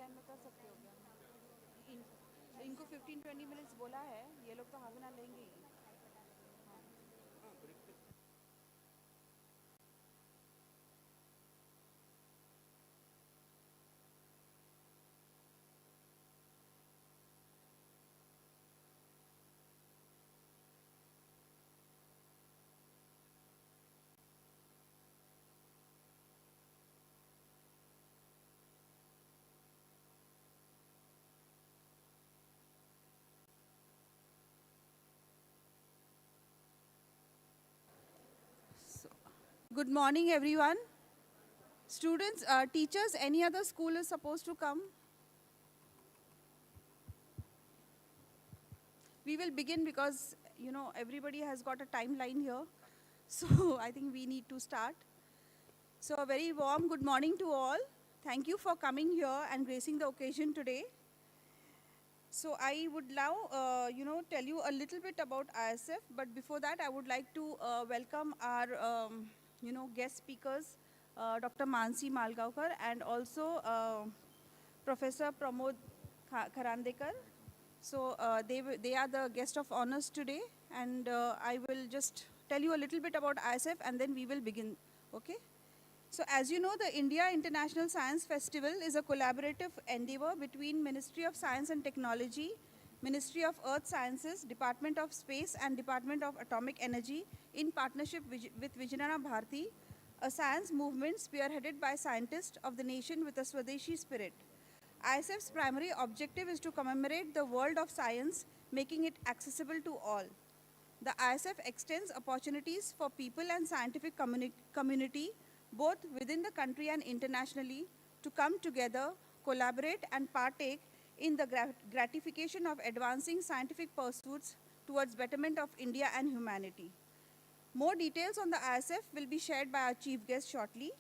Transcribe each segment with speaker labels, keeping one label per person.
Speaker 1: Time में कर सकते हो क्या? इनको 15-20 मिनट्स बोला है, ये लोग तो हाफ एन आवर लेंगे ही। Good morning, everyone. Students, teachers, any other school is supposed to come? We will begin because, everybody has got a timeline here. So I think we need to start. So a very warm good morning to all. Thank you for coming here and gracing the occasion today. So I would now, tell you a little bit about IISF, but before that, I would like to welcome our, guest speakers, Dr. Mansi Malgaonkar and also Professor Pramod Kharandekar. So they are the guest of honors today, and I will just tell you a little bit about IISF, and then we will begin. Okay. So as you know, the India International Science Festival is a collaborative endeavor between Ministry of Science and Technology, Ministry of Earth Sciences, Department of Space and Department of Atomic Energy in partnership with Vijnana Bharati, a science movement spearheaded by scientists of the nation with a Swadeshi spirit. IISF's primary objective is to commemorate the world of science, making it accessible to all. The IISF extends opportunities for people and scientific community both within the country and internationally, to come together, collaborate, and partake in the gratification of advancing scientific pursuits towards betterment of India and humanity. More details on the IISF will be shared by our chief guest shortly.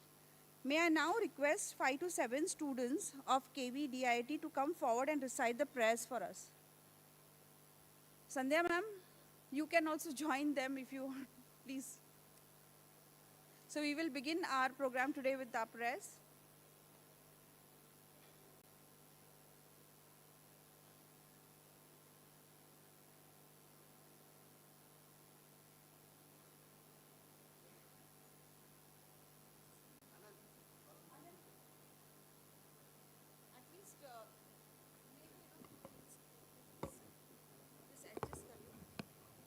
Speaker 1: May I now request 5 to 7 students of KVDIT to come forward and recite the prayers for us. Sandhya ma'am, you can also join them if you want, please. So we will begin our program today with the prayers.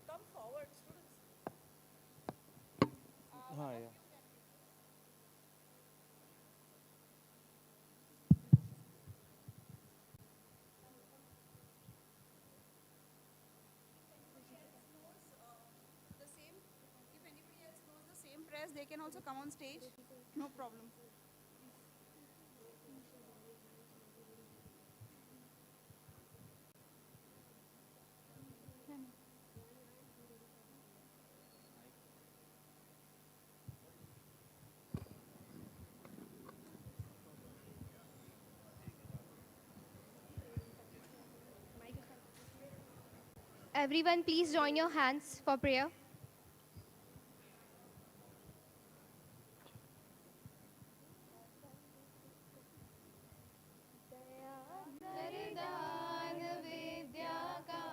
Speaker 1: Come forward, students.
Speaker 2: Yeah.
Speaker 1: If anybody else knows the same prayers, they can also come on stage. No problem.
Speaker 3: Everyone, please join your hands for prayer.
Speaker 4: वरदान विद्या का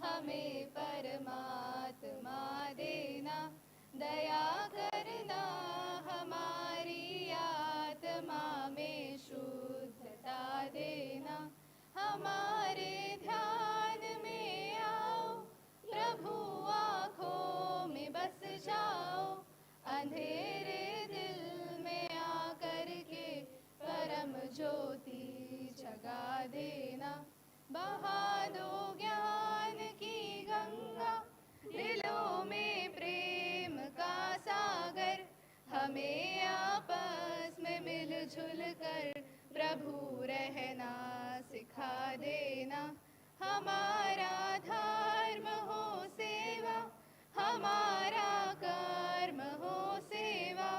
Speaker 4: हमें परमात्मा देना, दया करना हमारी आत्मा में शुद्धता देना, हमारे ध्यान में आओ प्रभु, आँखों में बस जाओ, अंधेरे दिल में आकर के परम ज्योति जगा देना, बहा दो ज्ञान की गंगा, दिलों में प्रेम का सागर, हमें आपस में मिलजुल कर प्रभु रहना सिखा देना, हमारा धर्म हो सेवा, हमारा कर्म हो सेवा,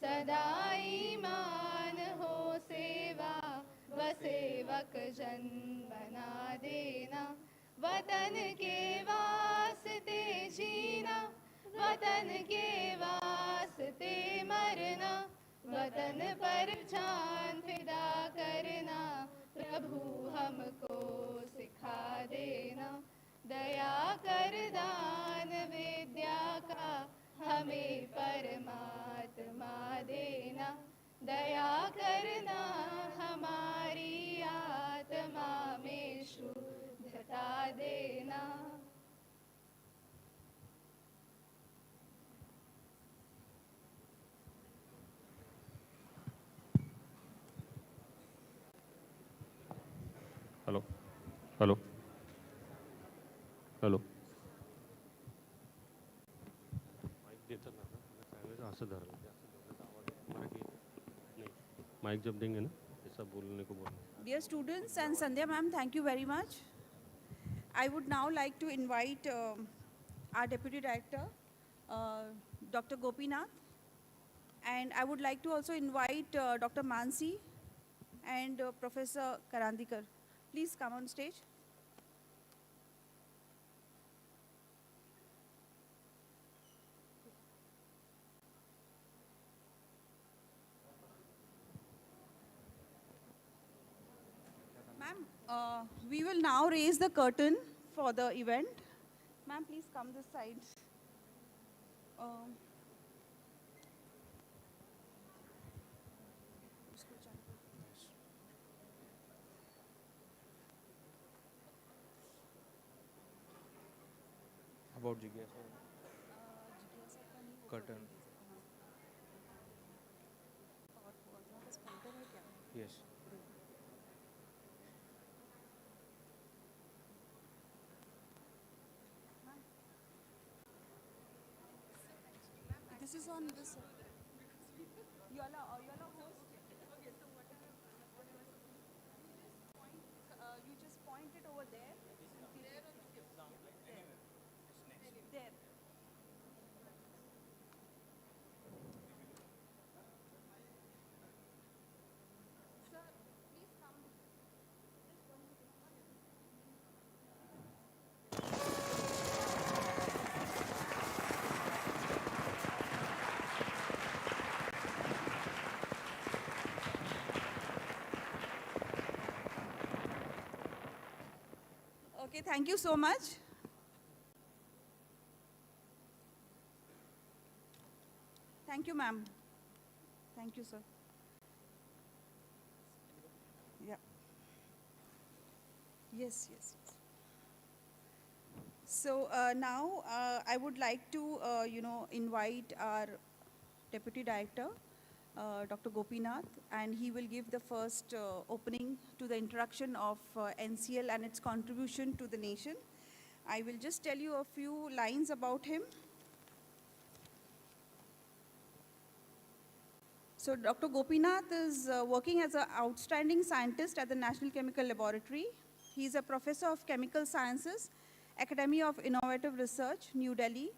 Speaker 4: सदा ईमान हो सेवा, सेवक जन बना देना, वतन के वास्ते जीना, वतन के वास्ते मरना, वतन पर जान फिदा करना,
Speaker 2: हॅलो हॅलो माईक देतात ना सांगायचं असं धरलं ते असं धरलं तर आवाज मराठी नाही माईक जब देंगे ना ऐसा बोलने को बोलना
Speaker 1: Dear students and Sandhya ma'am, thank you very much. I would now like to invite our Deputy Director, Dr. Gopinath, and I would like to also invite Dr. Mansi and Professor Karandikar. Please come on stage. Ma'am, we will now raise the curtain for the event. Ma'am, please come this side. Um,
Speaker 5: About Jigyasa curtain. Yes.
Speaker 1: This is on this side. You all are host. You just point it over there. There. Sir, please come. Okay, thank you so much. Thank you, ma'am. Thank you, sir. Yeah. Yes, yes, yes. So now I would like to, invite our Deputy Director, Dr. Gopinath, and he will give the first opening to the introduction of NCL and its contribution to the nation. I will just tell you a few lines about him. So Dr. Gopinath is working as an outstanding scientist at the National Chemical Laboratory. He is a professor of chemical sciences, Academy of Innovative Research, New Delhi,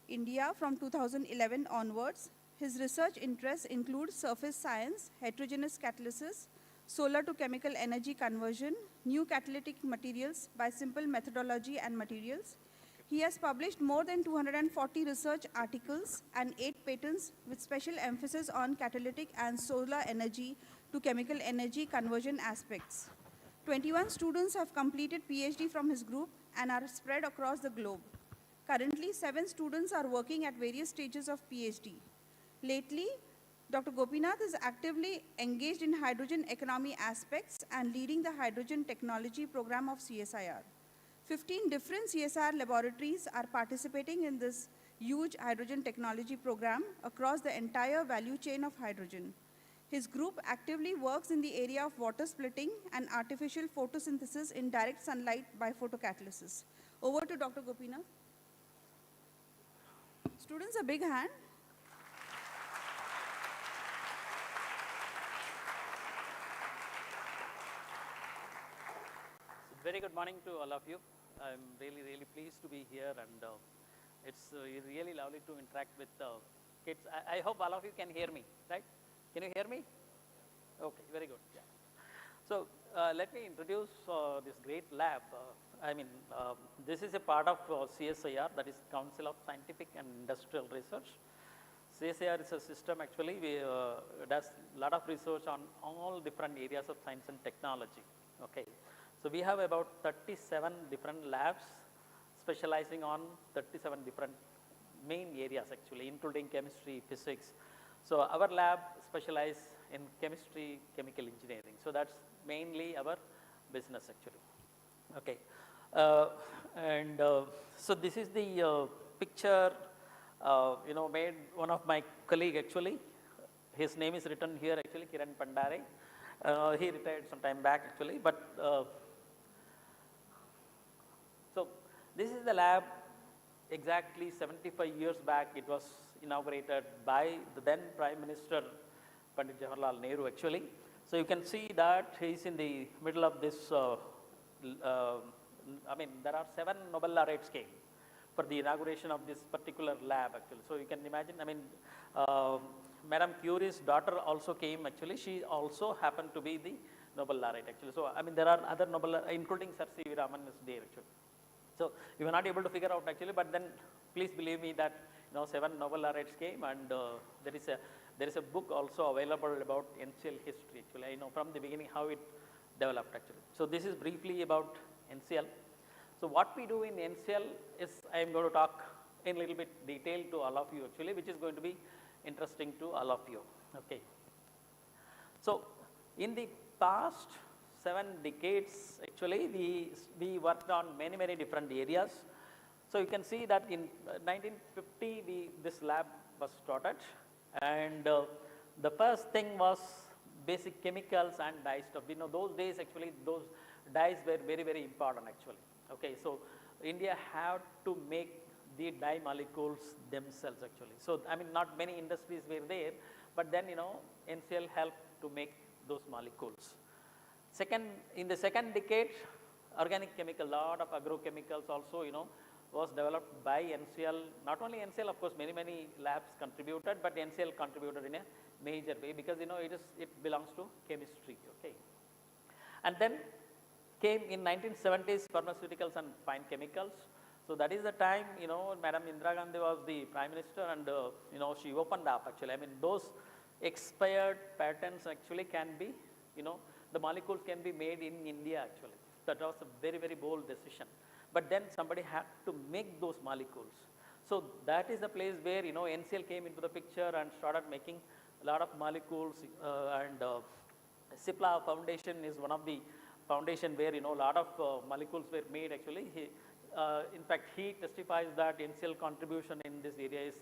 Speaker 1: India from 2011 onwards. His research interests include surface science, heterogeneous catalysis, solar to chemical energy conversion, new catalytic materials by simple methodology and materials. He has published more than 240 research articles and 8 patents with special emphasis on catalytic and solar energy to chemical energy conversion aspects. 21 students have completed PhD from his group and are spread across the globe. Currently, 7 students are working at various stages of PhD. Lately, Dr. Gopinath is actively engaged in hydrogen economy aspects and leading the hydrogen technology program of CSIR. 15 different CSIR laboratories are participating in this huge hydrogen technology program across the entire value chain of hydrogen. His group actively works in the area of water splitting and artificial photosynthesis in direct sunlight by photocatalysis. Over to Dr. Gopinath. Students, a big hand.
Speaker 6: Very good morning to all of you. I'm really pleased to be here, and it's really lovely to interact with kids. I hope all of you can hear me, right? Can you hear me? Okay, very good. Yeah. So let me introduce this great lab. This is a part of CSIR, that is Council of Scientific and Industrial Research. CSIR is a system actually, does a lot of research on all different areas of science and technology. Okay. So we have about 37 different labs specializing on 37 different main areas actually, including chemistry, physics. So our lab specializes in chemistry, chemical engineering. So that's mainly our business actually. Okay. So this is the picture, made one of my colleague actually. His name is written here actually, Kiran Pandare. He retired some time back actually, but This is the lab exactly 75 years back. It was inaugurated by the then Prime Minister Pandit Jawaharlal Nehru actually. So you can see that he is in the middle of this, I mean there are 7 Nobel laureates came for the inauguration of this particular lab actually. So you can imagine, I mean, Madam Curie's daughter also came actually. She also happened to be the Nobel laureate actually. So I mean there are other Nobel, including Sir C.V. Raman is there actually. So we were not able to figure out actually, but then please believe me that 7 Nobel laureates came, and there is a book also available about NCL history actually. I know from the beginning how it developed actually. So this is briefly about NCL. So what we do in NCL is I am going to talk in a little bit detail to all of you actually, which is going to be interesting to all of you. Okay. So in the past 7 decades actually we worked on many different areas. So you can see that in 1950 this lab was started, and the first thing was basic chemicals and dye stuff. Those days actually those dyes were very important actually. Okay, so India had to make the dye molecules themselves actually. So I mean not many industries were there, but then NCL helped to make those molecules. In the second decade, organic chemical, lot of agrochemicals also was developed by NCL. Not only NCL, of course many labs contributed, but NCL contributed in a major way because it belongs to chemistry. Okay, and then came in 1970s pharmaceuticals and fine chemicals. So that is the time Madam Indira Gandhi was the Prime Minister, and she opened up actually. I mean those expired patents actually can be the molecules can be made in India actually. That was a very bold decision. But then somebody had to make those molecules. So that is the place where NCL came into the picture and started making a lot of molecules, and CIPLA Foundation is one of the foundation where a lot of molecules were made actually. In fact, he testifies that NCL contribution in this area is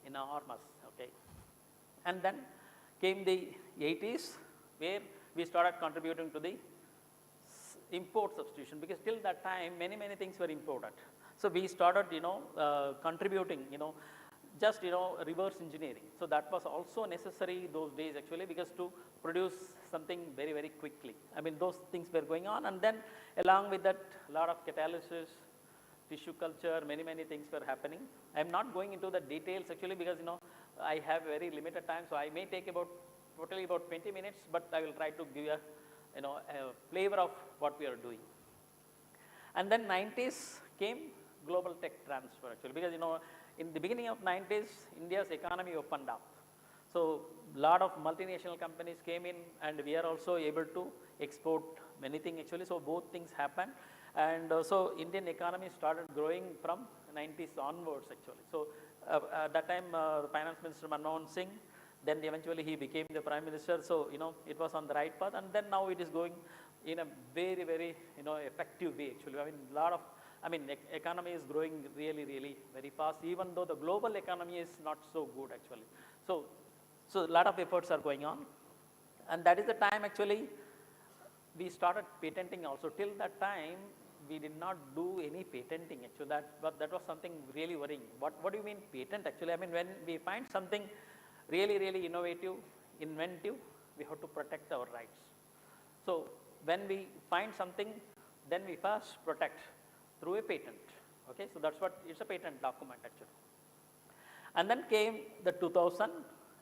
Speaker 6: enormous. Okay, and then came the 80s where we started contributing to the import substitution, because till that time many things were imported. So we started contributing just reverse engineering. So that was also necessary those days actually, because to produce something very quickly. I mean those things were going on, and then along with that a lot of catalysis, tissue culture, many things were happening. I am not going into the details actually because I have very limited time, so I may take totally about 20 minutes, but I will try to give you a flavor of what we are doing. And then 90s came global tech transfer actually, because in the beginning of 90s India's economy opened up. So lot of multinational companies came in, and we are also able to export many things actually. So both things happened, and so Indian economy started growing from 90s onwards actually. So at that time Finance Minister Manmohan Singh, then eventually he became the Prime Minister. So it was on the right path, and then now it is going in a very effective way actually. I mean economy is growing really very fast, even though the global economy is not so good actually. So a lot of efforts are going on, and that is the time actually we started patenting also. Till that time we did not do any patenting actually. That was something really worrying. What do you mean patent actually? I mean when we find something really innovative, inventive, we have to protect our rights. So when we find something, then we first protect through a patent. Okay, so that's what it's a patent document actually. And then came the 2000,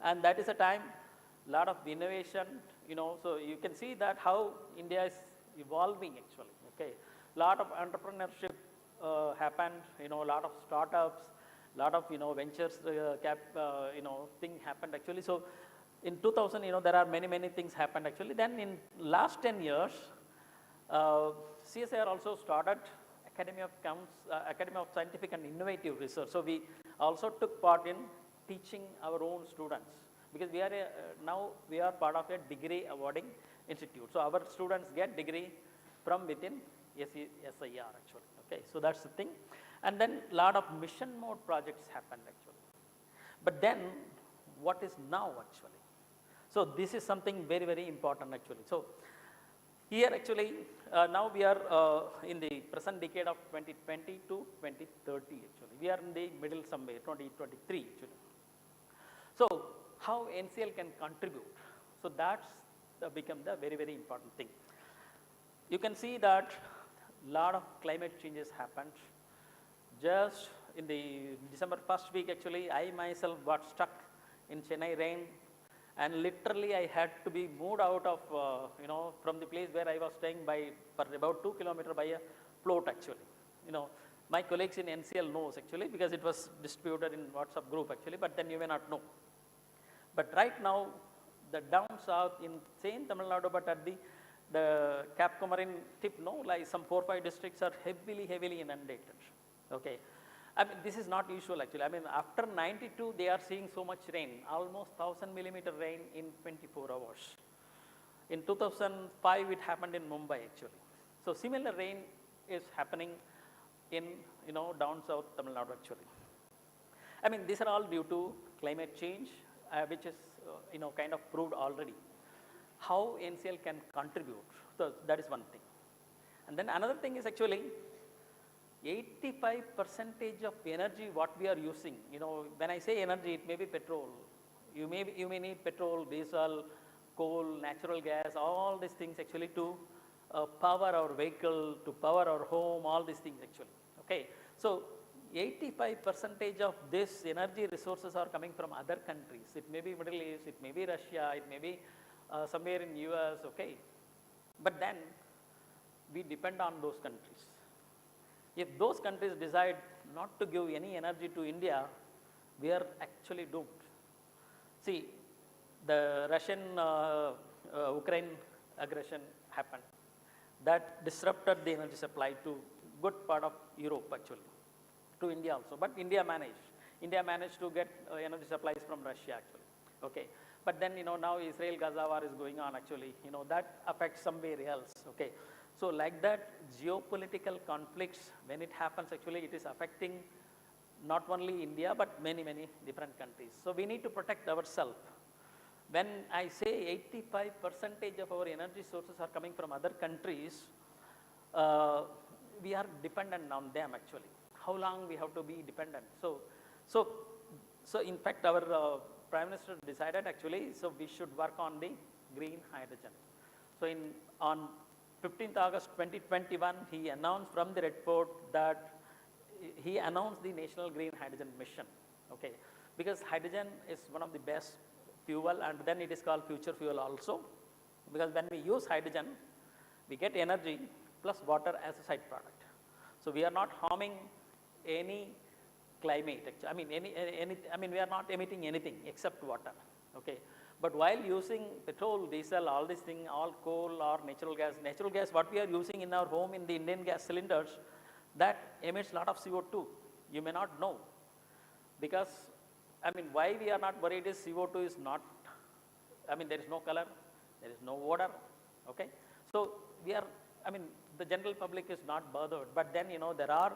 Speaker 6: and that is a time lot of innovation. So you can see that how India is evolving actually. Okay, lot of entrepreneurship happened. Lot of startups, lot of ventures thing happened actually. So in 2000 there are many things happened actually. Then in last 10 years CSIR also started Academy of Scientific and Innovative Research. So we also took part in teaching our own students, because now we are part of a degree awarding institute. So our students get degree from within CSIR actually. Okay, so that's the thing. And then lot of mission mode projects happened actually. But then what is now actually? So this is something very important actually. So Here actually, now we are in the present decade of 2020 to 2030 actually. We are in the middle somewhere, 2023 actually. So how NCL can contribute? So that's become the very, very important thing. You can see that lot of climate changes happened. Just in the December 1st week actually, I myself got stuck in Chennai rain, and literally I had to be moved out of, from the place where I was staying for about 2 kilometers by a float actually. My colleagues in NCL knows actually, because it was distributed in WhatsApp group actually, but then you may not know. But right now, the down south in same Tamil Nadu, but at the Cap Comorin tip, like some 4 or 5 districts are heavily inundated. Okay. I mean, this is not usual actually. I mean, after 92, they are seeing so much rain, almost 1000 millimeter rain in 24 hours. In 2005, it happened in Mumbai actually. So similar rain is happening in, down south Tamil Nadu actually. I mean, these are all due to climate change, which is, kind of proved already. How NCL can contribute, so that is one thing. And then another thing is actually, 85% of energy what we are using, when I say energy, it may be petrol. You may need petrol, diesel, coal, natural gas, all these things actually to power our vehicle, to power our home, all these things actually. Okay. So 85% of this energy resources are coming from other countries. It may be Middle East, it may be Russia, it may be somewhere in US, okay. But then we depend on those countries. If those countries decide not to give any energy to India, we are actually doomed. See, the Russian-Ukraine aggression happened. That disrupted the energy supply to good part of Europe actually, to India also. But India managed to get energy supplies from Russia actually. Okay. But then, now Israel-Gaza war is going on actually, that affects somewhere else. Okay. So like that, geopolitical conflicts, when it happens actually, it is affecting not only India, but many different countries. So we need to protect ourselves. When I say 85% of our energy sources are coming from other countries, we are dependent on them actually. How long we have to be dependent? So in fact, our Prime Minister decided actually, so we should work on the green hydrogen. So on 15th August 2021, he announced from the Red Fort that he announced the National Green Hydrogen Mission. Okay, because hydrogen is one of the best fuel, and then it is called future fuel also, because when we use hydrogen, we get energy plus water as a side product. So we are not harming any climate. I mean, we are not emitting anything except water. Okay. But while using petrol, diesel, all these things, all coal or natural gas, what we are using in our home in the Indian gas cylinders, that emits a lot of CO2. You may not know. Because, I mean, why we are not worried is CO2 is not, I mean, there is no color, there is no odor. Okay. So we are, I mean, the general public is not bothered. But then, there are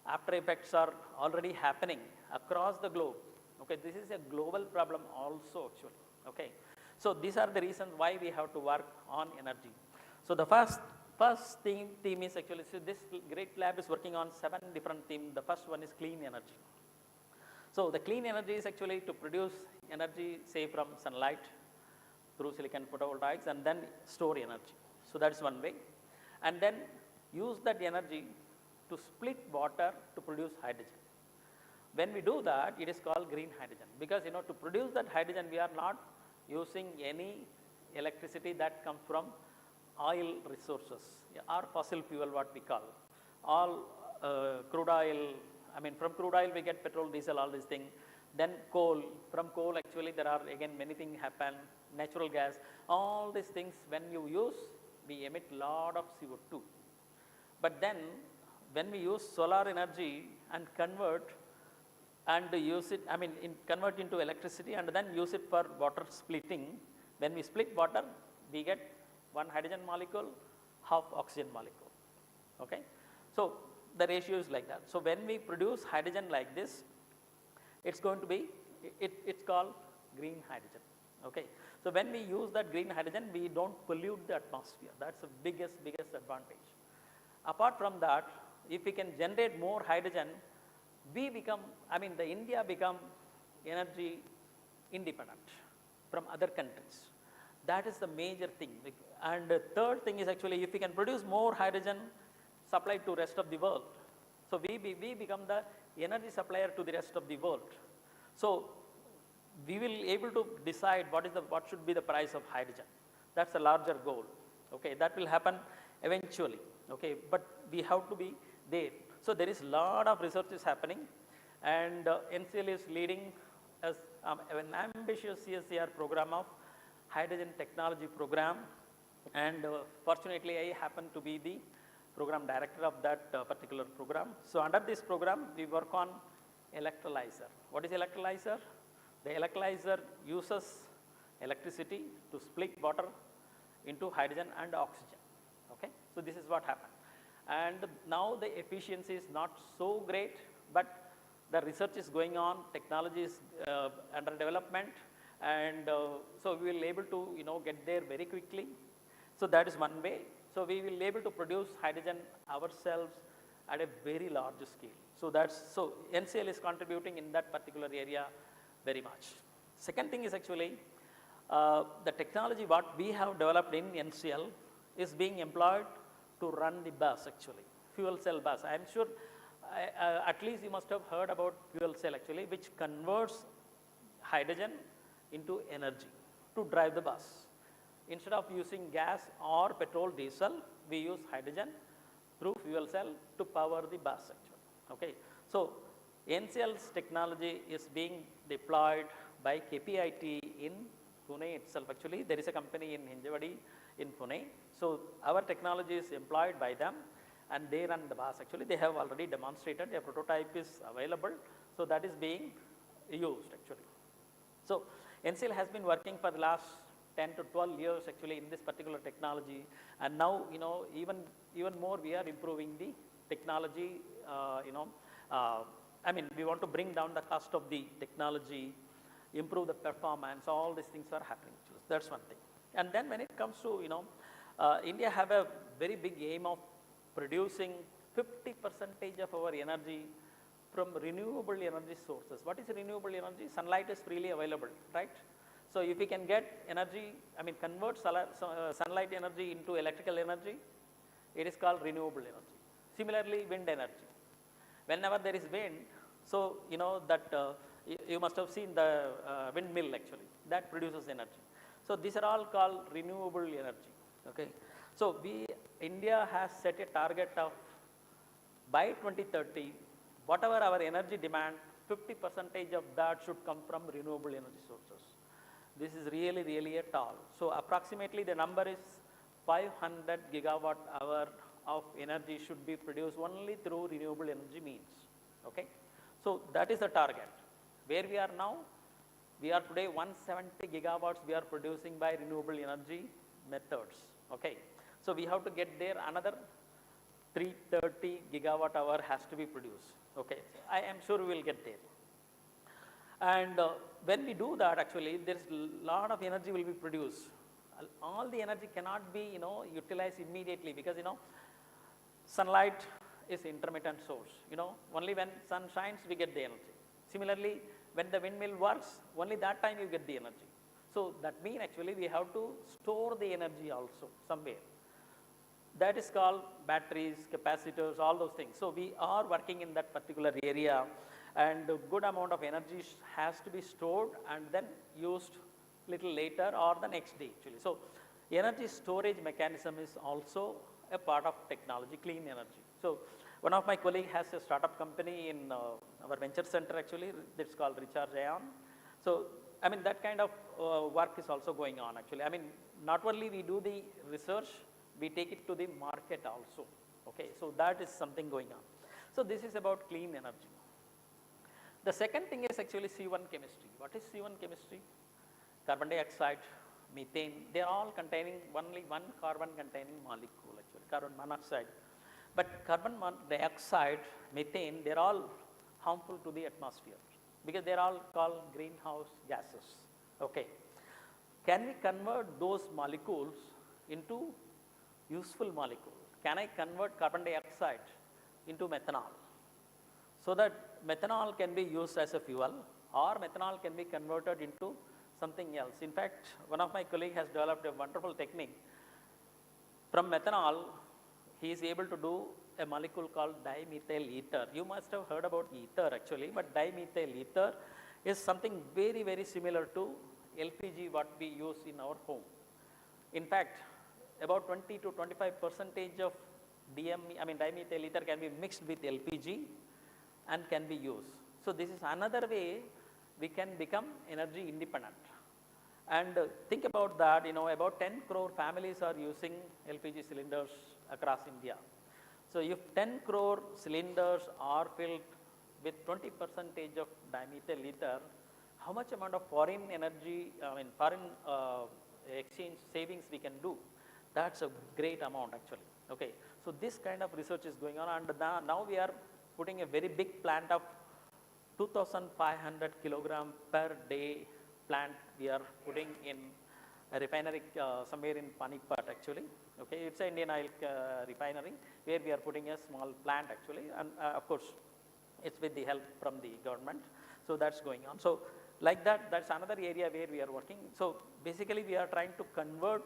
Speaker 6: after effects are already happening across the globe. Okay. This is a global problem also actually. Okay. So these are the reasons why we have to work on energy. So the first theme is actually, so this great lab is working on 7 different themes. The first one is clean energy. So the clean energy is actually to produce energy, say from sunlight through silicon photovoltaics, and then store energy. So that's one way. And then use that energy to split water to produce hydrogen. When we do that, it is called green hydrogen, because to produce that hydrogen, we are not using any electricity that comes from oil resources or fossil fuel, what we call. All crude oil, I mean, from crude oil we get petrol, diesel, all these things. Then coal, from coal actually there are again many things happen, natural gas, all these things when you use, we emit lot of CO2. But then when we use solar energy and convert and use it, I mean, convert into electricity and then use it for water splitting. When we split water, we get 1 hydrogen molecule, half oxygen molecule. Okay. So the ratio is like that. So when we produce hydrogen like this, it's going to be, it's called green hydrogen. Okay. So when we use that green hydrogen, we don't pollute the atmosphere. That's the biggest advantage. Apart from that, if we can generate more hydrogen, we become, the India become energy independent from other countries. That is the major thing. And the third thing is actually, if we can produce more hydrogen supplied to rest of the world, so we become the energy supplier to the rest of the world. So we will able to decide what should be the price of hydrogen. That's a larger goal. Okay, that will happen eventually. Okay, but we have to be there. So there is a lot of research is happening, and NCL is leading as an ambitious CSIR program of hydrogen technology program, and fortunately I happen to be the program director of that particular program. So under this program, we work on electrolyzer. What is electrolyzer? The electrolyzer uses electricity to split water into hydrogen and oxygen. Okay, so this is what happened. And now the efficiency is not so great, but the research is going on, technology is under development, and so we will able to get there very quickly. So that is one way. So we will able to produce hydrogen ourselves at a very large scale. So NCL is contributing in that particular area very much. Second thing is actually the technology what we have developed in NCL is being employed to run the bus actually, fuel cell bus. I am sure at least you must have heard about fuel cell actually, which converts hydrogen into energy to drive the bus. Instead of using gas or petrol, diesel, we use hydrogen through fuel cell to power the bus actually. Okay, so NCL's technology is being deployed by KPIT in Pune itself. Actually, there is a company in Hinjawadi in Pune. So our technology is employed by them, and they run the bus. Actually, they have already demonstrated. A prototype is available. So that is being used actually. So NCL has been working for the last 10 to 12 years actually in this particular technology, and now even more we are improving the technology. We want to bring down the cost of the technology, improve the performance. All these things are happening. That's one thing. And then when it comes to India have a very big aim of producing 50% of our energy from renewable energy sources. What is renewable energy? Sunlight is freely available, right? So if we can get energy, convert sunlight energy into electrical energy, it is called renewable energy. Similarly, wind energy. Whenever there is wind, so you must have seen the windmill actually, that produces energy. So these are all called renewable energy. Okay, so India has set a target of by 2030, whatever our energy demand, 50% of that should come from renewable energy sources. This is really a tall. So approximately the number is 500 gigawatt hour of energy should be produced only through renewable energy means. Okay, so that is the target. Where we are now, we are today 170 gigawatts we are producing by renewable energy methods. Okay, so we have to get there, another 330 gigawatt hour has to be produced. Okay, I am sure we will get there. And when we do that, actually, there is a lot of energy will be produced. All the energy cannot be utilized immediately, because sunlight is intermittent source. Only when sun shines we get the energy. Similarly, when the windmill works, only that time you get the energy. So that means actually we have to store the energy also somewhere. That is called batteries, capacitors, all those things. So we are working in that particular area, and a good amount of energy has to be stored and then used little later or the next day actually. So energy storage mechanism is also a part of technology, clean energy. So one of my colleagues has a startup company in our venture center actually, it's called Recharge Ion. So that kind of work is also going on actually. Not only we do the research, we take it to the market also. Okay, so that is something going on. So this is about clean energy. The second thing is actually C1 chemistry. What is C1 chemistry? Carbon dioxide, methane, they are all containing only one carbon containing molecule actually, carbon monoxide. But carbon dioxide, methane, they are all harmful to the atmosphere because they are all called greenhouse gases. Okay. can we convert those molecules into useful molecules? Can I convert carbon dioxide into methanol? So that methanol can be used as a fuel, or methanol can be converted into something else. In fact, one of my colleagues has developed a wonderful technique. From methanol, he is able to do a molecule called dimethyl ether. You must have heard about ether actually, but dimethyl ether is something very, very similar to LPG what we use in our home. In fact, about 20 to 25% of dimethyl ether can be mixed with LPG and can be used. So this is another way we can become energy independent. And think about that, about 10 crore families are using LPG cylinders across India. So if 10 crore cylinders are filled with 20% of dimethyl ether, how much amount of foreign exchange savings we can do? That's a great amount actually. Okay, so this kind of research is going on, and now we are putting a very big plant of 2,500 kilogram per day plant we are putting in a refinery somewhere in Panipat actually. Okay, it's an Indian oil refinery where we are putting a small plant actually, and of course it's with the help from the government. So that's going on. So like that, that's another area where we are working. So basically we are trying to convert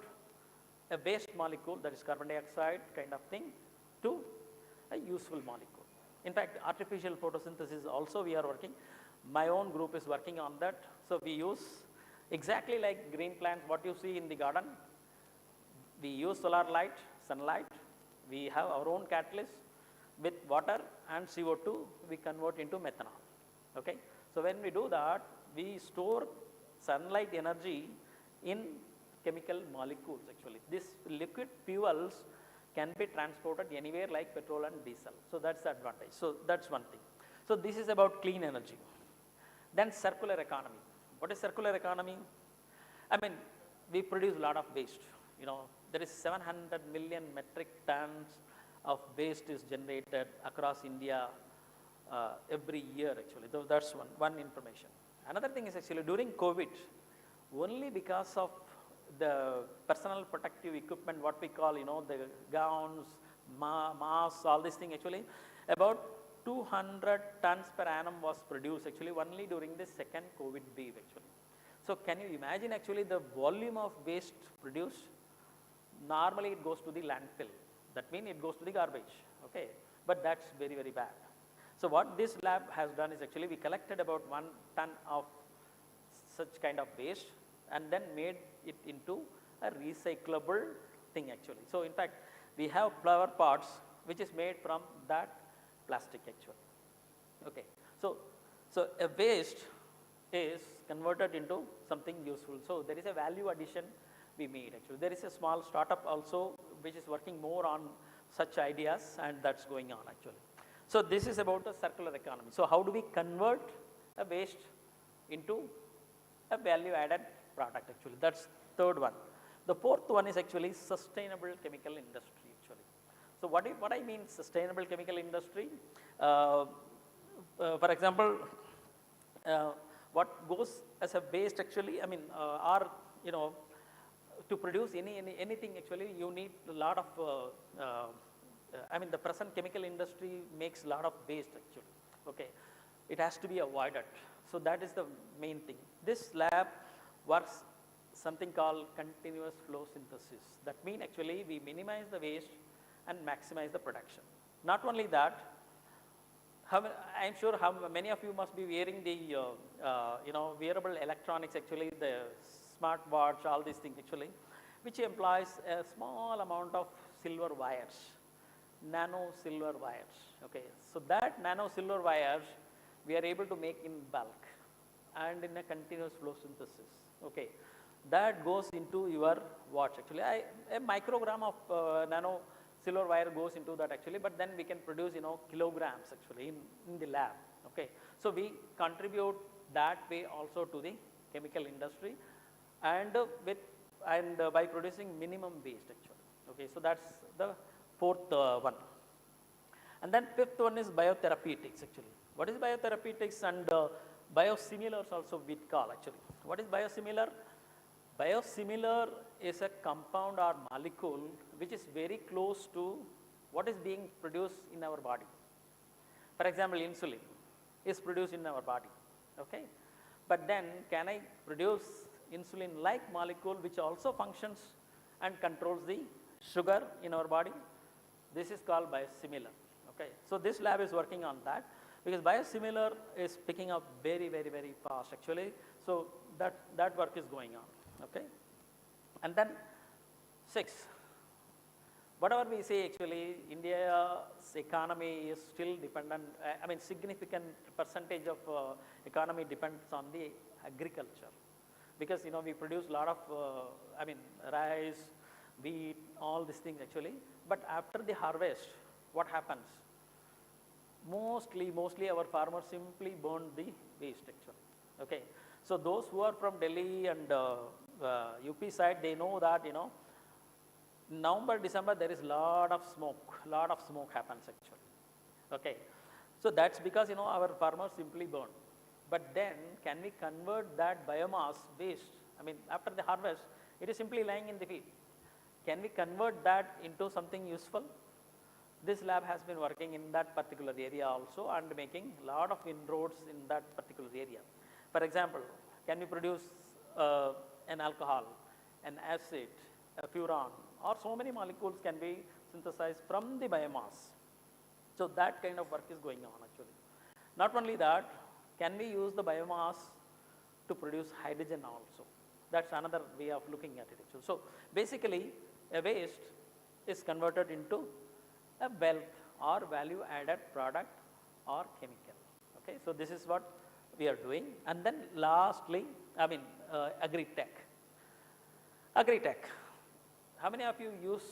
Speaker 6: a waste molecule, that is carbon dioxide kind of thing, to a useful molecule. In fact, artificial photosynthesis also we are working. My own group is working on that. So we use exactly like green plants, what you see in the garden. We use solar light, sunlight. We have our own catalyst with water and CO2, we convert into methanol. Okay? So when we do that, we store sunlight energy in chemical molecules actually. These liquid fuels can be transported anywhere like petrol and diesel. So that's the advantage. So that's one thing. So this is about clean energy. Then circular economy. What is circular economy? We produce a lot of waste. There is 700 million metric tons of waste is generated across India every year actually. So that's one information. Another thing is actually during COVID, only because of the personal protective equipment, what we call, the gowns, masks, all these things actually, about 200 tons per annum was produced actually only during the second COVID wave actually. So can you imagine actually the volume of waste produced? Normally it goes to the landfill. That means it goes to the garbage, okay? But that's very, very bad. So what this lab has done is actually we collected about 1 ton of such kind of waste and then made it into a recyclable thing actually. So in fact, we have flower pots which is made from that plastic actually. Okay, so a waste is converted into something useful. So there is a value addition we made actually. There is a small startup also which is working more on such ideas, and that's going on actually. So this is about the circular economy. So how do we convert a waste into a value added product actually? That's third one. The fourth one is actually sustainable chemical industry actually. So what I mean sustainable chemical industry, for example, what goes as a waste actually, to produce anything actually you need a lot of, the present chemical industry makes a lot of waste actually, okay. It has to be avoided. So that is the main thing. This lab works something called continuous flow synthesis. That means actually we minimize the waste and maximize the production. Not only that, I'm sure how many of you must be wearing the wearable electronics actually, the smart watch, all these things actually, which employs a small amount of silver wires, nano silver wires. Okay, so that nano silver wires we are able to make in bulk and in a continuous flow synthesis. Okay, that goes into your watch actually. A microgram of nano silver wire goes into that actually, but then we can produce kilograms actually in the lab. Okay, so we contribute that way also to the chemical industry, and by producing minimum waste actually. Okay, so that's the fourth one. And then fifth one is biotherapeutics actually. What is biotherapeutics? And biosimilars also we call actually. What is biosimilar? Biosimilar is a compound or molecule which is very close to what is being produced in our body. For example, insulin is produced in our body, okay? But then can I produce insulin-like molecule which also functions and controls the sugar in our body? This is called biosimilar, okay? So this lab is working on that because biosimilar is picking up very, very, very fast actually. So that work is going on, okay? And then 6. Whatever we say actually, India's economy is still dependent, I mean significant percentage of economy depends on the agriculture. Because we produce a lot of, rice, wheat, all these things actually. But after the harvest, what happens? Mostly our farmers simply burn the waste actually, okay. So those who are from Delhi and UP side, they know that, November, December, there is lot of smoke happens actually, okay. So that's because, our farmers simply burn. But then, can we convert that biomass waste, after the harvest, it is simply lying in the field. Can we convert that into something useful? This lab has been working in that particular area also and making a lot of inroads in that particular area. For example, can we produce an alcohol, an acid, a furan, or so many molecules can be synthesized from the biomass. So that kind of work is going on actually. Not only that, can we use the biomass to produce hydrogen also? That's another way of looking at it actually. So basically, a waste is converted into a wealth or value added product or chemical, okay. So this is what we are doing. And then lastly, agri-tech. Agri-tech. How many of you use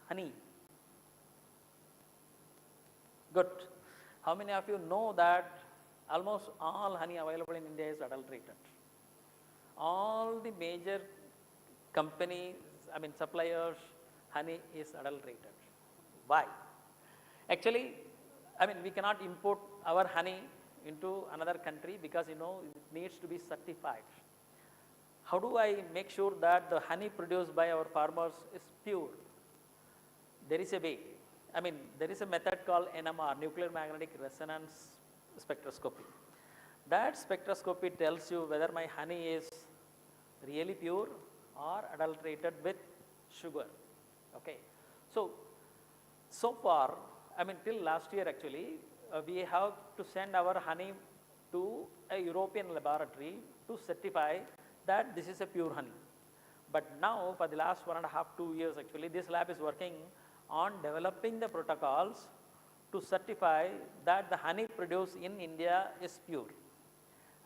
Speaker 6: honey? Good. How many of you know that almost all honey available in India is adulterated? All the major companies, suppliers, honey is adulterated. Why? Actually, we cannot import our honey into another country because, it needs to be certified. How do I make sure that the honey produced by our farmers is pure? There is a way. There is a method called NMR, nuclear magnetic resonance spectroscopy. That spectroscopy tells you whether my honey is really pure or adulterated with sugar, okay. So far, till last year actually, we have to send our honey to a European laboratory to certify that this is a pure honey. But now for the last 1.5 to 2 years actually, this lab is working on developing the protocols to certify that the honey produced in India is pure.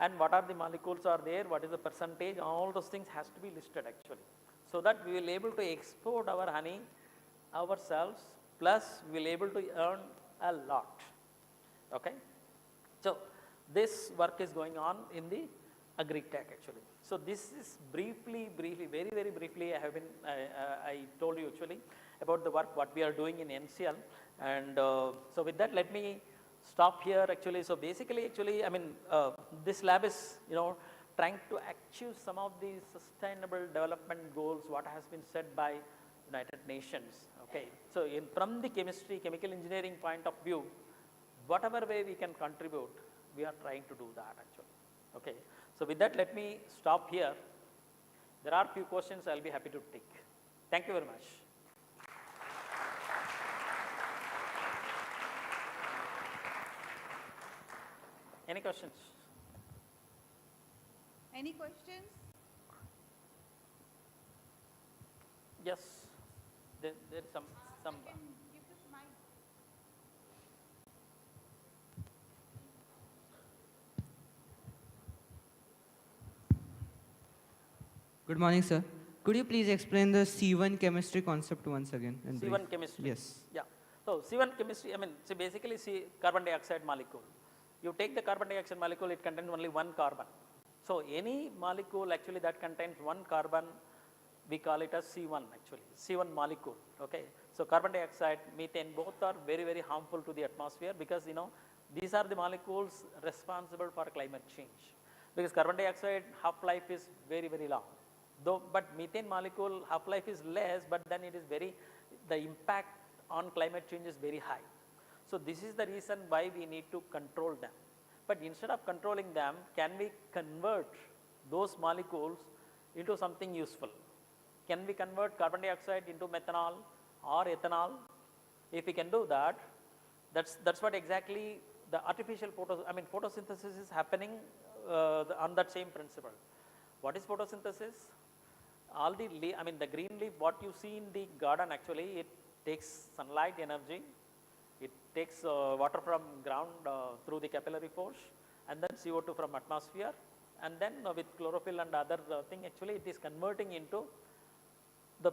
Speaker 6: And what are the molecules are there, what is the percentage, all those things has to be listed actually. So that we will able to export our honey ourselves, plus we will able to earn a lot, okay. So this work is going on in the agri-tech actually. So this is briefly, very, very briefly I told you actually about the work what we are doing in NCL. And so with that, let me stop here actually. So basically actually, this lab is, trying to achieve some of the sustainable development goals what has been set by United Nations, okay. So from the chemical engineering point of view, whatever way we can contribute, we are trying to do that actually, okay. So with that, let me stop here. There are few questions I'll be happy to take. Thank you very much. Any questions?
Speaker 1: Any questions?
Speaker 6: Yes, there is some.
Speaker 1: Give this mic.
Speaker 7: Good morning, sir. Could you please explain the C1 chemistry concept once again? In brief?
Speaker 6: C1 chemistry?
Speaker 7: Yes.
Speaker 6: Yeah. So C1 chemistry, so basically carbon dioxide molecule. You take the carbon dioxide molecule, it contains only one carbon. So any molecule actually that contains one carbon, we call it as C1 actually, C1 molecule, okay. So carbon dioxide, methane, both are very, very harmful to the atmosphere because, these are the molecules responsible for climate change. Because carbon dioxide half-life is very, very long. though, but methane molecule half-life is less, but then it is the impact on climate change is very high. So this is the reason why we need to control them. But instead of controlling them, can we convert those molecules into something useful? Can we convert carbon dioxide into methanol or ethanol? If we can do that, that's what exactly the artificial photosynthesis is happening on that same principle. What is photosynthesis? All the the green leaf, what you see in the garden, actually it takes sunlight energy, it takes water from ground through the capillary force, and then CO2 from atmosphere, and then with chlorophyll and other thing, actually it is converting into the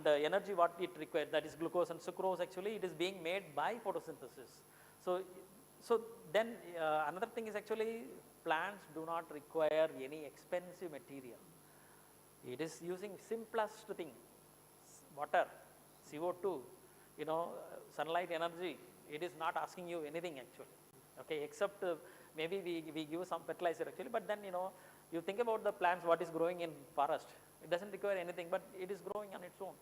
Speaker 6: the energy what it requires, that is glucose and sucrose, actually it is being made by photosynthesis. So then another thing is, actually plants do not require any expensive material. It is using simplest thing, water, CO2, sunlight energy. It is not asking you anything actually, okay, except maybe we give some fertilizer actually, but then you think about the plants what is growing in forest, it doesn't require anything, but it is growing on its own.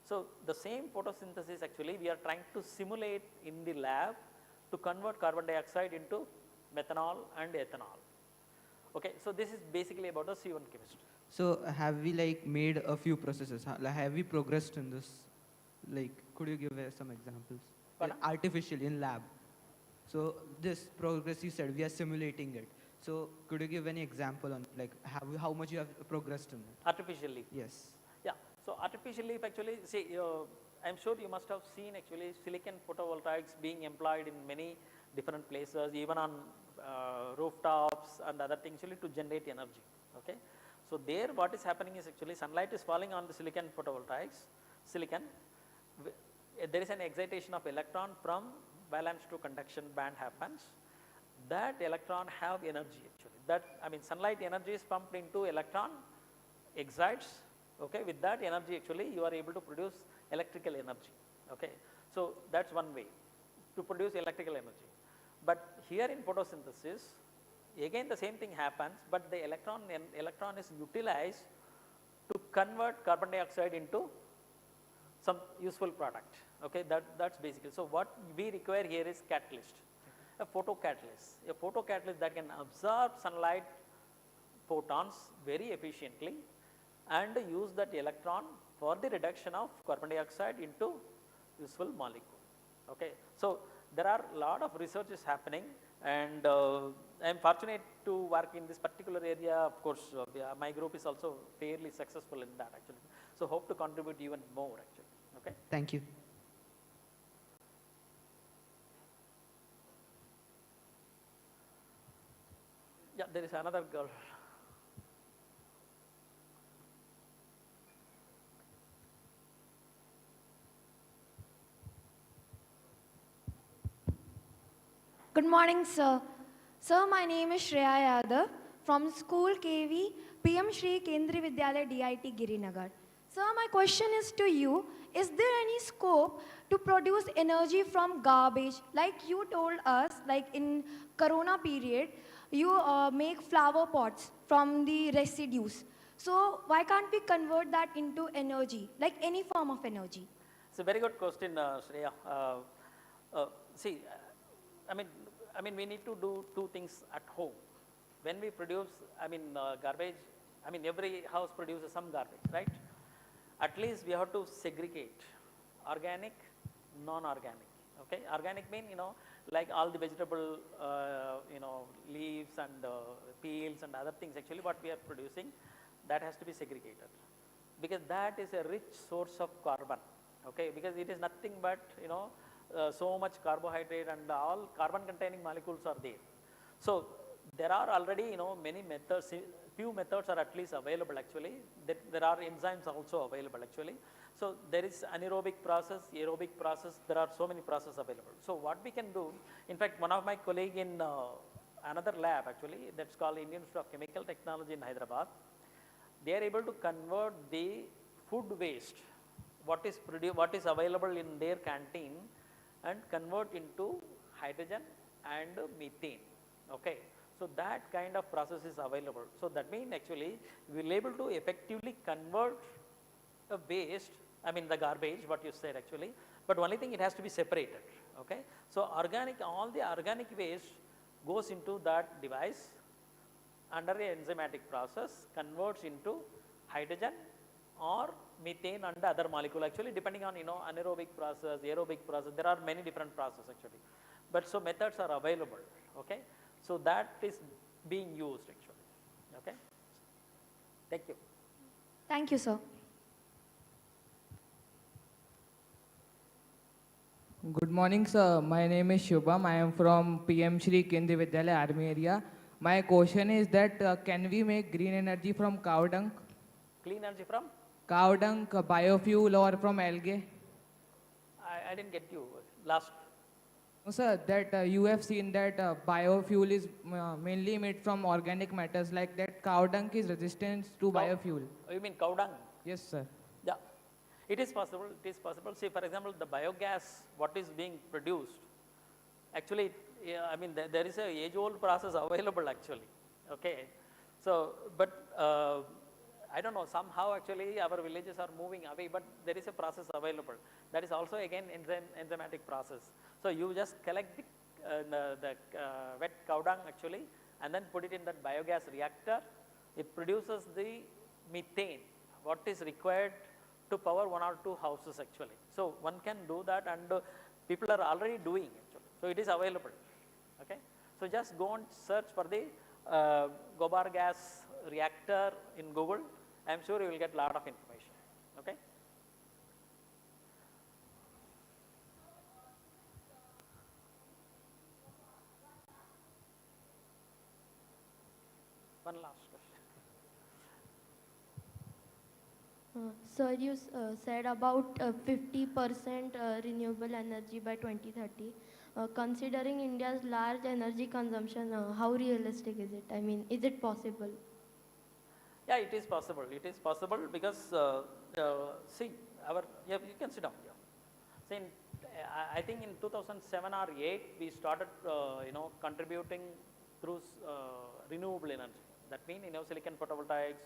Speaker 6: So the same photosynthesis, actually we are trying to simulate in the lab to convert carbon dioxide into methanol and ethanol. Okay, so this is basically about the C1 chemistry.
Speaker 7: So have we made a few processes? Have we progressed in this? Could you give some examples? Artificial in lab. So this progress, you said we are simulating it. So could you give any example on how much you have progressed in it?
Speaker 6: Artificial leaf.
Speaker 7: Yes.
Speaker 6: Yeah. So artificial leaf, actually, see, I'm sure you must have seen actually silicon photovoltaics being employed in many different places, even on rooftops and other things, actually to generate energy. Okay. So there, what is happening is, actually sunlight is falling on the silicon photovoltaics. There is an excitation of electron from valence to conduction band happens. That electron have energy actually. Sunlight energy is pumped into electron, excites. Okay, with that energy, actually you are able to produce electrical energy. Okay, so that's one way to produce electrical energy. But here in photosynthesis, again the same thing happens, but the electron is utilized to convert carbon dioxide into some useful product. Okay, that's basically. So what we require here is catalyst, a photocatalyst that can absorb sunlight photons very efficiently and use that electron for the reduction of carbon dioxide into useful molecule. Okay, so there are a lot of researches happening, and I am fortunate to work in this particular area. Of course, my group is also fairly successful in that actually. So hope to contribute even more actually. Okay.
Speaker 7: Thank you.
Speaker 6: Yeah, there is another girl.
Speaker 8: Good morning, sir. Sir, my name is Shreya Yadav from school KV PM Shri Kendri Vidyalaya DIT Girinagar. Sir, my question is to you, is there any scope to produce energy from garbage? Like you told us, like in Corona period, you make flower pots from the residues. So why can't we convert that into energy, like any form of energy?
Speaker 6: It's a very good question, Shreya. See, we need to do two things at home. When we produce, garbage, every house produces some garbage, right? At least we have to segregate organic, non-organic. Okay, organic mean like all the vegetable, leaves and peels and other things. Actually, what we are producing, that has to be segregated, because that is a rich source of carbon. Okay, because it is nothing but so much carbohydrate and all carbon-containing molecules are there. So there are already many methods. Few methods are at least available actually. There are enzymes also available actually. So there is anaerobic process, aerobic process. There are so many processes available. So what we can do, in fact, one of my colleague in another lab actually, that's called Indian Institute of Chemical Technology in Hyderabad. They are able to convert the food waste, what is available in their canteen, and convert into hydrogen and methane. Okay, So that kind of process is available. So that means actually we will able to effectively convert a waste, I mean the garbage what you said actually, but only thing it has to be separated, okay. So organic, all the organic waste goes into that device under a enzymatic process, converts into hydrogen or methane and other molecule actually, depending on anaerobic process, aerobic process, there are many different processes actually. But so methods are available, okay. So that is being used actually, okay. Thank you.
Speaker 8: Thank you, sir.
Speaker 9: Good morning, sir. My name is Shubham. I am from PM Shri Kendriya Vidyalaya Army area. My question is that can we make green energy from cow dung?
Speaker 6: Clean energy from?
Speaker 9: Cow dung, biofuel or from algae?
Speaker 6: I didn't get you last.
Speaker 9: No, sir, that you have seen that biofuel is mainly made from organic matters, like that cow dung is resistant to biofuel.
Speaker 6: You mean cow dung?
Speaker 9: Yes, sir.
Speaker 6: Yeah, it is possible, it is possible. See, for example, the biogas, what is being produced, actually, yeah, I mean, there is a age-old process available actually, okay. So, but I don't know, somehow actually our villages are moving away, but there is a process available. That is also again enzymatic process. So you just collect the wet cow dung actually, and then put it in that biogas reactor. It produces the methane, what is required to power 1 or 2 houses actually. So one can do that, and people are already doing actually. So it is available, okay. So just go and search for the gobar gas reactor in Google. I am sure you will get lot of information, okay. One last question.
Speaker 10: Sir, you said about 50% renewable energy by 2030. Considering India's large energy consumption, how realistic is it? I mean, is it possible?
Speaker 6: Yeah, it is possible. It is possible because see, you can sit down. Yeah. See, I think in 2007 or 8 we started contributing through renewable energy. That means silicon photovoltaics,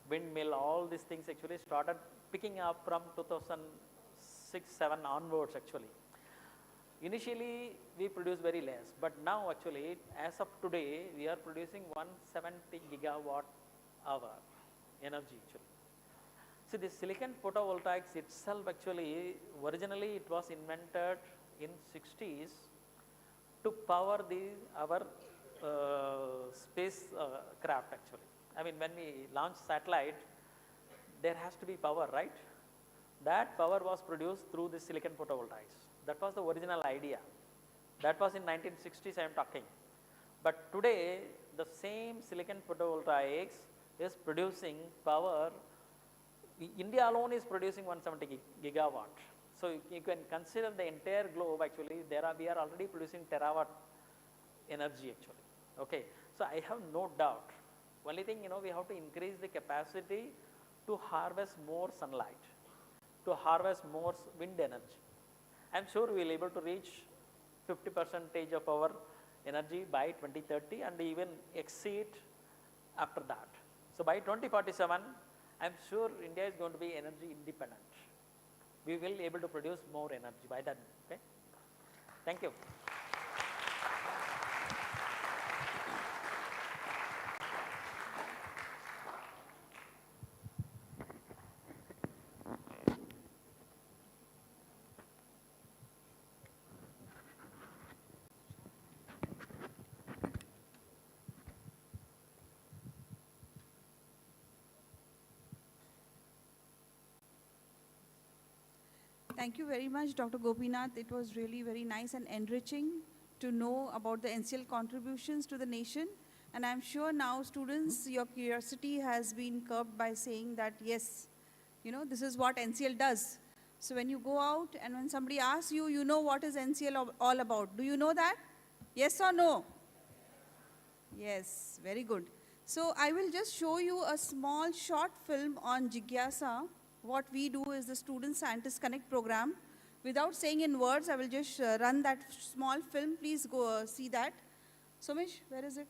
Speaker 6: windmill, all these things actually started picking up from 2006-7 onwards actually. Initially we produced very less, but now actually as of today we are producing 170 gigawatt hour energy actually. See, this silicon photovoltaics itself actually, originally it was invented in 60s to power our space craft actually. I mean, when we launch satellite, there has to be power, right? That power was produced through the silicon photovoltaics. That was the original idea. That was in 1960s I am talking. But today, the same silicon photovoltaics is producing power. India alone is producing 170 gigawatt. So you can consider the entire globe actually, we are already producing terawatt energy actually, okay. So I have no doubt. Only thing, we have to increase the capacity to harvest more sunlight, to harvest more wind energy. I am sure we will able to reach 50% of our energy by 2030 and even exceed after that. So by 2047, I am sure India is going to be energy independent. We will be able to produce more energy by then, okay. Thank you.
Speaker 1: Thank you very much, Dr. Gopinath. It was really very nice and enriching to know about the NCL contributions to the nation. And I'm sure now, students, your curiosity has been curbed by saying that, yes, this is what NCL does. So when you go out and when somebody asks you, you know what is NCL all about. Do you know that? Yes or no? Yes, very good. So I will just show you a small short film on Jigyasa. What we do is the Student Scientist Connect program. Without saying in words, I will just run that small film. Please go see that. Somesh, where is it?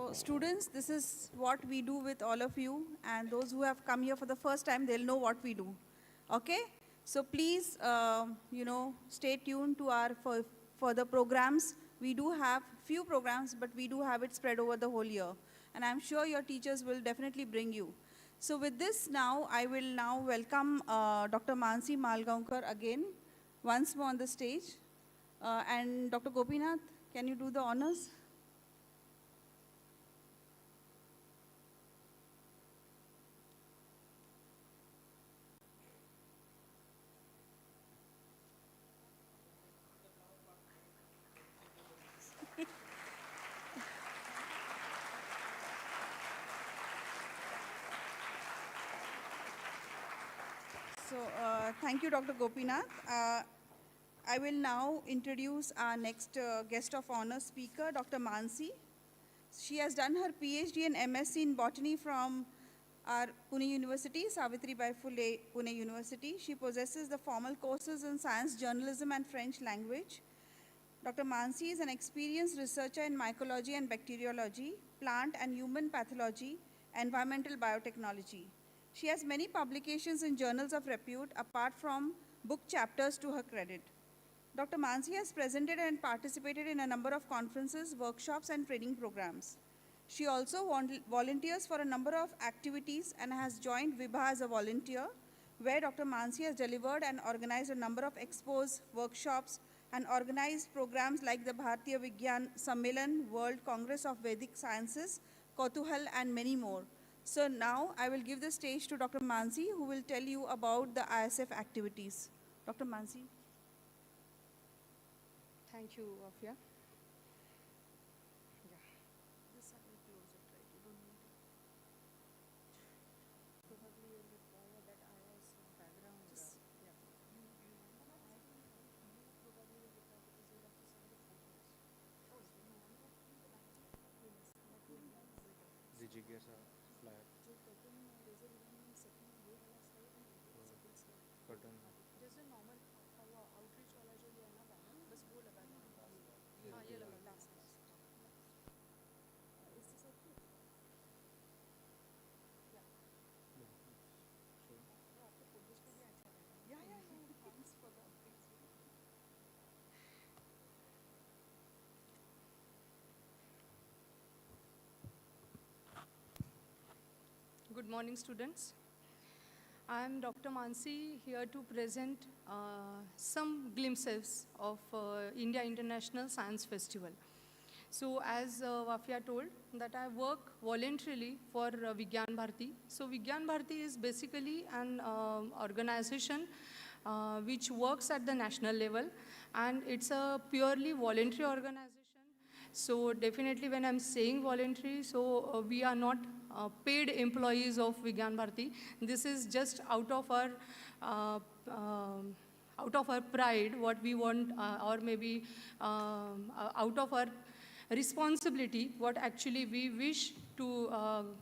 Speaker 1: So students, this is what we do with all of you, and those who have come here for the first time, they'll know what we do. Okay? So please, stay tuned to our further programs. We do have few programs, but we do have it spread over the whole year. And I'm sure your teachers will definitely bring you. So with this now, I will now welcome Dr. Mansi Malgaonkar again, once more on the stage. And Dr. Gopinath, can you do the honors? So, thank you, Dr. Gopinath. I will now introduce our next guest of honor speaker, Dr. Mansi. She has done her PhD and MSc in botany from our Pune University, Savitribai Phule Pune University. She possesses the formal courses in science, journalism, and French language. Dr. Mansi is an experienced researcher in mycology and bacteriology, plant and human pathology, environmental biotechnology. She has many publications in journals of repute, apart from book chapters to her credit. Dr. Mansi has presented and participated in a number of conferences, workshops, and training programs. She also volunteers for a number of activities and has joined VIII as a volunteer, where Dr. Mansi has delivered and organized a number of expos, workshops, and organized programs like the Bharatiya Vigyan Sammelan, World Congress of Vedic Sciences, Kautuhal, and many more. So now I will give the stage to Dr. Mansi, who will tell you about the ISF activities. Dr. Mansi.
Speaker 11: Thank you, Afia.
Speaker 1: This side will close it, right? You don't need it.
Speaker 11: Probably you'll require that IISF background.
Speaker 1: Just,
Speaker 11: yeah.
Speaker 1: you probably will require because you'll have to send the photos. Oh, so no, I'm not doing the laptop. Yes, that will be
Speaker 5: The Jigyasa flyer,
Speaker 1: जो curtain razor line second ये वाला slide है second slide
Speaker 5: curtain.
Speaker 11: जैसे normal outreach वाला जो ये है ना बैनर बस वो लगा देना हाँ ये लगा लास्ट
Speaker 1: is this okay?
Speaker 11: तो आपके फोटोज को भी अच्छा रहेगा
Speaker 1: Yeah. Thanks for the updates.
Speaker 11: Good morning, students. I am Dr. Mansi, here to present some glimpses of India International Science Festival. So as Wafia told, that I work voluntarily for Vigyan Bharati. So Vigyan Bharati is basically an organization which works at the national level, and it's a purely voluntary organization. So definitely when I'm saying voluntary, so we are not paid employees of Vigyan Bharati. This is just out of our pride, what we want, or maybe out of our responsibility, what actually we wish to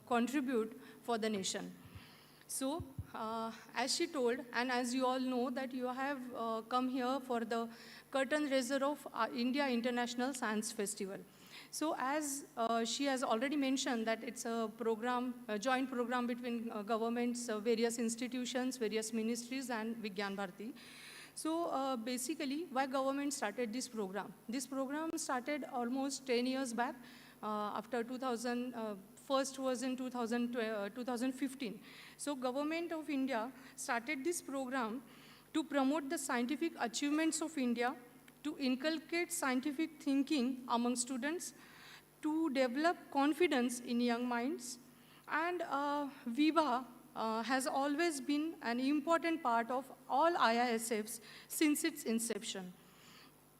Speaker 11: contribute for the nation. So, as she told, and as you all know, that you have come here for the curtain raiser of India International Science Festival. So, as she has already mentioned, that it's a program, a joint program between governments, various institutions, various ministries, and Vigyan Bharati. So basically, why government started this program? This program started almost 10 years back, after 2000, first was in 2015. So government of India started this program to promote the scientific achievements of India, to inculcate scientific thinking among students, to develop confidence in young minds, and VIII has always been an important part of all IISFs since its inception.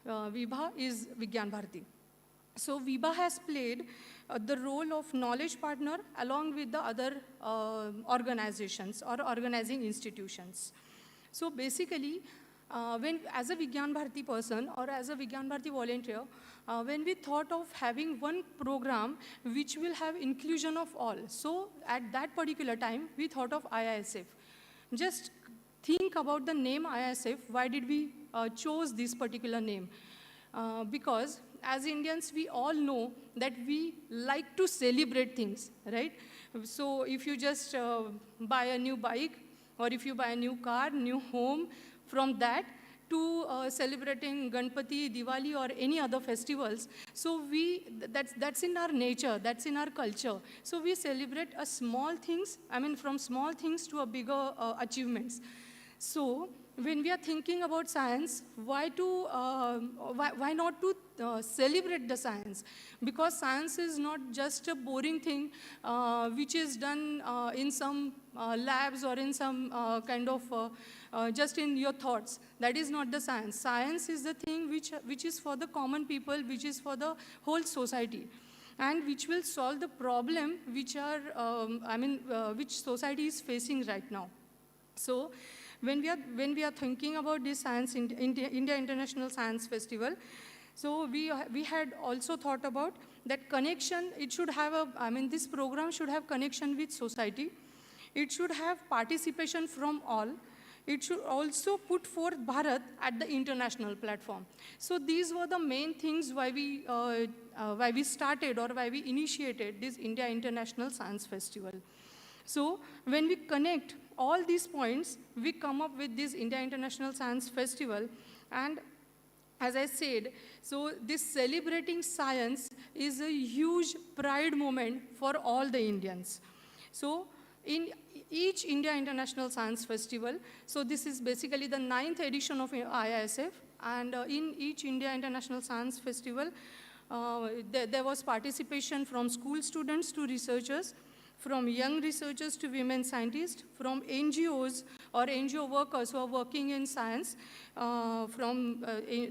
Speaker 11: VIII is Vigyan Bharati. So VIII has played the role of knowledge partner along with the other organizations or organizing institutions. So basically, when as a Vigyan Bharati person or as a Vigyan Bharati volunteer, when we thought of having one program which will have inclusion of all, so at that particular time, we thought of IISF. Just think about the name IISF. Why did we chose this particular name? Because as Indians, we all know that we like to celebrate things, right? So if you just buy a new bike, or if you buy a new car, new home, from that to celebrating Ganpati, Diwali, or any other festivals. So that's in our nature, that's in our culture. So we celebrate a small things, I mean from small things to a bigger achievements. So when we are thinking about science, why not to celebrate the science? Because science is not just a boring thing which is done in some labs or in some kind of just in your thoughts. That is not the science. Science is the thing which is for the common people, which is for the whole society, and which will solve the problem which which society is facing right now. So when we are thinking about this science India International Science Festival, so we had also thought about that connection. It should have this program should have connection with society. It should have participation from all. It should also put forth Bharat at the international platform. So these were the main things why we started, or why we initiated this India International Science Festival. So when we connect all these points, we come up with this India International Science Festival. And as I said, so this celebrating science is a huge pride moment for all the Indians. So in each India International Science Festival, so this is basically the 9th edition of IISF, and in each India International Science Festival, there was participation from school students to researchers, from young researchers to women scientists, from NGOs or NGO workers who are working in science, from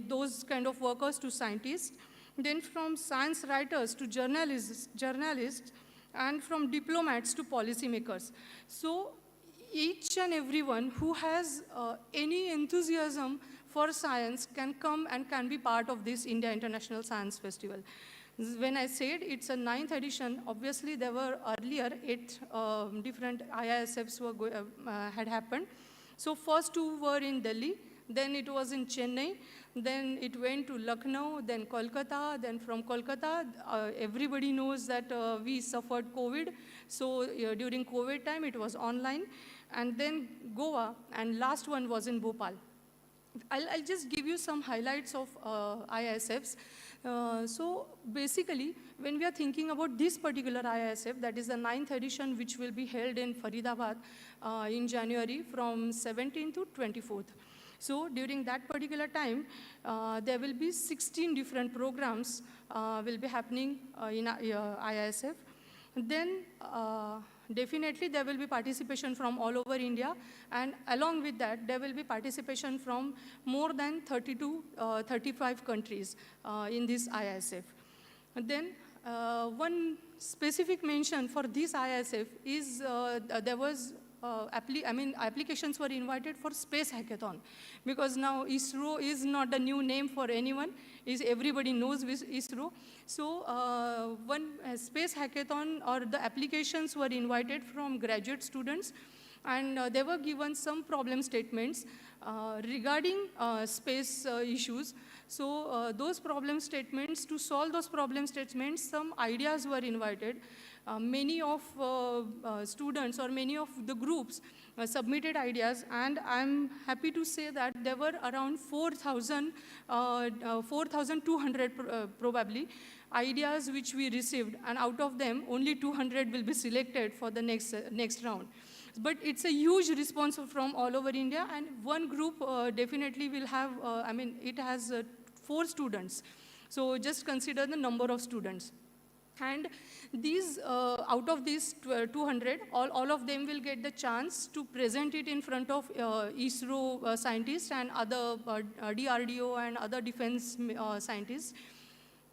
Speaker 11: those kind of workers to scientists, then from science writers to journalists, and from diplomats to policymakers. So each and everyone who has any enthusiasm for science can come and can be part of this India International Science Festival. When I said it's a 9th edition, obviously there were earlier 8 different IISFs had happened. So first 2 were in Delhi, then it was in Chennai, then it went to Lucknow, then Kolkata, then from Kolkata, everybody knows that we suffered COVID. So during COVID time, it was online, and then Goa, and last one was in Bhopal. I'll just give you some highlights of IISFs. So basically, when we are thinking about this particular IISF, that is the 9th edition, which will be held in Faridabad in January from 17th to 24th. So during that particular time, there will be 16 different programs will be happening in IISF. Then definitely there will be participation from all over India, and along with that, there will be participation from more than 30 to 35 countries in this IISF. And then one specific mention for this IISF is there was applications were invited for space hackathon, because now ISRO is not a new name for anyone. Everybody knows ISRO. So one space hackathon, or the applications were invited from graduate students, and they were given some problem statements regarding space issues. So those problem statements, to solve those problem statements, some ideas were invited. Many of students or many of the groups submitted ideas, and I'm happy to say that there were around 4,200 probably ideas which we received, and out of them only 200 will be selected for the next round. But it's a huge response from all over India, and one group definitely will have, it has 4 students. So just consider the number of students. And these, out of these 200, all of them will get the chance to present it in front of ISRO scientists and other DRDO and other defense scientists.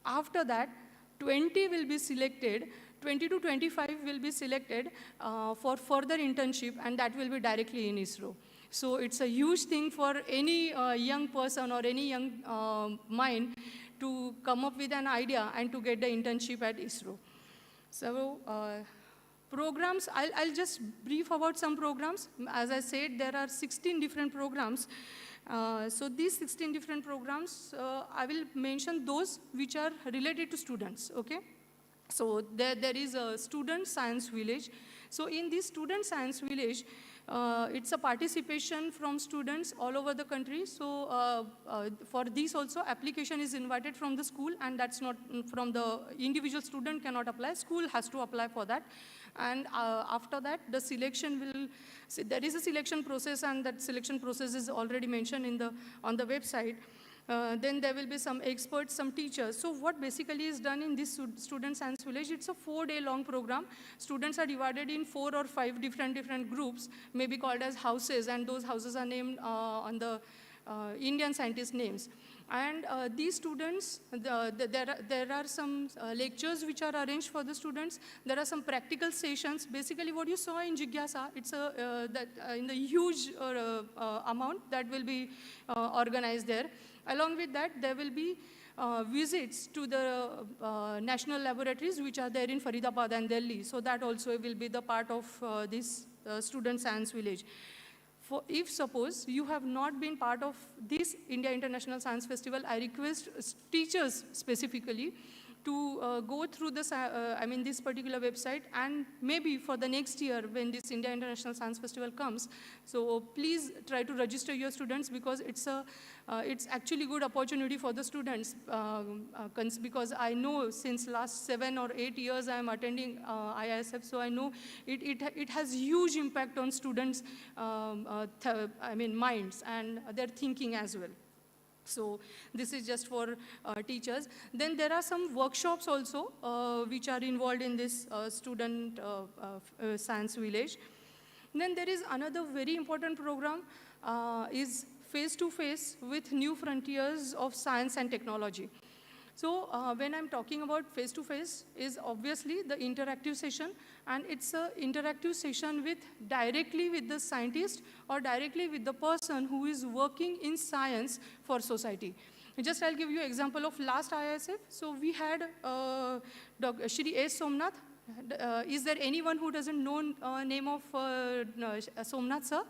Speaker 11: After that, 20 will be selected, 20 to 25 will be selected for further internship, and that will be directly in ISRO. So it's a huge thing for any young person or any young mind to come up with an idea and to get the internship at ISRO. So programs, I'll just brief about some programs. As I said, there are 16 different programs So these 16 different programs, I will mention those which are related to students, okay? So there is a student science village. So in this student science village, it's a participation from students all over the country. So for this also, application is invited from the school, and that's not from the individual student cannot apply. School has to apply for that. And after that, the selection will, there is a selection process, and that selection process is already mentioned on the website. Then there will be some experts, some teachers. So what basically is done in this student science village, it's a 4-day-long program. Students are divided in 4 or 5 different groups, maybe called as houses, and those houses are named on the Indian scientist names. And these students, there are some lectures which are arranged for the students. There are some practical sessions. Basically, what you saw in Jigyasa, it's in the huge amount that will be organized there. Along with that, there will be visits to the national laboratories which are there in Faridabad and Delhi. So that also will be the part of this student science village. If suppose you have not been part of this India International Science Festival, I request teachers specifically to go through this, this particular website, and maybe for the next year when this India International Science Festival comes, so please try to register your students, because it's actually good opportunity for the students, because I know since last 7 or 8 years I am attending IISF, so I know it has huge impact on students' minds and their thinking as well. So this is just for teachers. Then there are some workshops also which are involved in this student science village. Then there is another very important program is face-to-face with new frontiers of science and technology. So when I'm talking about face-to-face is obviously the interactive session, and it's an interactive session directly with the scientist or directly with the person who is working in science for society. Just I'll give you an example of last IISF. So we had Shri S. Somnath. Is there anyone who doesn't know name of Somnath sir?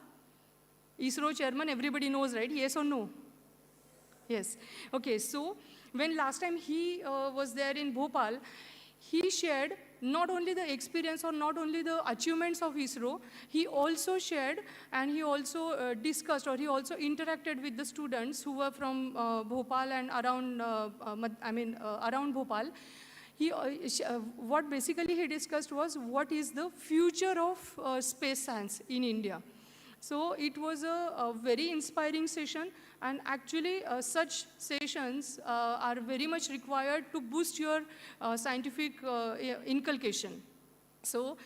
Speaker 11: ISRO chairman, everybody knows, right? Yes or no? Yes. Okay, so when last time he was there in Bhopal, he shared not only the experience or not only the achievements of ISRO, he also shared and he also discussed, or he also interacted with the students who were from Bhopal and around, around Bhopal. What basically he discussed was what is the future of space science in India. So it was a very inspiring session, and actually such sessions are very much required to boost your scientific inculcation. So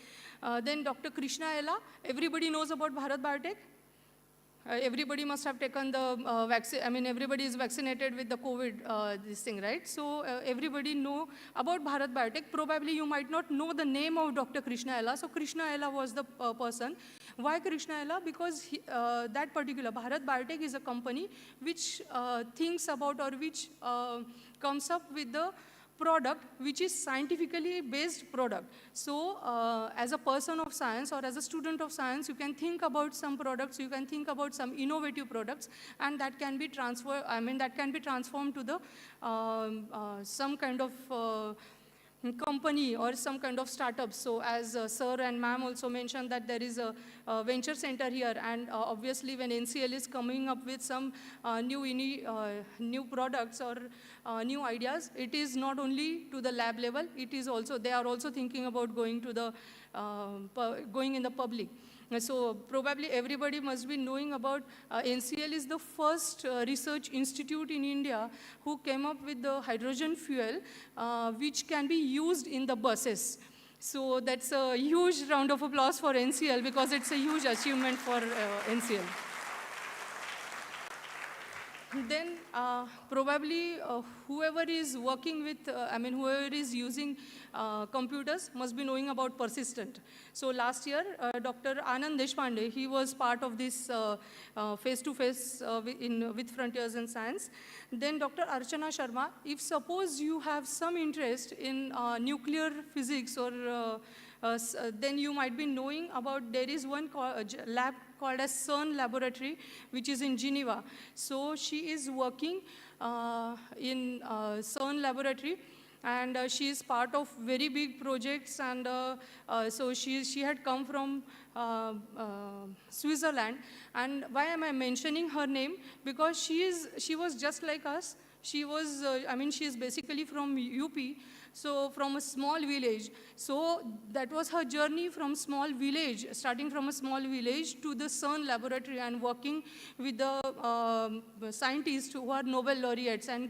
Speaker 11: then Dr. Krishna Ella, everybody knows about Bharat Biotech. Everybody must have taken the vaccine, everybody is vaccinated with the COVID, this thing, right? So everybody know about Bharat Biotech. Probably you might not know the name of Dr. Krishna Ella. So Krishna Ella was the person. Why Krishna Ella? Because that particular Bharat Biotech is a company which thinks about, or which comes up with the product which is scientifically based product. So as a person of science or as a student of science, you can think about some products, you can think about some innovative products, and that can be transferred, that can be transformed to the some kind of company or some kind of startup. So as sir and ma'am also mentioned that there is a venture center here, and obviously when NCL is coming up with some new products or new ideas, it is not only to the lab level, it is also, they are also thinking about going to the, going in the public. So probably everybody must be knowing about NCL is the first research institute in India who came up with the hydrogen fuel which can be used in the buses. So that's a huge round of applause for NCL, because it's a huge achievement for NCL. Then probably whoever is working with, whoever is using computers must be knowing about persistent. So last year, Dr. Anand Deshpande, he was part of this face-to-face with Frontiers in Science. Then Dr. Archana Sharma, if suppose you have some interest in nuclear physics or then you might be knowing about there is one lab called as CERN laboratory, which is in Geneva. So she is working in CERN laboratory, and she is part of very big projects, and so she had come from Switzerland. And why am I mentioning her name? Because she was just like us. She was, she is basically from UP, so from a small village. So that was her journey from small village, starting from a small village to the CERN laboratory and working with the scientists who are Nobel laureates, and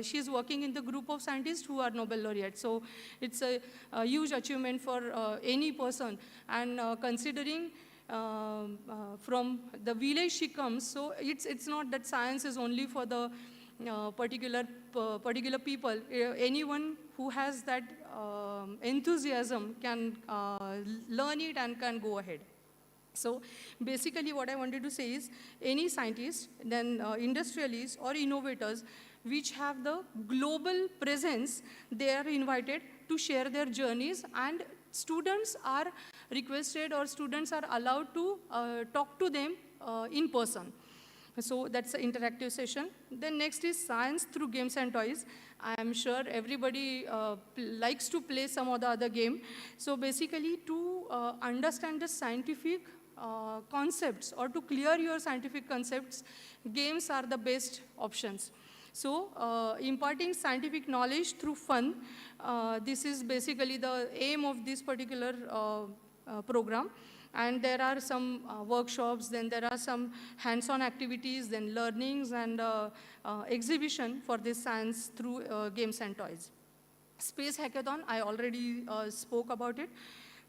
Speaker 11: she is working in the group of scientists who are Nobel laureates. So it's a huge achievement for any person. And considering from the village she comes, so it's not that science is only for the particular people. Anyone who has that enthusiasm can learn it and can go ahead. So basically what I wanted to say is, any scientist, then industrialists or innovators which have the global presence, they are invited to share their journeys, and students are requested, or students are allowed to talk to them in person. So that's an interactive session. Then next is science through games and toys. I am sure everybody likes to play some or the other game. So basically, to understand the scientific concepts, or to clear your scientific concepts, games are the best options. So imparting scientific knowledge through fun, this is basically the aim of this particular program. And there are some workshops, then there are some hands-on activities, then learnings and exhibition for this science through games and toys. Space Hackathon, I already spoke about it.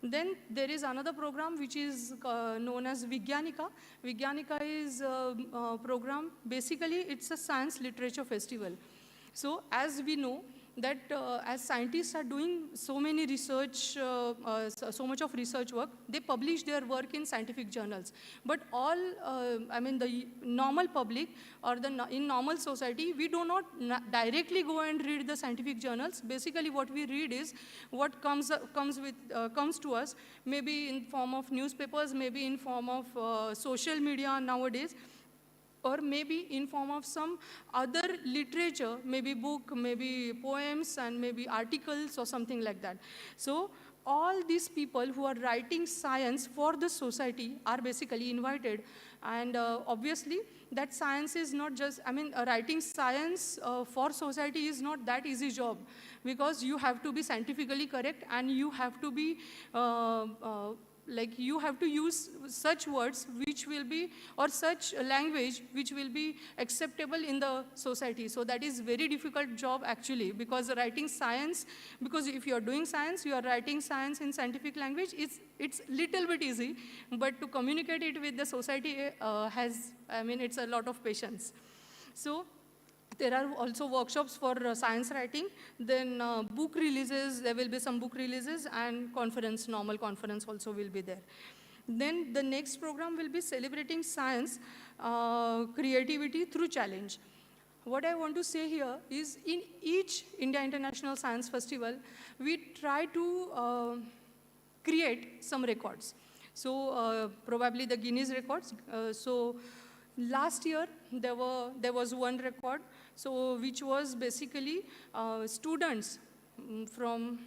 Speaker 11: Then there is another program which is known as Vigyanika. Vigyanika is a program, basically it's a science literature festival. So as we know, that as scientists are doing so many research, so much of research work, they publish their work in scientific journals. But all, the normal public or in normal society, we do not directly go and read the scientific journals. Basically, what we read is what comes to us, maybe in form of newspapers, maybe in form of social media nowadays, or maybe in form of some other literature, maybe book, maybe poems, and maybe articles or something like that. So all these people who are writing science for the society are basically invited. And obviously, that science is not just, writing science for society is not that easy job, because you have to be scientifically correct, and you have to be you have to use such words which will be, or such language which will be acceptable in the society. So that is very difficult job actually, because writing science, because if you are doing science, you are writing science in scientific language, it's little bit easy, but to communicate it with the society it's a lot of patience. So there are also workshops for science writing, then book releases, there will be some book releases, and conference, normal conference also will be there. Then the next program will be celebrating science, creativity through challenge. What I want to say here is, in each India International Science Festival, we try to create some records. So probably the Guinness records. So last year, there was one record, so which was basically students from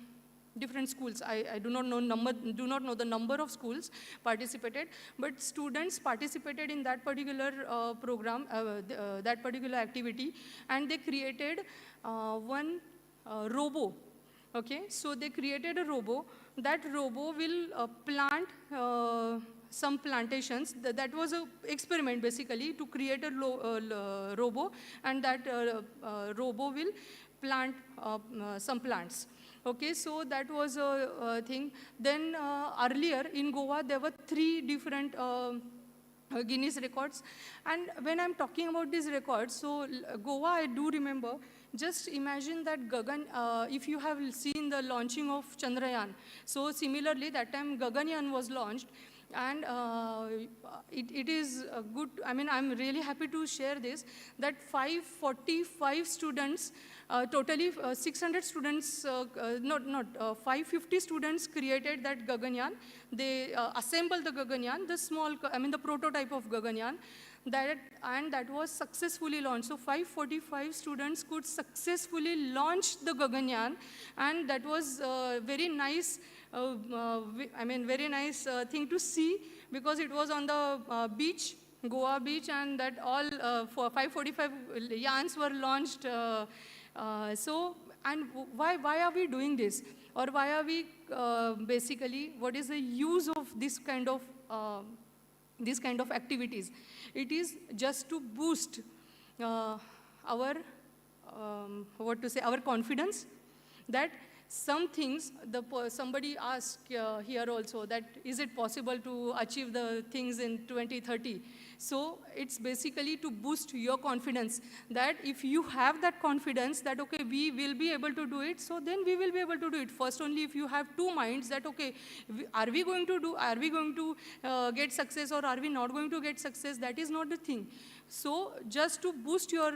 Speaker 11: different schools. I do not know the number of schools participated, but students participated in that particular program, that particular activity, and they created one robo. Okay, so they created a robo. That robo will plant some plantations. That was an experiment basically, to create a robo, and that robo will plant some plants. Okay, so that was a thing. Then earlier in Goa, there were 3 different Guinness records. And when I'm talking about these records, so Goa, I do remember, just imagine that Gagan, if you have seen the launching of Chandrayaan. So similarly, that time Gaganyaan was launched. And it is good, I mean, I'm really happy to share this, that 545 students, totally 600 students, 550 students created that Gaganyaan. They assembled the Gaganyaan, the small, I mean, the prototype of Gaganyaan, and that was successfully launched. So 545 students could successfully launch the Gaganyaan, and that was very nice, very nice thing to see, because it was on the beach, Goa beach, and that all 545 yans were launched. And why are we doing this? Or why are we basically, what is the use of this kind of activities? It is just to boost our, our confidence, that some things, somebody asked here also, that is it possible to achieve the things in 2030? So it's basically to boost your confidence, that if you have that confidence that, okay, we will be able to do it, so then we will be able to do it. First only if you have two minds that, okay, are we going to get success, or are we not going to get success? That is not the thing. So just to boost your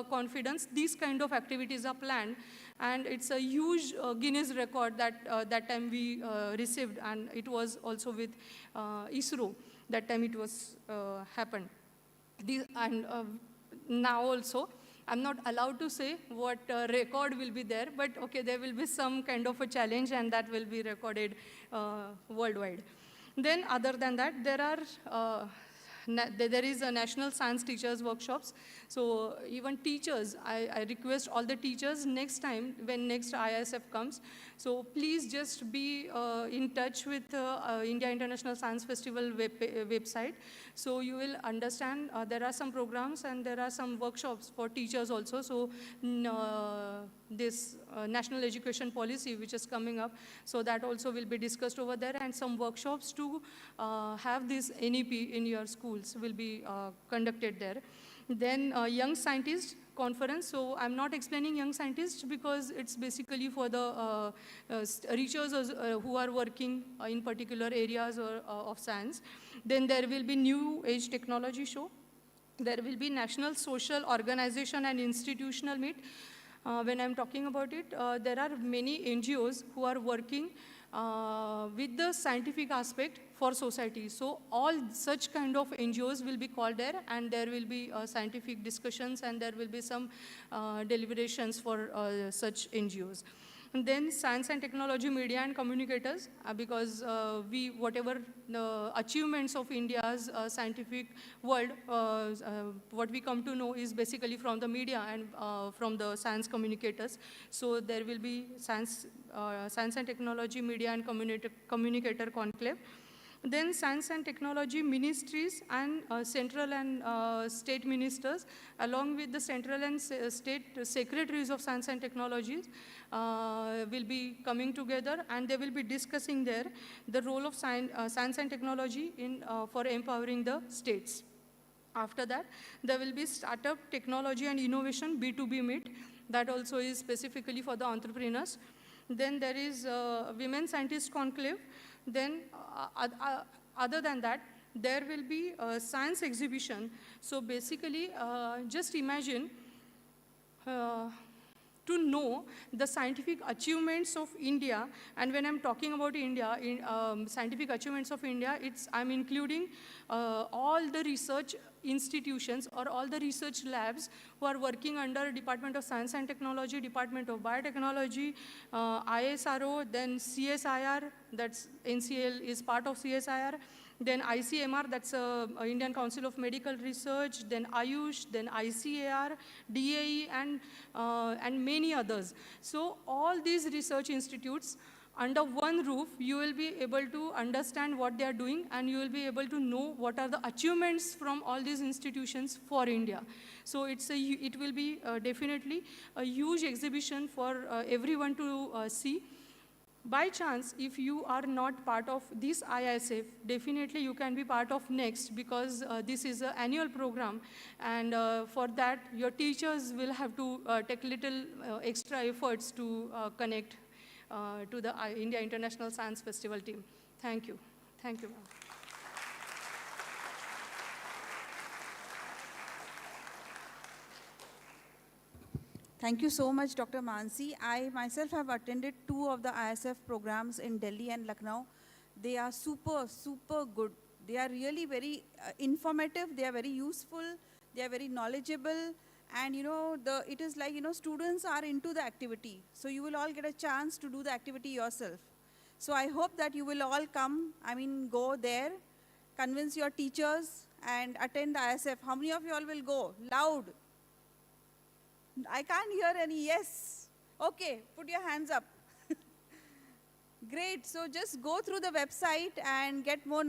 Speaker 11: confidence, these kind of activities are planned. And it's a huge Guinness record that that time we received, and it was also with ISRO. That time it was happened. Now also, I'm not allowed to say what record will be there, but okay, there will be some kind of a challenge, and that will be recorded worldwide. Then other than that, there are there is a National Science Teachers Workshops. So even teachers, I request all the teachers next time when next IISF comes, so please just be in touch with India International Science Festival website. So you will understand there are some programs and there are some workshops for teachers also. So this national education policy which is coming up, so that also will be discussed over there, and some workshops to have this NEP in your schools will be conducted there. Then Young Scientist Conference. So I'm not explaining Young Scientists because it's basically for the researchers who are working in particular areas of science. Then there will be New Age Technology Show. There will be National Social Organization and Institutional Meet. When I'm talking about it, there are many NGOs who are working with the scientific aspect for society. So all such kind of NGOs will be called there, and there will be scientific discussions, and there will be some deliberations for such NGOs. And then Science and Technology, Media and Communicators, because whatever the achievements of India's scientific world, what we come to know is basically from the media and from the science communicators. So there will be Science and Technology, Media and Communicator Conclave. Then Science and Technology Ministries and central and state ministers, along with the central and state secretaries of Science and Technologies, will be coming together, and they will be discussing there the role of science and technology for empowering the states. After that, there will be Startup Technology and Innovation B2B Meet. That also is specifically for the entrepreneurs. Then there is Women Scientist Conclave. Then other than that, there will be a science exhibition. So basically, just imagine to know the scientific achievements of India. And when I'm talking about India, scientific achievements of India, I'm including all the research institutions or all the research labs who are working under Department of Science and Technology, Department of Biotechnology, ISRO, then CSIR, that's NCL is part of CSIR, then ICMR, that's Indian Council of Medical Research, then AYUSH, then ICAR, DAE, and many others. So all these research institutes, under one roof, you will be able to understand what they are doing, and you will be able to know what are the achievements from all these institutions for India. So it will be definitely a huge exhibition for everyone to see. By chance, if you are not part of this IISF, definitely you can be part of next, because this is an annual program, and for that, your teachers will have to take little extra efforts to connect to the India International Science Festival team. Thank you. Thank you, ma'am.
Speaker 1: Thank you so much, Dr. Mansi. I myself have attended 2 of the ISF programs in Delhi and Lucknow. They are super, super good. They are really very informative. They are very useful. They are very knowledgeable. And it is like, students are into the activity. So you will all get a chance to do the activity yourself. So I hope that you will all come, go there, convince your teachers and attend the ISF. How many of you all will go? Loud. I can't hear any yes. Okay, put your hands up. Great, so just go through the website and get more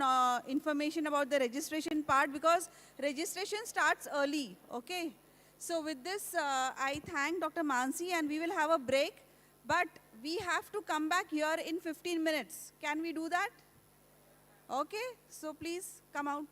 Speaker 1: information about the registration part, because registration starts early, okay? So with this, I thank Dr. Mansi, and we will have a break, but we have to come back here in 15 minutes. Can we do that? Okay, so please come out.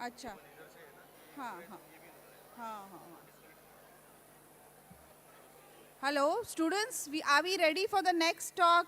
Speaker 1: अच्छा हाँ हाँ हाँ हाँ हाँ hello students are we ready for the next talk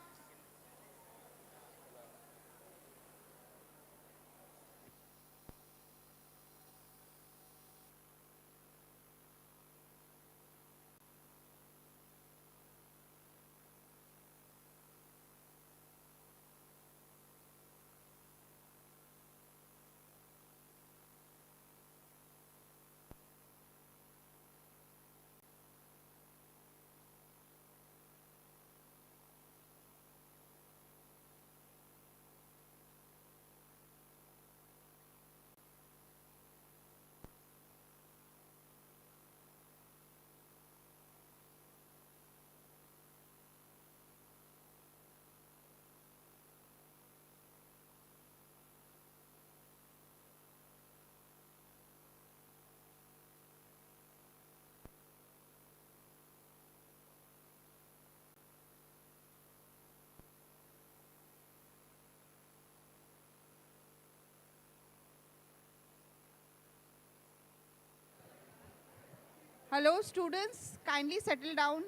Speaker 1: Hello students, kindly settle down.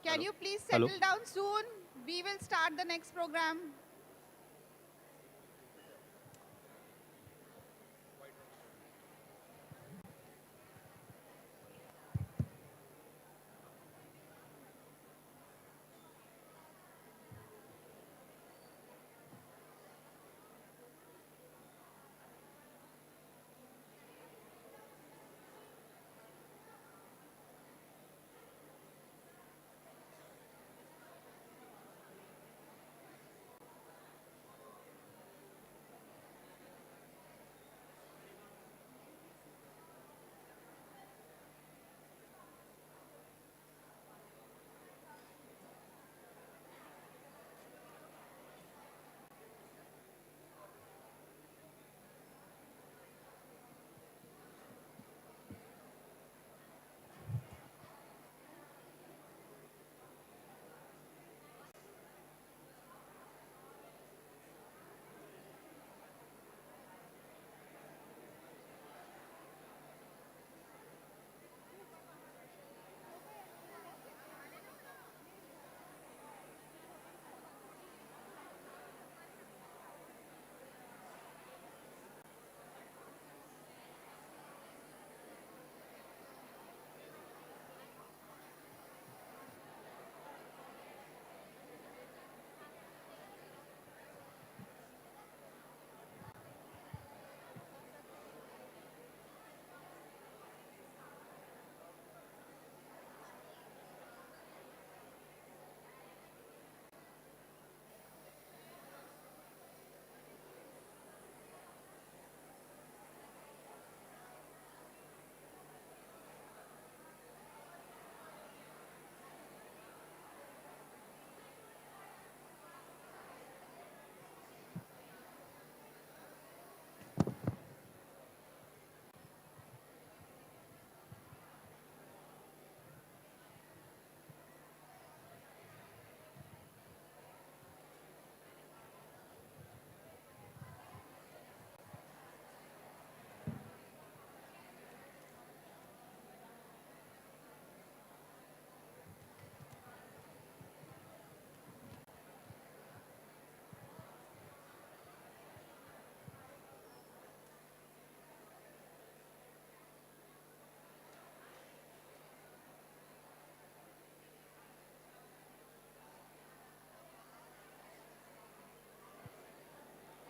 Speaker 1: Can you please
Speaker 2: Hello.
Speaker 1: settle down soon? We will start the next program.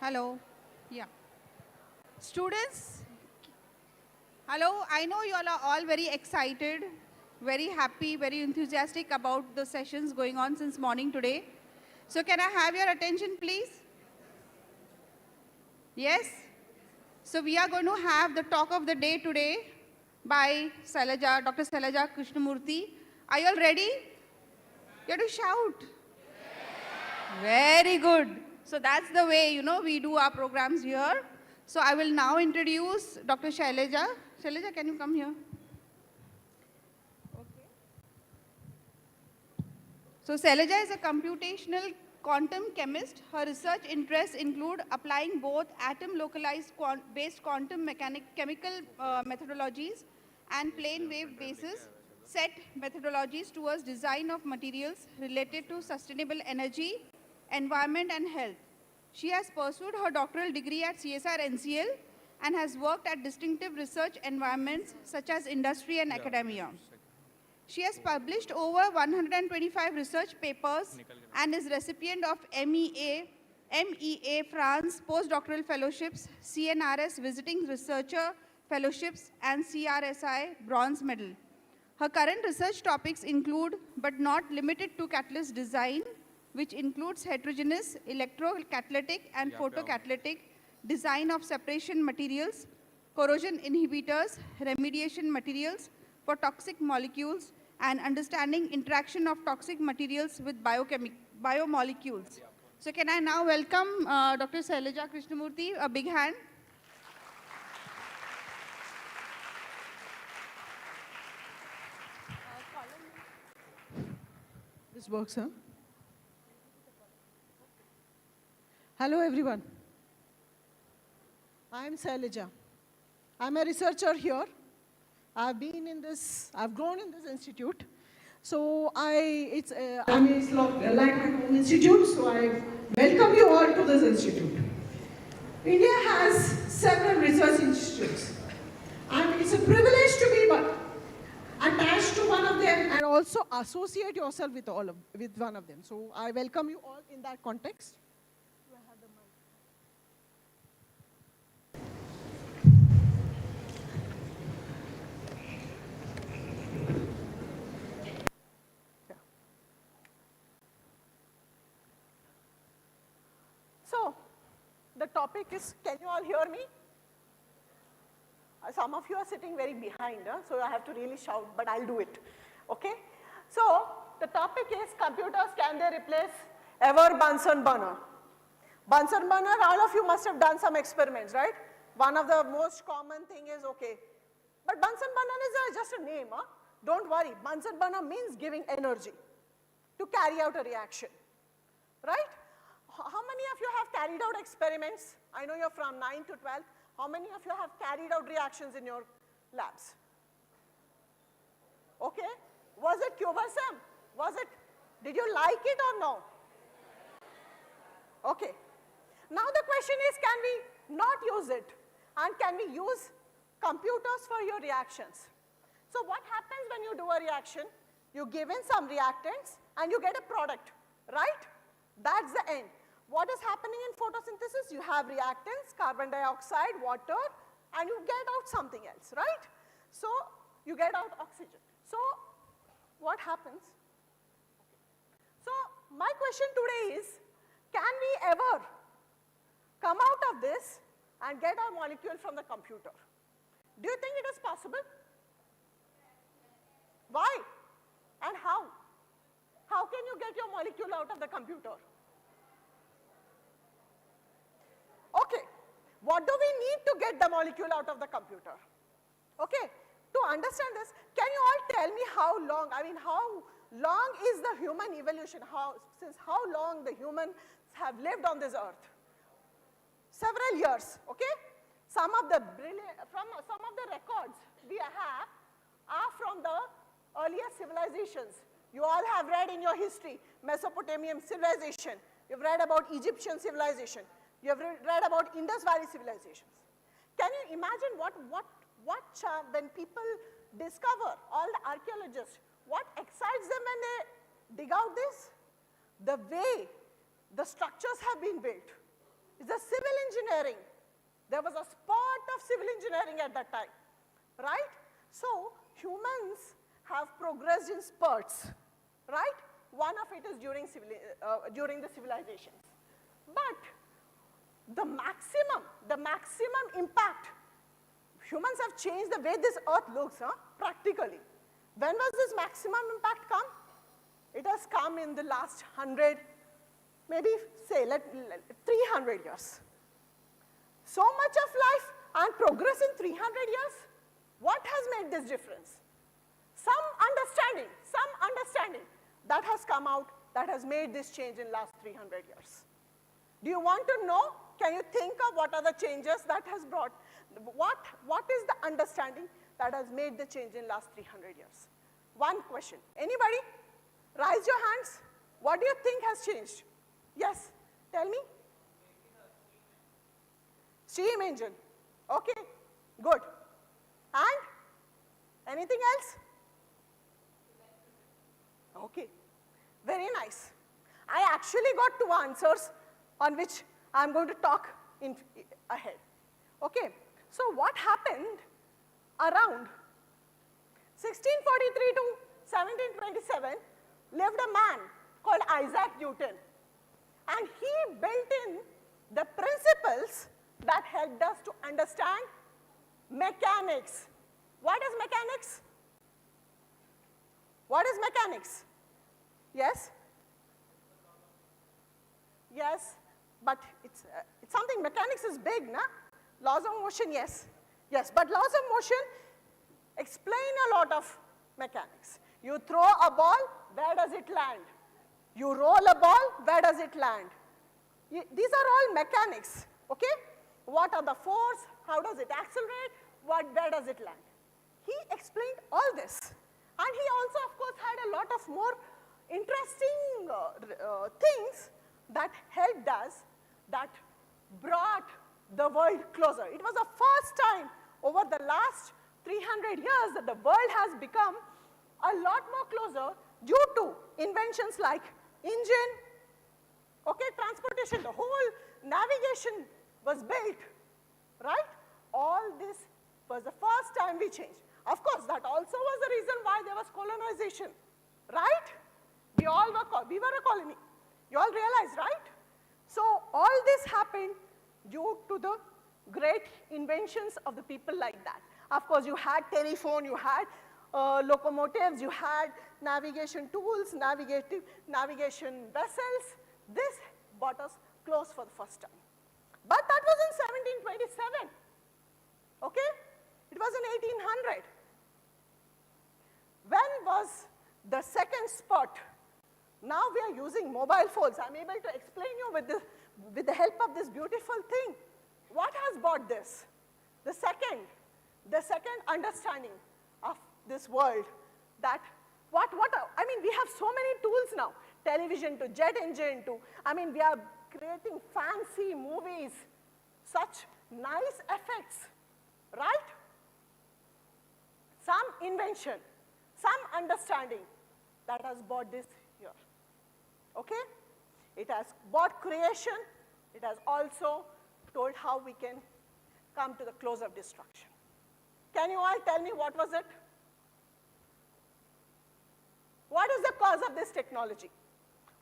Speaker 1: Hello. Yeah. Students, hello. I know you all are all very excited, very happy, very enthusiastic about the sessions going on since morning today. So can I have your attention, please? Yes? So we are going to have the talk of the day today by Dr. Sailaja Krishnamurthy. Are you all ready? You have to shout. Very good. So that's the way, we do our programs here. So I will now introduce Dr. Shailaja. Shailaja, can you come here? Okay. So Shailaja is a computational quantum chemist. Her research interests include applying both atom-localized based quantum chemical methodologies and plane wave basis set methodologies towards design of materials related to sustainable energy, environment and health. She has pursued her doctoral degree at CSIR NCL and has worked at distinctive research environments such as industry and academia. She has published over 125 research papers and is recipient of MEA France postdoctoral fellowships, CNRS visiting researcher fellowships and CRSI bronze medal. Her current research topics include, but not limited to, catalyst design, which includes heterogeneous electrocatalytic and photocatalytic design of separation materials, corrosion inhibitors, remediation materials for toxic molecules, and understanding interaction of toxic materials with biomolecules. So can I now welcome Dr. Shailaja Krishnamurthy, a big hand.
Speaker 12: This works, huh? Hello, everyone. I am Shailaja. I'm a researcher here. I've grown in this institute. So I'm like my home institute, so I welcome you all to this institute. India has several research institutes, and it's a privilege to be attached to one of them and also associate yourself with one of them. So I welcome you all in that context. Do I have the mic? So, the topic is, can you all hear me? Some of you are sitting very behind, so I have to really shout, but I'll do it, okay? So, the topic is computers, can they replace ever Bunsen burner? Bunsen burner, all of you must have done some experiments, right? One of the most common thing is, okay, but Bunsen burner is just a name, huh? Don't worry, Bunsen burner means giving energy to carry out a reaction, right? How many of you have carried out experiments? I know you're from 9 to 12. How many of you have carried out reactions in your labs? Okay. Was it cumbersome? Did you like it or no? Okay. Now the question is, can we not use it? And can we use computers for your reactions? So what happens when you do a reaction? You give in some reactants and you get a product, right? That's the end. What is happening in photosynthesis? You have reactants, carbon dioxide, water, and you get out something else, right? So you get out oxygen. So what happens? So my question today is, can we ever come out of this and get our molecule from the computer? Do you think it is possible? Why? And how? How can you get your molecule out of the computer? Okay, what do we need to get the molecule out of the computer? Okay, to understand this, can you all tell me how long is the human evolution? Since how long the humans have lived on this earth? Several years, okay? Some of the records we have are from the earlier civilizations. You all have read in your history, Mesopotamian civilization. You've read about Egyptian civilization. You have read about Indus Valley civilizations. Can you imagine when people discover, all the archaeologists, what excites them when they dig out this? The way the structures have been built. It's the civil engineering. There was a spot of civil engineering at that time, right? So humans have progressed in spurts, right? One of it is during the civilizations. But the maximum impact, humans have changed the way this earth looks, practically. When was this maximum impact come? It has come in the last 100, maybe say 300 years. So much of life and progress in 300 years, what has made this difference? Some understanding that has come out that has made this change in last 300 years? Do you want to know? Can you think of what are the changes that has brought? What is the understanding that has made the change in last 300 years? One question. Anybody? Raise your hands. What do you think has changed? Yes, tell me. Steam engine. Okay, good. And anything else? Okay, very nice. I actually got two answers on which I'm going to talk ahead. Okay, so what happened around 1643 to 1727 lived a man called Isaac Newton, and he built in the principles that helped us to understand mechanics. What is mechanics? What is mechanics? Yes? Yes, but it's something, mechanics is big, na? Laws of motion, yes. Yes, but laws of motion explain a lot of mechanics. You throw a ball, where does it land? You roll a ball, where does it land? These are all mechanics, okay? What are the force? How does it accelerate? Where does it land? He explained all this. And he also, of course, had a lot of more interesting things that helped us, that brought the world closer. It was the first time over the last 300 years that the world has become a lot more closer due to inventions like engine, okay, transportation, the whole navigation was built, right? All this was the first time we changed. Of course, that also was the reason why there was colonization, right? We were a colony. You all realize, right? So all this happened due to the great inventions of the people like that. Of course, you had telephone, you had locomotives, you had navigation tools, navigation vessels. This brought us close for the first time. But that was in 1727, okay? It was in 1800. When was the second spot? Now we are using mobile phones. I'm able to explain you with the help of this beautiful thing. What has brought this? The second understanding of this world, that I mean, we have so many tools now. Television to jet engine to, I mean, we are creating fancy movies, such nice effects, right? Some invention, some understanding that has brought this here, okay? It has brought creation. It has also told how we can come to the close of destruction. Can you all tell me what was it? What is the cause of this technology?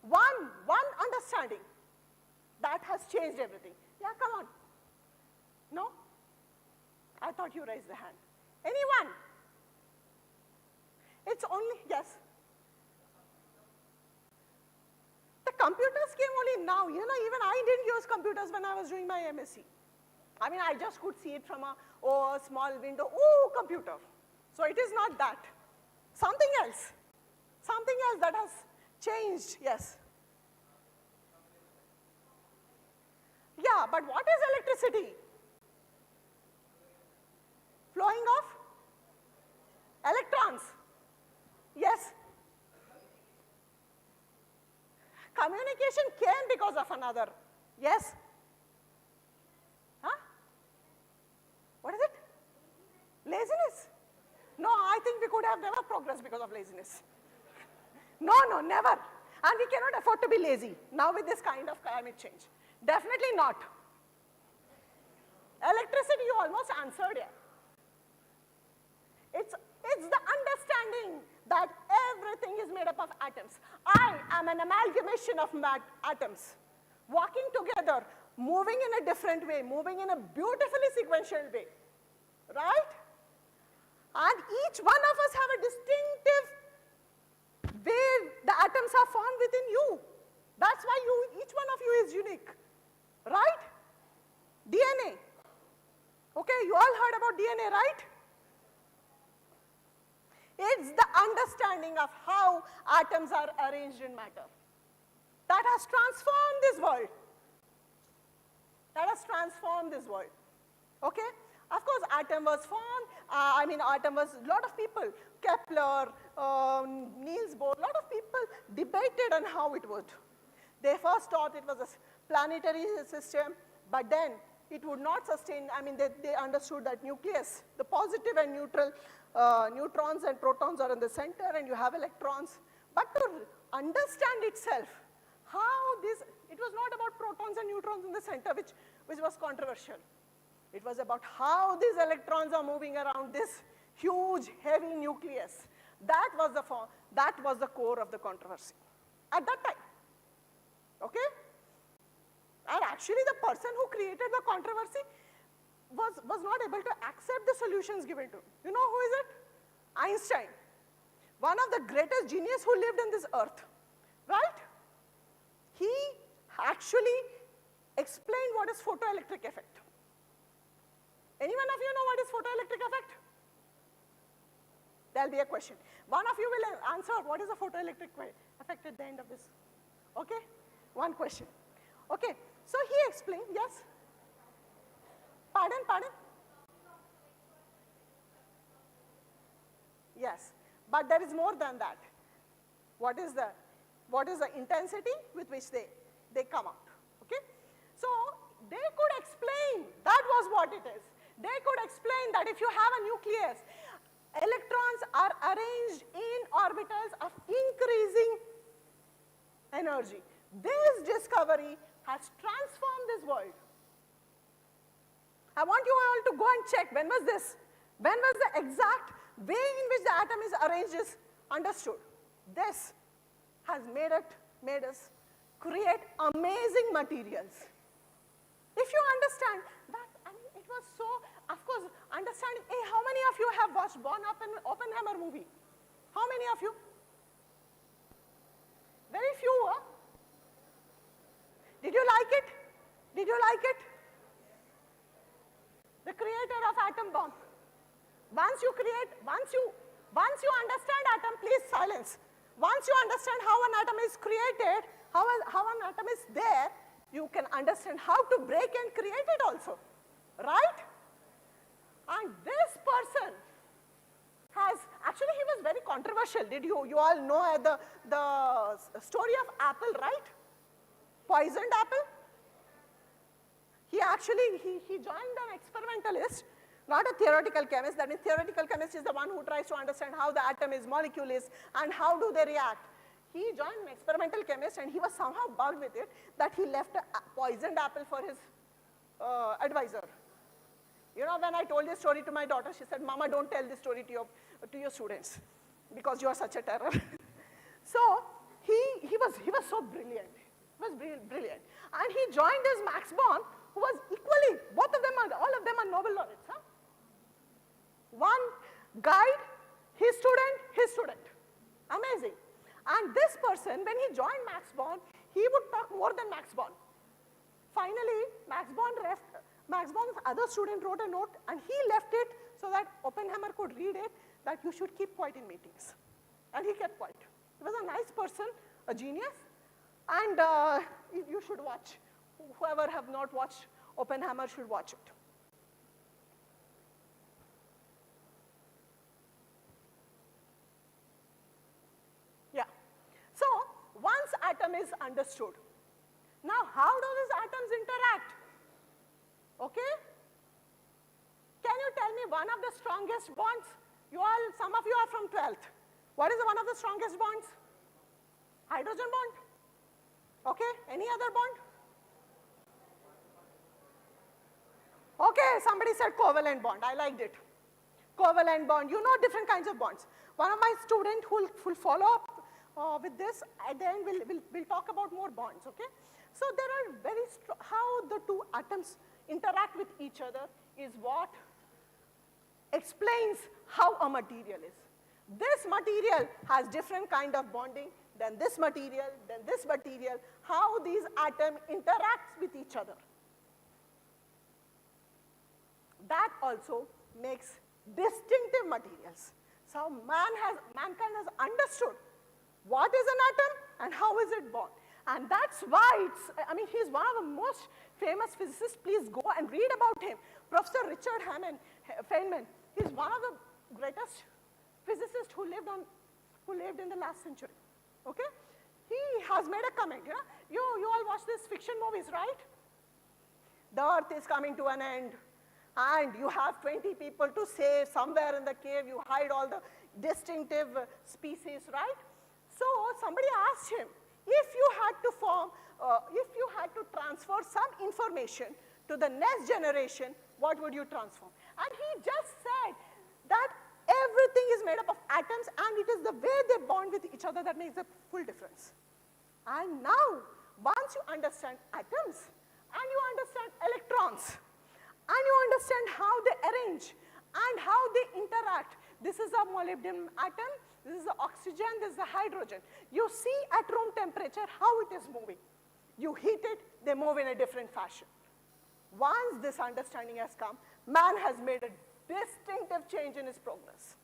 Speaker 12: One understanding that has changed everything. Yeah, come on. No? I thought you raised the hand. Anyone? It's only, yes. The computers came only now. You know, even I didn't use computers when I was doing my MSc. I mean, I just could see it from a small window. Oh, computer. So it is not that. Something else. Something else that has changed, yes. Yeah, but what is electricity? Flowing of electrons. Yes. Communication came because of another. Yes. Huh? What is it? Laziness. No, I think we could have never progressed because of laziness. No, never. And we cannot afford to be lazy now with this kind of climate change. Definitely not. Electricity, you almost answered here. It's the understanding that everything is made up of atoms. I am an amalgamation of atoms, working together, moving in a different way, moving in a beautifully sequential way, right? And each one of us have a distinctive way the atoms are formed within you. That's why each one of you is unique, right? DNA. Okay, you all heard about DNA, right? It's the understanding of how atoms are arranged in matter. that has transformed this world. That has transformed this world. Okay? Of course, atom was formed. Atom was, a lot of people, Kepler, Niels Bohr, a lot of people debated on how it would. They first thought it was a planetary system, but then it would not sustain. They understood that nucleus, the positive and neutral, neutrons and protons are in the center, and you have electrons. But to understand itself, how this, it was not about protons and neutrons in the center, which was controversial. It was about how these electrons are moving around this huge, heavy nucleus. That was the core of the controversy at that time. Okay? And actually, the person who created the controversy was not able to accept the solutions given to him. You know who is it? Einstein. One of the greatest genius who lived in this earth. Right? He actually explained what is photoelectric effect. Anyone of you know what is photoelectric effect? There'll be a question. One of you will answer what is a photoelectric effect at the end of this. Okay? One question. Okay, so he explained, yes? Pardon? Yes, but there is more than that. What is the intensity with which they come out? Okay? So they could explain, that was what it is. They could explain that if you have a nucleus, electrons are arranged in orbitals of increasing energy. This discovery has transformed this world. I want you all to go and check, when was this? When was the exact way in which the atom is arranged is understood? This has made us create amazing materials. If you understand that, it was so, of course, understanding, hey, how many of you have watched Oppenheimer movie? How many of you? Very few, huh? Did you like it? Did you like it? The creator of atom bomb. Once you understand atom, please silence. Once you understand how an atom is created, how an atom is there, you can understand how to break and create it also, right? And this person has, actually he was very controversial. Did you all know the story of apple, right? Poisoned apple? He joined an experimentalist, not a theoretical chemist. That means theoretical chemist is the one who tries to understand how the atom is, molecule is, and how do they react. He joined an experimental chemist, and he was somehow bugged with it that he left a poisoned apple for his advisor. You know, when I told this story to my daughter, she said, "Mama, don't tell this story to your students because you are such a terror." So he was so brilliant. He was brilliant, and he joined his Max Born, who was equally, all of them are Nobel laureates. Huh? One guide, his student. Amazing. And this person, when he joined Max Born, he would talk more than Max Born. Finally, Max Born's other student wrote a note, and he left it so that Oppenheimer could read it, that you should keep quiet in meetings. And he kept quiet. He was a nice person, a genius, and you should watch. Whoever have not watched Oppenheimer should watch it. Yeah. So once atom is understood, now how do these atoms interact? Okay? Can you tell me one of the strongest bonds? Some of you are from 12th. What is one of the strongest bonds? Hydrogen bond. Okay, any other bond? Okay, somebody said covalent bond, I liked it. Covalent bond, you know different kinds of bonds. One of my students who will follow up with this, and then we'll talk about more bonds, okay? So there are very strong, how the two atoms interact with each other is what explains how a material is. This material has different kind of bonding than this material, how these atoms interact with each other. That also makes distinctive materials. So mankind has understood what is an atom and how is it born. And that's why I mean, he's one of the most famous physicists. Please go and read about him. Professor Richard Feynman, he's one of the greatest physicists who lived in the last century, okay? He has made a comment, you all watch these fiction movies, right? The earth is coming to an end, and you have 20 people to save somewhere in the cave, you hide all the distinctive species, right? So somebody asked him, if you had to transfer some information to the next generation, what would you transform? And he just said that everything is made up of atoms, and it is the way they bond with each other that makes the full difference. And now, once you understand atoms, and you understand electrons, and you understand how they arrange, and how they interact, this is a molybdenum atom, this is the oxygen, this is the hydrogen. You see at room temperature how it is moving. You heat it, they move in a different fashion. Once this understanding has come, man has made a distinctive change in his progress.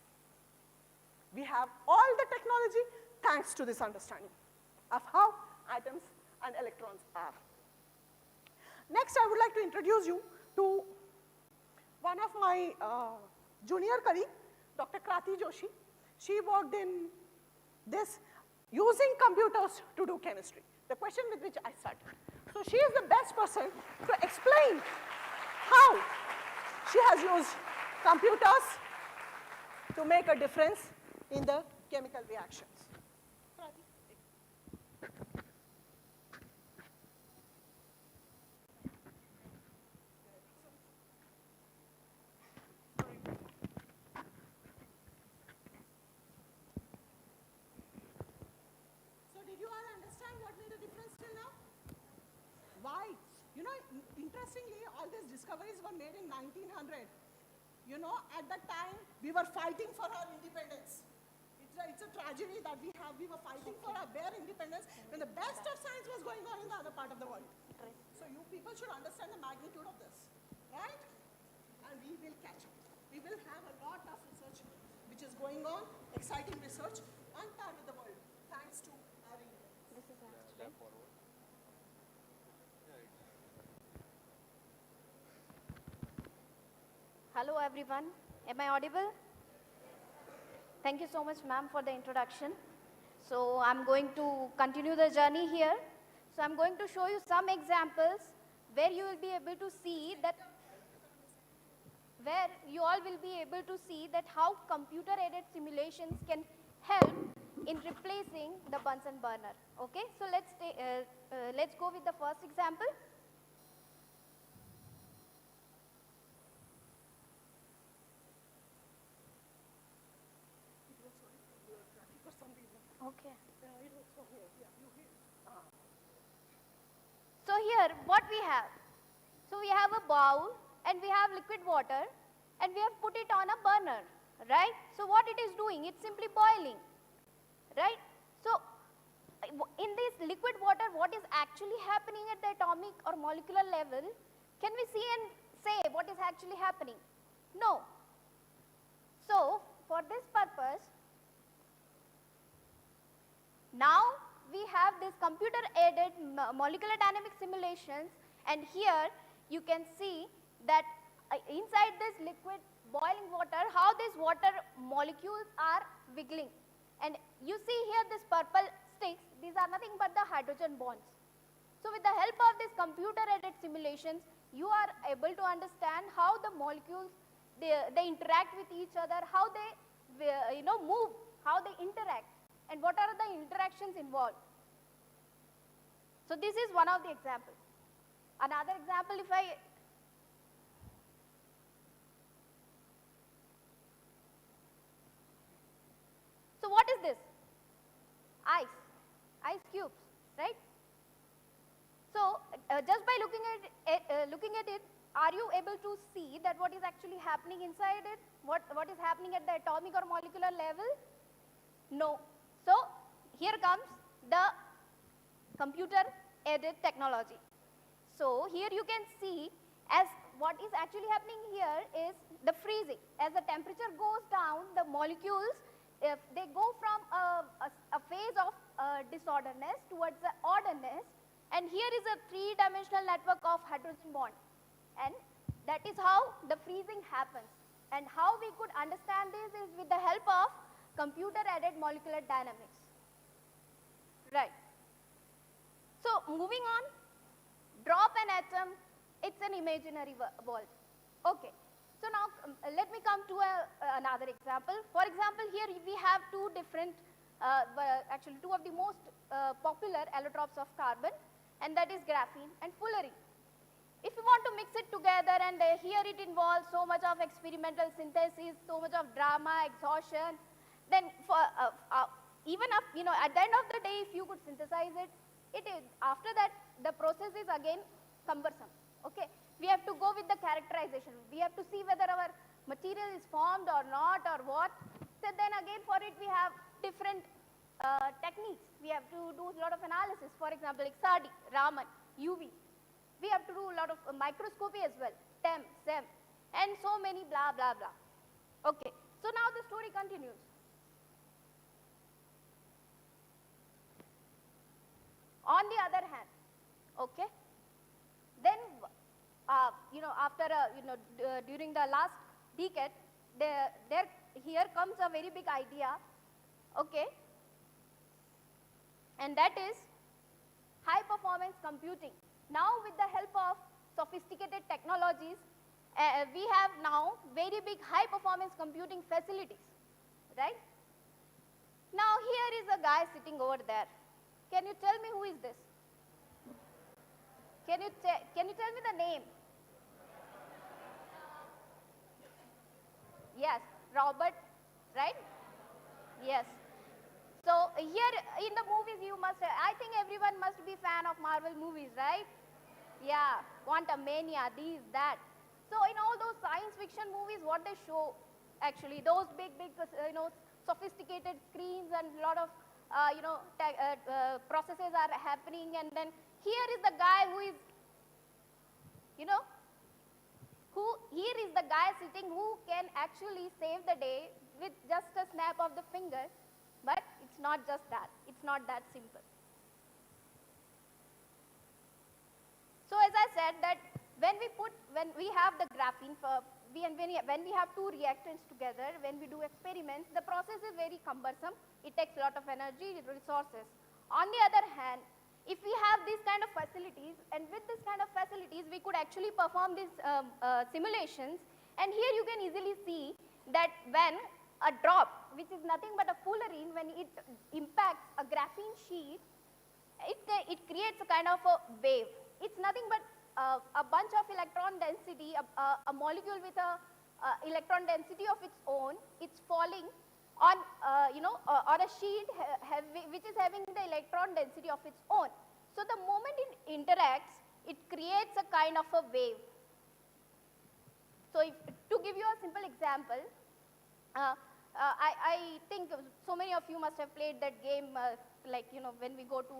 Speaker 12: We have all the technology thanks to this understanding of how atoms and electrons are. Next, I would like to introduce you to one of my junior colleague, Dr. Krati Joshi. She worked in this using computers to do chemistry, the question with which I started. So she is the best person to explain how she has used computers to make a difference in the chemical reactions. So did you all understand what made a difference till now? Why? You know, interestingly, all these discoveries were made in 1900. You know, at that time, we were fighting for our independence. It's a tragedy that we were fighting for our bare independence when the best of science was going on in the other part of the world. So you people should understand the magnitude of this, right? And we will catch up. We will have a lot of research which is going on, exciting research, on par with the world, thanks to our independence. This is actually.
Speaker 13: Hello everyone, am I audible? Thank you so much ma'am for the introduction. So I'm going to continue the journey here. So I'm going to show you some examples where you will be able to see that how computer-aided simulations can help in replacing the Bunsen burner. Okay, so let's go with the first example. Okay. So here, what we have? So we have a bowl and we have liquid water and we have put it on a burner, right? So what it is doing? It's simply boiling, right? So in this liquid water, what is actually happening at the atomic or molecular level? Can we see and say what is actually happening? No. So for this purpose, now we have this computer-aided molecular dynamic simulations, and here you can see that inside this liquid boiling water, how these water molecules are wiggling. And you see here this purple sticks, these are nothing but the hydrogen bonds. So with the help of these computer-aided simulations, you are able to understand how the molecules, they interact with each other, how they move, how they interact, and what are the interactions involved. So this is one of the examples. Another example, so what is this? Ice cubes, right? So just by looking at it, are you able to see that what is actually happening inside it? What is happening at the atomic or molecular level? No. So here comes the computer-aided technology. So here you can see as what is actually happening here is the freezing. As the temperature goes down, the molecules, if they go from a phase of disorderness towards the orderness, and here is a three-dimensional network of hydrogen bond, and that is how the freezing happens. And how we could understand this is with the help of computer-aided molecular dynamics. Right. So moving on, drop an atom, it's an imaginary world. Okay. So now let me come to another example. For example, here we have two different, actually two of the most popular allotropes of carbon, and that is graphene and fullerene. If you want to mix it together, and here it involves so much of experimental synthesis, so much of drama, exhaustion, then for, even up, at the end of the day, if you could synthesize it, after that, the process is again cumbersome. Okay, we have to go with the characterization. We have to see whether our material is formed or not or what. So then again, for it, we have different techniques. We have to do a lot of analysis. For example, like XRD, Raman, UV. We have to do a lot of microscopy as well, TEM, SEM, and so many blah, blah, blah. Okay, so now the story continues. On the other hand, okay, then, after, during the last decade, here comes a very big idea, okay, and that is high performance computing. Now with the help of sophisticated technologies, we have now very big high performance computing facilities, right? Now here is a guy sitting over there. Can you tell me who is this? Can you tell me the name? Yes, Robert, right? Yes. So here in the movies you must, I think everyone must be fan of Marvel movies, right? Yeah, Quantum Mania, these, that. So in all those science fiction movies, what they show, actually, those big, sophisticated screens and a lot of, processes are happening, and then here is the guy who is, here is the guy sitting who can actually save the day with just a snap of the finger. But it's not just that. It's not that simple. So as I said that when we have the graphene, when we have two reactants together, when we do experiments, the process is very cumbersome. It takes a lot of energy, resources. On the other hand, if we have these kind of facilities, and with this kind of facilities, we could actually perform these simulations. And here you can easily see that when a drop, which is nothing but a fullerene, when it impacts a graphene sheet, it creates a kind of a wave. It's nothing but a bunch of electron density, a molecule with a electron density of its own. It's falling on, on a sheet which is having the electron density of its own. So the moment it interacts, it creates a kind of a wave. So to give you a simple example, I think so many of you must have played that game, when we go to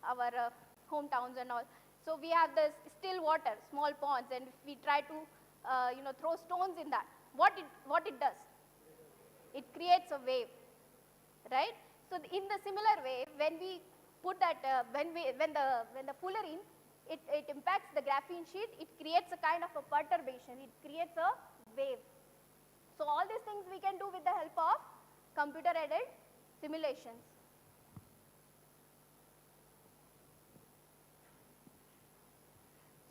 Speaker 13: our hometowns and all. So we have this still water, small ponds, and we try to, throw stones in that. What it does? It creates a wave, right? So in the similar way, when we put that, when the fullerene, it impacts the graphene sheet, it creates a kind of a perturbation. It creates a wave. So all these things we can do with the help of computer-aided simulations.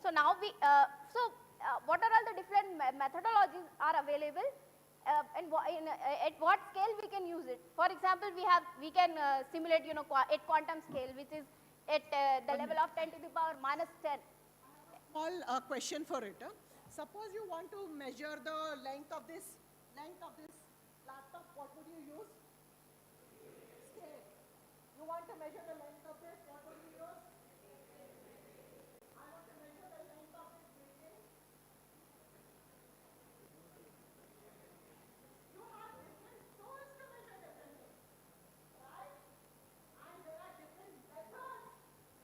Speaker 13: So now what are all the different methodologies are available, and at what scale we can use it? For example, we can simulate, at quantum scale, which is at the level of 10 to the power minus 10.
Speaker 12: Small question for it. Suppose you want to measure the length of this laptop, what would you use? Scale. You want to measure the length of this, what would you use? I want to measure the length of this building. You have different tools to measure different things, right? And there are different methods.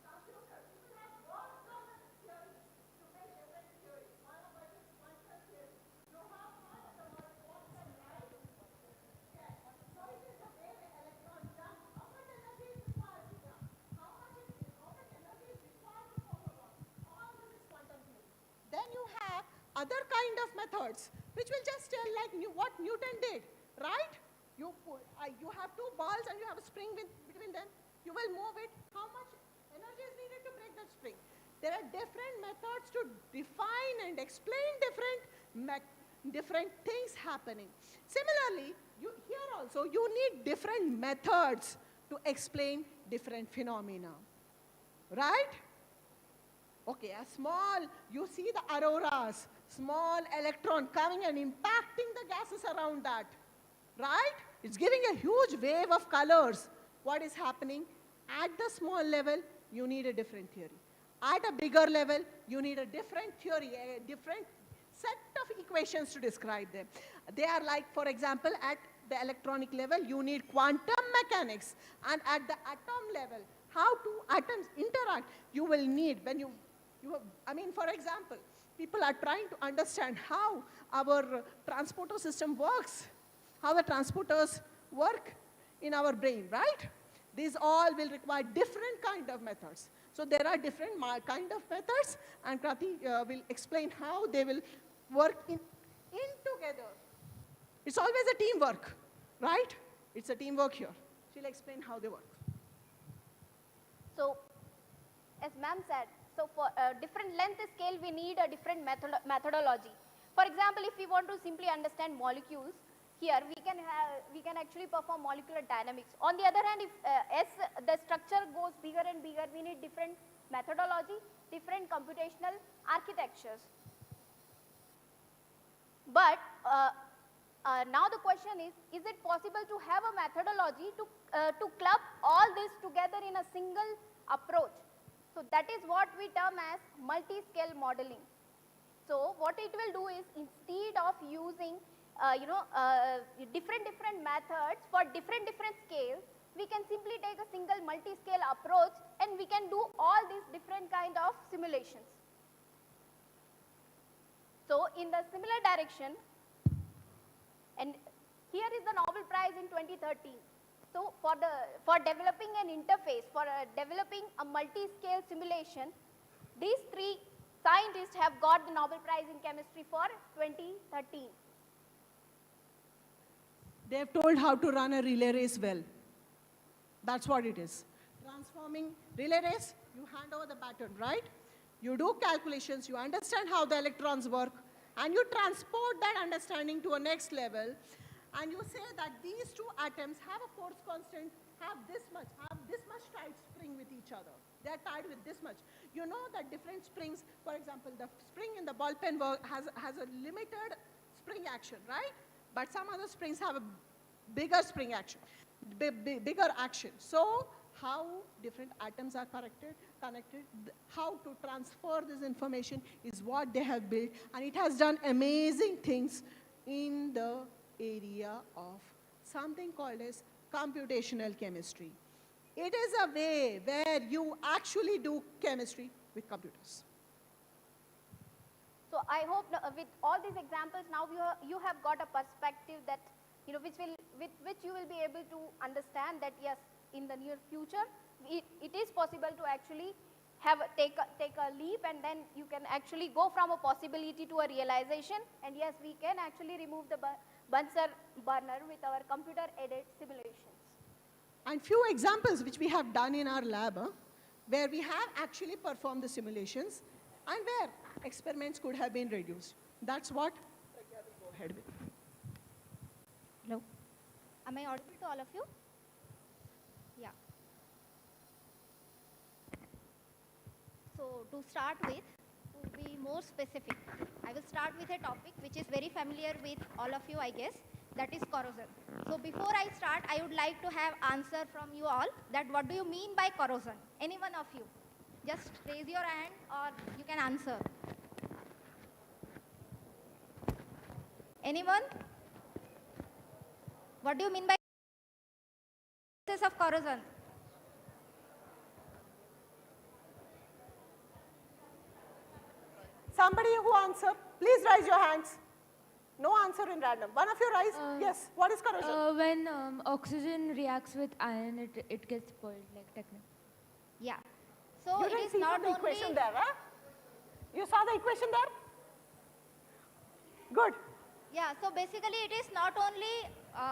Speaker 12: Computers, people have worked on the theories to make different theories. One of them is quantum theory. You have heard the word quantum, right? Yes. So it is other kind of methods, which will just tell like what Newton did, right? You have two balls and you have a spring between them. You will move it. How much energy is needed to break that spring? There are different methods to define and explain different things happening. Similarly, here also you need different methods to explain different phenomena, right? Okay, you see the auroras, small electron coming and impacting the gases around that, right? It's giving a huge wave of colors. What is happening? At the small level, you need a different theory. At a bigger level, you need a different theory, a different set of equations to describe them. They are like, for example, at the electronic level, you need quantum mechanics. And at the atom level, how two atoms interact, you will need, for example, people are trying to understand how our transporter system works, how the transporters work in our brain, right? These all will require different kind of methods. So there are different kind of methods, and Krati will explain how they will work in together. It's always a teamwork, right? It's a teamwork here. She'll explain how they work.
Speaker 13: So, as ma'am said, so for different length scale, we need a different methodology. For example, if we want to simply understand molecules, here we can actually perform molecular dynamics. On the other hand, if as the structure goes bigger and bigger, we need different methodology, different computational architectures. But now the question is it possible to have a methodology to club all this together in a single approach? So that is what we term as multi-scale modeling. So what it will do is, instead of using different methods for different scales, we can simply take a single multi-scale approach and we can do all these different kind of simulations. So in the similar direction, and here is the Nobel Prize in 2013. So for developing an interface, for developing a multi-scale simulation, these three scientists have got the Nobel Prize in Chemistry for 2013.
Speaker 12: They have told how to run a relay race well. That's what it is. Transforming relay race, you hand over the baton, right? You do calculations, you understand how the electrons work, and you transport that understanding to a next level, and you say that these two atoms have a force constant, have this much tight spring with each other. They are tied with this much. You know that different springs, for example, the spring in the ball pen has a limited spring action, right? But some other springs have a bigger spring action, bigger action. So how different atoms are connected, how to transfer this information is what they have built, and it has done amazing things in the area of something called as computational chemistry. It is a way where you actually do chemistry with computers.
Speaker 13: So I hope with all these examples now you have got a perspective that with which you will be able to understand that yes, in the near future it is possible to actually take a leap, and then you can actually go from a possibility to a realization, and yes, we can actually remove the Bunsen burner with our computer-aided simulations.
Speaker 12: And few examples which we have done in our lab, where we have actually performed the simulations and where experiments could have been reduced. That's what Pragya will go ahead with.
Speaker 3: Hello. Am I audible to all of you? Yeah. So to start with, to be more specific, I will start with a topic which is very familiar with all of you, I guess. That is corrosion. So before I start, I would like to have answer from you all that what do you mean by corrosion? Any one of you? Just raise your hand or you can answer. Anyone? What do you mean by process of corrosion?
Speaker 12: Somebody who answer, please raise your hands. No answer in random. One of you raise. Yes. What is corrosion?
Speaker 8: When oxygen reacts with iron, it gets spoiled, like technically.
Speaker 3: Yeah. So
Speaker 12: You
Speaker 3: it
Speaker 12: didn't
Speaker 3: is
Speaker 12: see
Speaker 3: not
Speaker 12: the
Speaker 3: only
Speaker 12: equation there, huh? You saw the equation there? Good.
Speaker 3: Yeah, so basically it is not only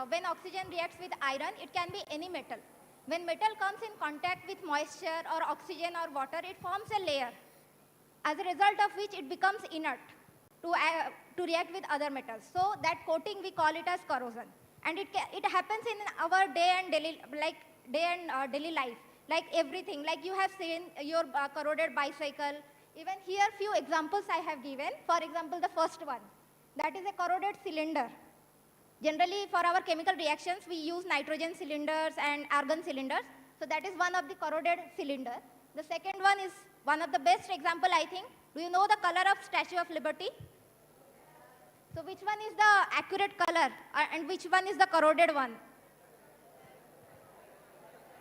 Speaker 3: when oxygen reacts with iron, it can be any metal. When metal comes in contact with moisture or oxygen or water, it forms a layer, as a result of which it becomes inert to react with other metals. So that coating, we call it as corrosion. And it happens in our day and daily life, like everything. Like you have seen your corroded bicycle. Even here, few examples I have given. For example, the first one, that is a corroded cylinder. Generally, for our chemical reactions, we use nitrogen cylinders and argon cylinders. So that is one of the corroded cylinder. The second one is one of the best example, I think. Do you know the color of Statue of Liberty? So which one is the accurate color and which one is the corroded one?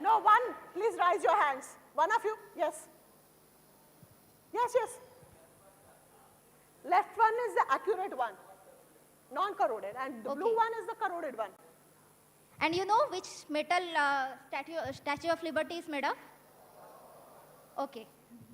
Speaker 12: No, one, please raise your hands. One of you, yes. Yes, yes. Left one is the accurate one, non-corroded, and the blue one is the corroded one.
Speaker 3: And you know which metal Statue of Liberty is made of? Okay,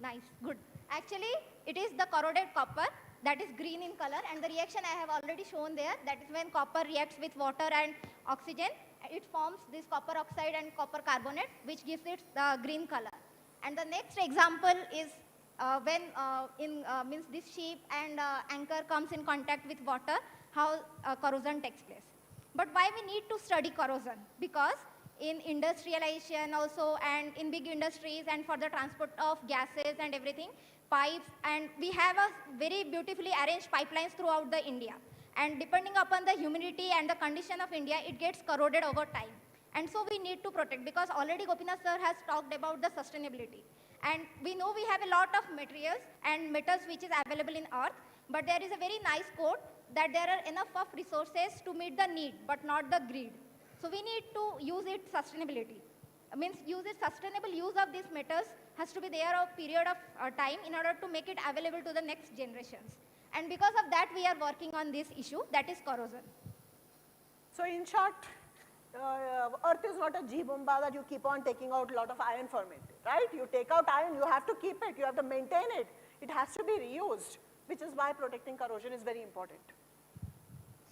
Speaker 3: nice, good. Actually, it is the corroded copper, that is green in color, and the reaction I have already shown there, that is when copper reacts with water and oxygen, it forms this copper oxide and copper carbonate, which gives it the green color. And the next example is when means this ship and anchor comes in contact with water, how corrosion takes place. But why we need to study corrosion? Because in industrialization also, and in big industries, and for the transport of gases and everything, pipes, and we have a very beautifully arranged pipelines throughout the India. And depending upon the humidity and the condition of India, it gets corroded over time. And so we need to protect, because already Gopinath sir has talked about the sustainability. And we know we have a lot of materials and metals which is available in earth, but there is a very nice quote that there are enough of resources to meet the need, but not the greed. So we need to use it sustainability. Means sustainable use of these metals has to be there a period of time in order to make it available to the next generations. And because of that, we are working on this issue, that is corrosion.
Speaker 12: So in short, earth is not a G-bomba that you keep on taking out a lot of iron from it, right? You take out iron, you have to keep it, you have to maintain it. It has to be reused, which is why protecting corrosion is very important.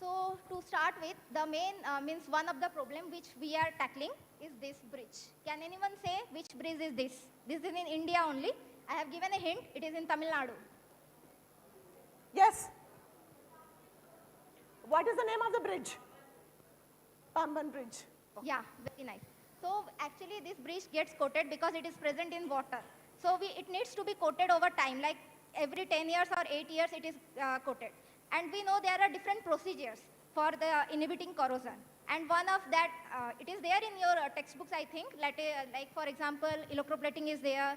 Speaker 3: So to start with, the main means one of the problem which we are tackling is this bridge. Can anyone say which bridge is this? This is in India only. I have given a hint, it is in Tamil Nadu.
Speaker 12: Yes. What is the name of the bridge? Pamban Bridge.
Speaker 3: Okay. Yeah, very nice. So actually this bridge gets coated because it is present in water. So it needs to be coated over time, like every 10 years or 8 years it is coated. And we know there are different procedures for the inhibiting corrosion. And one of that, it is there in your textbooks, I think, like for example, electroplating is there,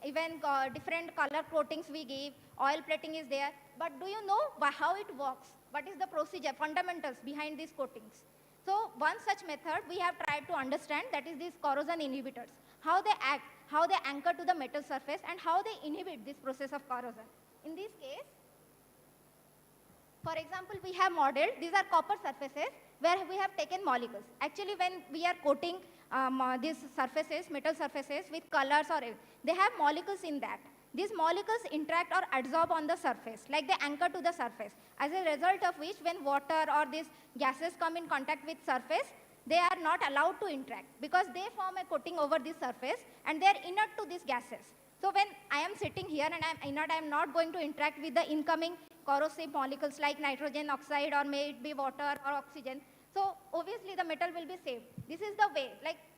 Speaker 3: even different color coatings we give, oil plating is there. But do you know how it works? What is the procedure, fundamentals behind these coatings? So one such method we have tried to understand, that is these corrosion inhibitors, how they act, how they anchor to the metal surface, and how they inhibit this process of corrosion. In this case, for example, we have modeled, these are copper surfaces where we have taken molecules. Actually, when we are coating these surfaces, metal surfaces with colors or they have molecules in that. These molecules interact or adsorb on the surface, like they anchor to the surface. As a result of which, when water or these gases come in contact with surface, they are not allowed to interact because they form a coating over this surface and they are inert to these gases. So when I am sitting here and I am inert, I am not going to interact with the incoming corrosive molecules like nitrogen oxide or may it be water or oxygen. So obviously the metal will be saved. This is the way.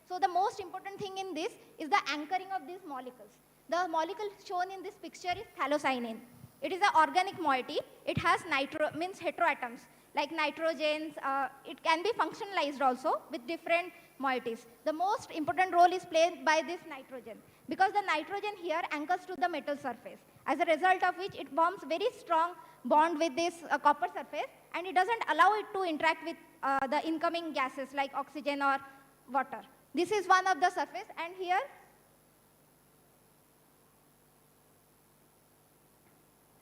Speaker 3: So the most important thing in this is the anchoring of these molecules. The molecule shown in this picture is phthalocyanine. It is an organic moiety. It has heteroatoms like nitrogens. It can be functionalized also with different moieties. The most important role is played by this nitrogen because the nitrogen here anchors to the metal surface. As a result of which it forms very strong bond with this copper surface and it doesn't allow it to interact with the incoming gases like oxygen or water. This is one of the surface and here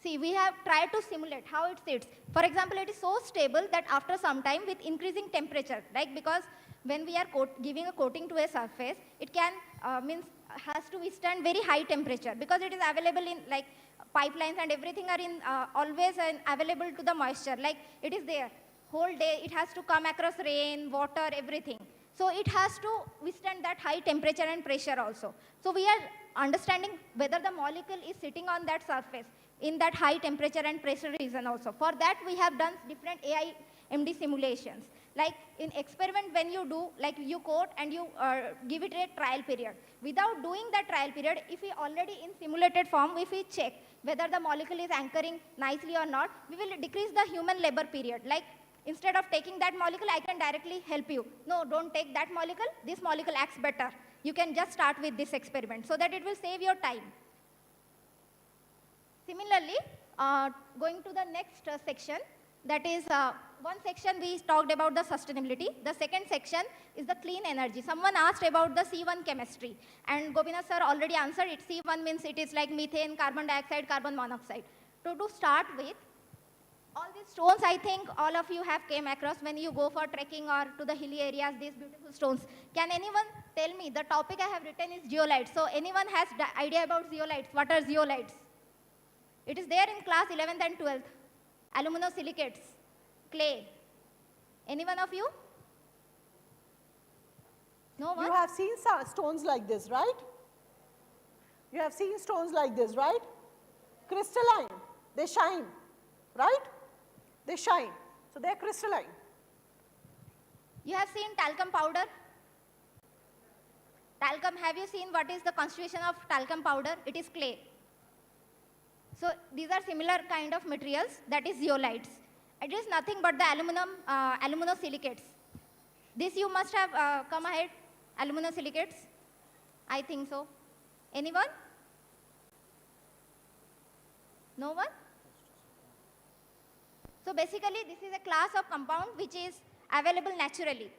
Speaker 3: see, we have tried to simulate how it sits. For example, it is so stable that after some time with increasing temperature, because when we are giving a coating to a surface, it can has to withstand very high temperature because it is available in pipelines and everything are in always available to the moisture. Like it is there whole day. It has to come across rain, water, everything. So it has to withstand that high temperature and pressure also. So we are understanding whether the molecule is sitting on that surface in that high temperature and pressure region also. For that we have done different AIMD simulations. Like in experiment when you do, like you coat and you give it a trial period. Without doing that trial period, if we already in simulated form, if we check whether the molecule is anchoring nicely or not, we will decrease the human labor period. Like instead of taking that molecule, I can directly help you. No, don't take that molecule. This molecule acts better. You can just start with this experiment so that it will save your time. Similarly, going to the next section, that is one section we talked about the sustainability. The second section is the clean energy. Someone asked about the C1 chemistry, and Gopinath sir already answered it. C1 means it is like methane, carbon dioxide, carbon monoxide. So to start with, all these stones I think all of you have came across when you go for trekking or to the hilly areas, these beautiful stones. Can anyone tell me, the topic I have written is zeolites. So anyone has the idea about zeolites? What are zeolites? It is there in class 11th and 12th. Aluminosilicates, clay. Any one of you? No one?
Speaker 12: You have seen stones like this, right? You have seen stones like this, right? Crystalline, they shine, right? They shine, so they are crystalline.
Speaker 3: You have seen talcum powder? Talcum, have you seen what is the constitution of talcum powder? It is clay. So these are similar kind of materials, that is zeolites. It is nothing but the aluminosilicates. This you must have come ahead, aluminosilicates. I think so. Anyone? No one? So basically this is a class of compound which is available naturally.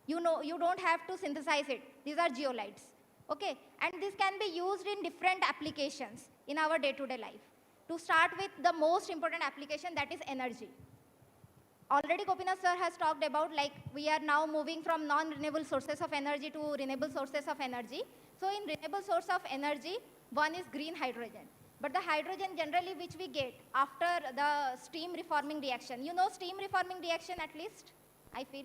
Speaker 3: You know, you don't have to synthesize it. These are zeolites. Okay? And this can be used in different applications in our day-to-day life. To start with the most important application, that is energy. Already Gopinath sir has talked about, like we are now moving from non-renewable sources of energy to renewable sources of energy. So in renewable source of energy, one is green hydrogen. But the hydrogen generally which we get after the steam reforming reaction. You know steam reforming reaction at least, I feel.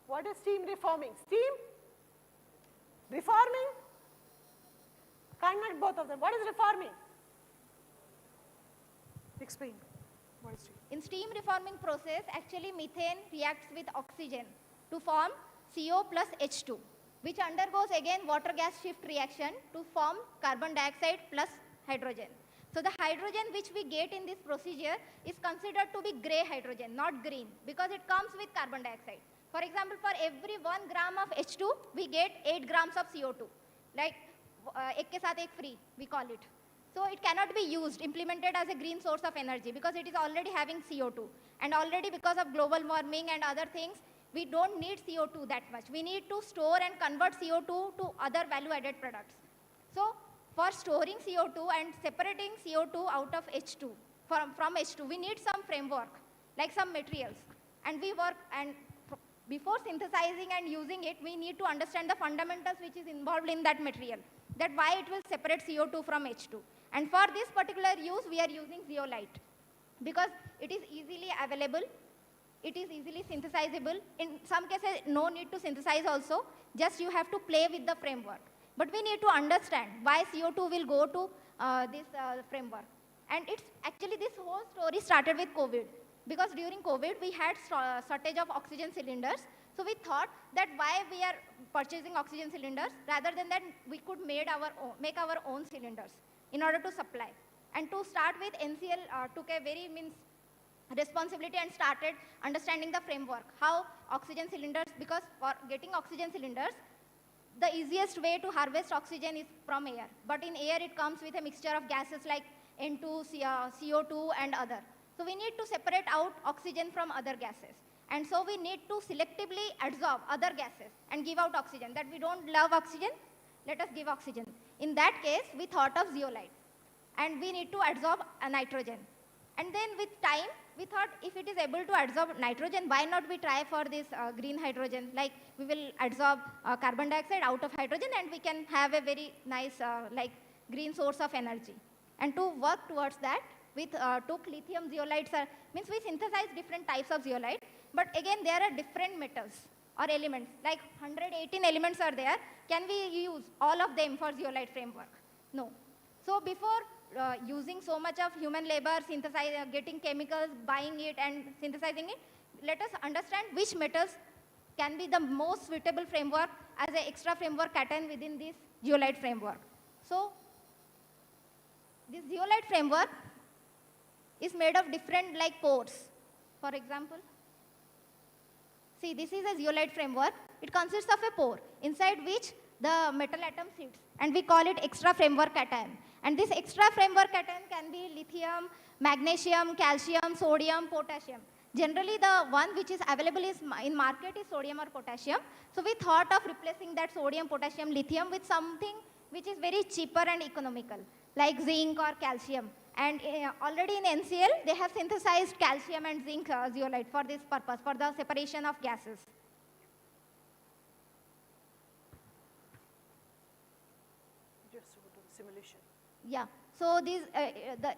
Speaker 12: What is steam reforming? Steam? Reforming? Connect both of them. What is reforming? Explain. What is steam?
Speaker 3: In steam reforming process, actually methane reacts with oxygen to form CO plus H2, which undergoes again water gas shift reaction to form carbon dioxide plus hydrogen. So the hydrogen which we get in this procedure is considered to be gray hydrogen, not green, because it comes with carbon dioxide. For example, for every 1 gram of H2, we get 8 grams of CO2. Like ek ke saath ek free, we call it. So it cannot be used, implemented as a green source of energy because it is already having CO2. And already because of global warming and other things, we don't need CO2 that much. We need to store and convert CO2 to other value-added products. So for storing CO2 and separating CO2 out of H2, from H2, we need some framework, like some materials. And we work, and before synthesizing and using it, we need to understand the fundamentals which is involved in that material, that why it will separate CO2 from H2. And for this particular use, we are using zeolite because it is easily available, it is easily synthesizable. In some cases, no need to synthesize also, just you have to play with the framework. But we need to understand why CO2 will go to this framework. And it's actually this whole story started with COVID. Because during COVID, we had shortage of oxygen cylinders. So we thought that why we are purchasing oxygen cylinders, rather than that we could make our own cylinders in order to supply. And to start with, NCL took a very responsibility and started understanding the framework, how oxygen cylinders, because for getting oxygen cylinders, the easiest way to harvest oxygen is from air. But in air, it comes with a mixture of gases like N2, CO2 and other. So we need to separate out oxygen from other gases. And so we need to selectively adsorb other gases and give out oxygen. That we don't love oxygen, let us give oxygen. In that case, we thought of zeolite. And we need to adsorb a nitrogen. And then with time, we thought if it is able to adsorb nitrogen, why not we try for this green hydrogen? Like we will adsorb carbon dioxide out of hydrogen and we can have a very nice green source of energy. And to work towards that, we took lithium zeolites, means we synthesize different types of zeolite, but again there are different metals or elements, like 118 elements are there. Can we use all of them for zeolite framework? No. So before using so much of human labor, getting chemicals, buying it and synthesizing it, let us understand which metals can be the most suitable framework as an extra framework cation within this zeolite framework. So this zeolite framework is made of different like pores. For example, see, this is a zeolite framework. It consists of a pore inside which the metal atom sits, and we call it extra framework cation. And this extra framework cation can be lithium, magnesium, calcium, sodium, potassium. Generally, the one which is available in market is sodium or potassium. So we thought of replacing that sodium, potassium, lithium with something which is very cheaper and economical, like zinc or calcium. And already in NCL, they have synthesized calcium and zinc zeolite for this purpose, for the separation of gases.
Speaker 12: Just go to the simulation.
Speaker 3: Yeah, so these,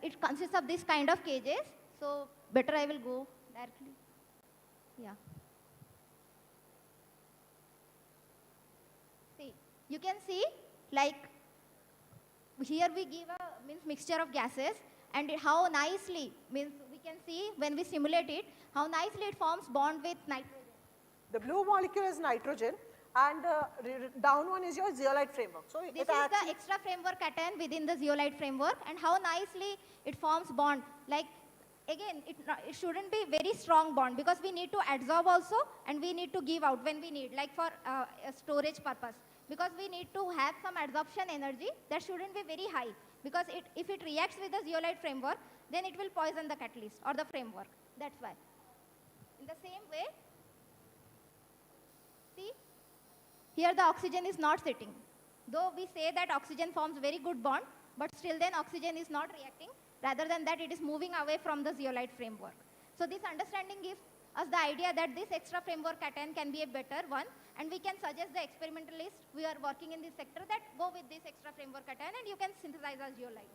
Speaker 3: it consists of this kind of cages. So better I will go directly. Yeah. See, you can see like here we give a mixture of gases, and how nicely, means we can see when we simulate it, how nicely it forms bond with nitrogen.
Speaker 12: The blue molecule is nitrogen, and down one is your zeolite framework. So
Speaker 3: This is the extra framework cation within the zeolite framework, and how nicely it forms bond. Like again, it shouldn't be very strong bond, because we need to adsorb also, and we need to give out when we need, like for a storage purpose. Because we need to have some adsorption energy that shouldn't be very high, because if it reacts with the zeolite framework, then it will poison the catalyst or the framework. That's why. In the same way, see, here the oxygen is not sitting. Though we say that oxygen forms very good bond, but still then oxygen is not reacting. Rather than that, it is moving away from the zeolite framework. So this understanding gives us the idea that this extra framework cation can be a better one, and we can suggest the experimentalists who are working in this sector that go with this extra framework cation and you can synthesize as zeolite.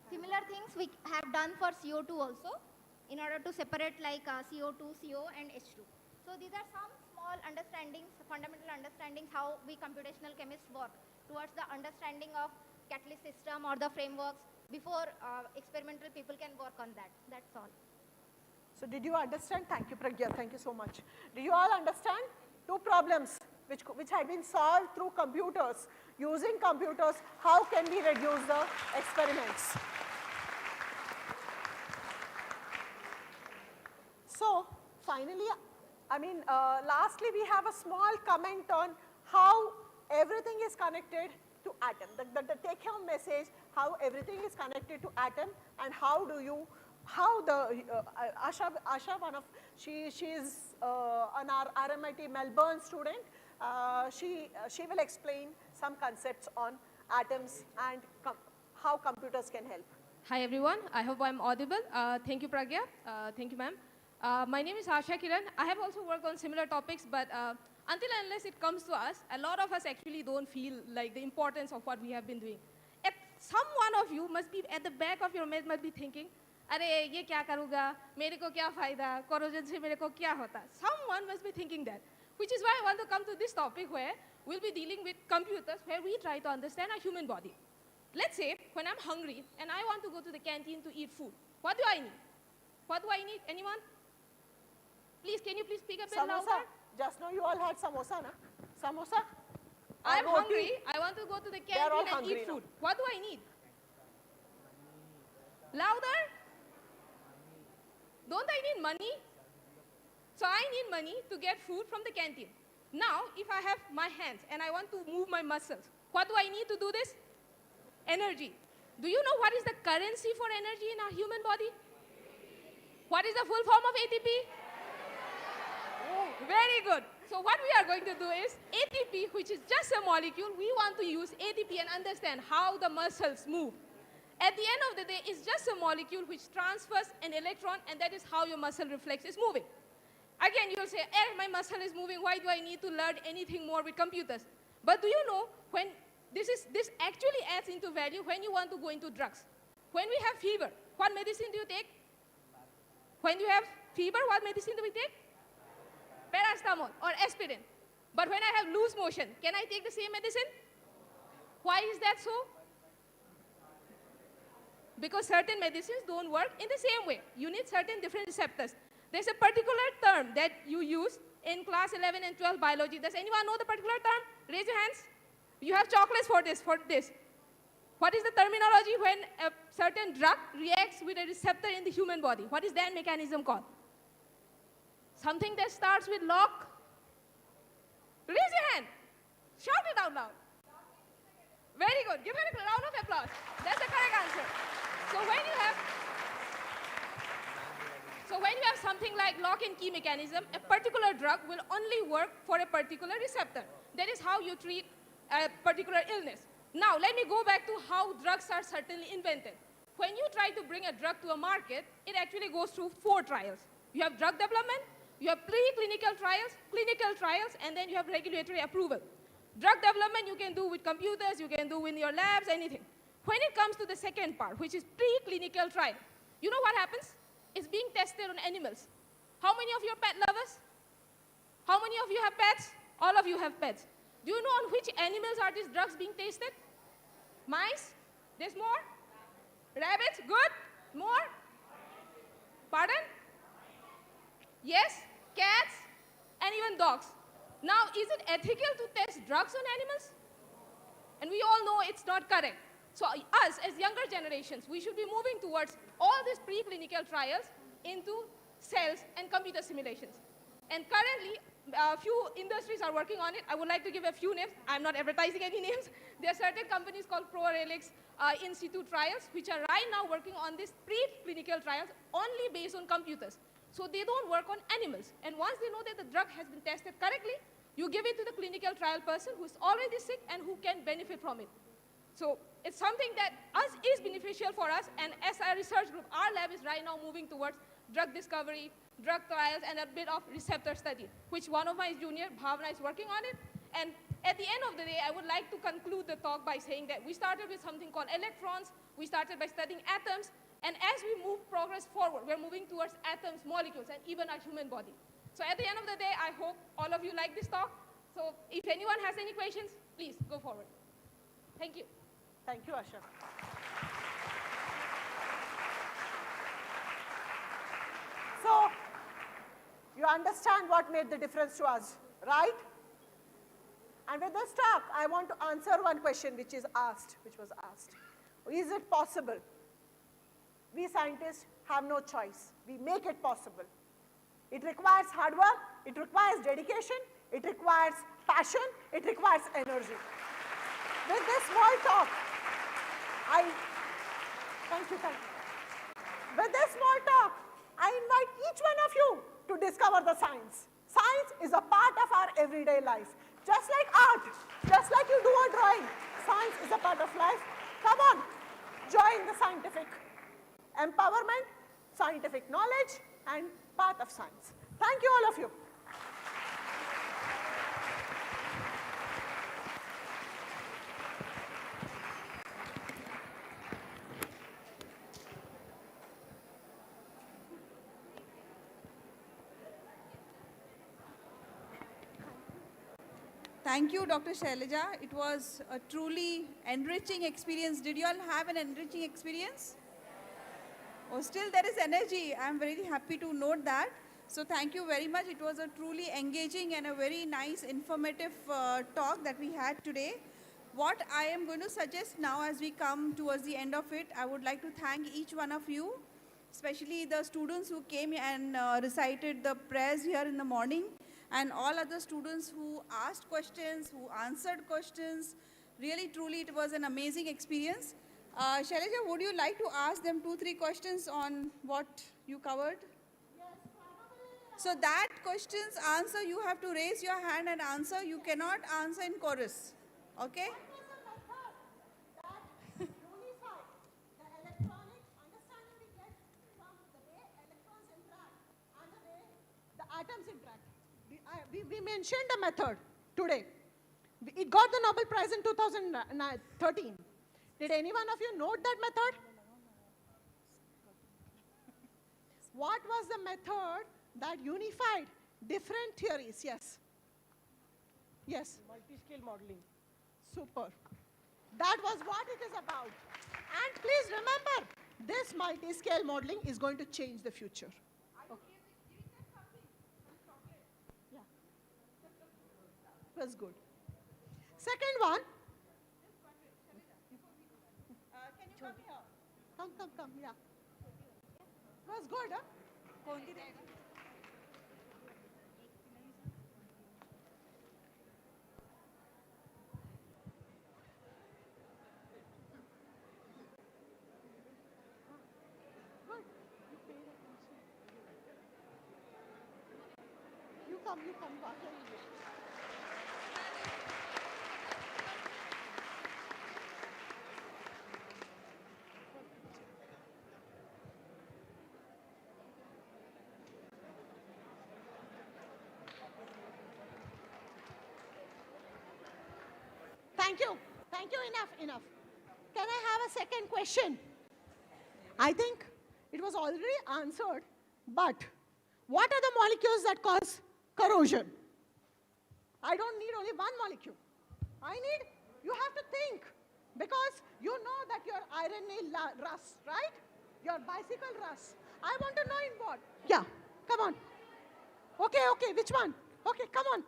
Speaker 3: Similar things we have done for CO2 also, in order to separate like CO2, CO and H2. So these are some small understandings, fundamental understandings how we computational chemists work towards the understanding of catalyst system or the frameworks before experimental people can work on that. That's all.
Speaker 12: So did you understand? Thank you, Pragya. Thank you so much. Do you all understand? Two problems which had been solved through computers. Using computers, how can we reduce the experiments? So finally, lastly, we have a small comment on how everything is connected to atom. The take-home message, how everything is connected to atom, and how the Asha, she is an RMIT Melbourne student. She will explain some concepts on atoms and how computers can help.
Speaker 14: Hi everyone, I hope I'm audible. Thank you, Pragya. Thank you, ma'am. My name is Asha Kiran. I have also worked on similar topics, but until and unless it comes to us, a lot of us actually don't feel like the importance of what we have been doing. Some one of you must be at the back of your mind, must be thinking, "Arey, ye kya karuga? Mere ko kya fayda? Corrosion se mere ko kya hota?" Someone must be thinking that, which is why I want to come to this topic where we'll be dealing with computers, where we try to understand a human body. Let's say when I'm hungry and I want to go to the canteen to eat food, what do I need? What do I need? Anyone? Please, can you please speak a bit louder?
Speaker 12: Just now you all had samosa, na? Samosa?
Speaker 14: I'm hungry. I want to go to the canteen and eat food. What do I need? Louder? Don't I need money? So I need money to get food from the canteen. Now, if I have my hands and I want to move my muscles, what do I need to do this? Energy. Do you know what is the currency for energy in our human body? What is the full form of ATP? Oh, very good. So what we are going to do is ATP, which is just a molecule, we want to use ATP and understand how the muscles move. At the end of the day, it's just a molecule which transfers an electron, and that is how your muscle reflex is moving. Again, you will say, my muscle is moving, why do I need to learn anything more with computers? But do you know when this actually adds into value when you want to go into drugs? When we have fever, what medicine do you take? When you have fever, what medicine do we take? Paracetamol or aspirin. But when I have loose motion, can I take the same medicine? Why is that so? Because certain medicines don't work in the same way. You need certain different receptors. There's a particular term that you use in class 11 and 12 biology. Does anyone know the particular term? Raise your hands. You have chocolates for this. What is the terminology when a certain drug reacts with a receptor in the human body? What is that mechanism called? Something that starts with lock. Raise your hand. Shout it out loud. Very good. Give it a round of applause. That's the correct answer. So when you have something like lock and key mechanism, a particular drug will only work for a particular receptor. That is how you treat a particular illness. Now, let me go back to how drugs are certainly invented. When you try to bring a drug to a market, it actually goes through 4 trials. You have drug development, you have preclinical trials, clinical trials, and then you have regulatory approval. Drug development you can do with computers, you can do in your labs, anything. When it comes to the second part, which is preclinical trial, you know what happens? It's being tested on animals. How many of you are pet lovers? How many of you have pets? All of you have pets. Do you know on which animals are these drugs being tested? Mice? There's more? Rabbits? Good. More? Pardon? Yes? Cats? And even dogs. Now, is it ethical to test drugs on animals? And we all know it's not correct. So us, as younger generations, we should be moving towards all these preclinical trials into cells and computer simulations. And currently, a few industries are working on it. I would like to give a few names. I'm not advertising any names. There are certain companies called ProRelix Institute trials, which are right now working on these preclinical trials only based on computers. So they don't work on animals. And once they know that the drug has been tested correctly, you give it to the clinical trial person who is already sick and who can benefit from it. So it's something that is beneficial for us, and SIR Research Group, our lab is right now moving towards drug discovery, drug trials, and a bit of receptor study, which one of my junior, Bhavna, is working on it. And at the end of the day, I would like to conclude the talk by saying that we started with something called electrons, we started by studying atoms, and as we move progress forward, we're moving towards atoms, molecules, and even our human body. So at the end of the day, I hope all of you like this talk. So if anyone has any questions, please go forward. Thank you.
Speaker 12: Thank you, Asha. So, you understand what made the difference to us, right? And with this talk, I want to answer one question which was asked. Is it possible? We scientists have no choice. We make it possible. It requires hard work, it requires dedication, it requires passion, it requires energy. With this small talk, thank you. With this small talk, I invite each one of you to discover the science. Science is a part of our everyday life. Just like art, just like you do a drawing, science is a part of life. Come on, join the scientific empowerment, scientific knowledge, and part of science. Thank you, all of you.
Speaker 1: Thank you, Dr. Shailaja. It was a truly enriching experience. Did you all have an enriching experience? Oh, still there is energy. I'm very happy to note that. So thank you very much. It was a truly engaging and a very nice, informative talk that we had today. What I am going to suggest now as we come towards the end of it, I would like to thank each one of you, especially the students who came and recited the prayers here in the morning, and all other students who asked questions, who answered questions. Really, truly, it was an amazing experience. Shailaja, would you like to ask them 2-3 questions on what you covered? Yes. So that question's answer, you have to raise your hand and answer. You cannot answer in chorus. Okay?
Speaker 12: Atoms interact. We mentioned a method today. It got the Nobel Prize in 2013. Did any one of you note that method? What was the method that unified different theories? Yes. Yes.
Speaker 15: Multi-scale modeling.
Speaker 12: Super. That was what it is about. And please remember, this multi-scale modeling is going to change the future. Okay. Yeah. Was good. Second one. Can you come here? Come, yeah. Was good, huh? You come back. Thank you. Thank you. Enough. Can I have a second question? I think it was already answered, but what are the molecules that cause corrosion? I don't need only one molecule. You have to think, because you know that your RNA rusts, right? Your bicycle rusts. I want to know in what? Yeah, come on. Okay, which one? Okay, come on.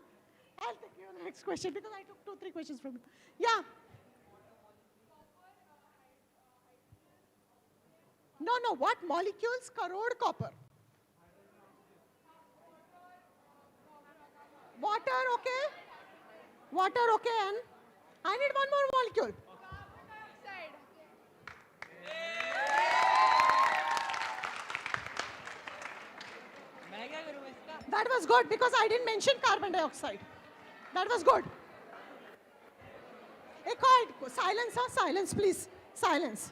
Speaker 12: I'll take you the next question because I took 2-3 questions from you. Yeah. No, what molecules corrode copper? Water, okay, and I need one more molecule. That was good because I didn't mention carbon dioxide. That was good. Silence, please. Silence.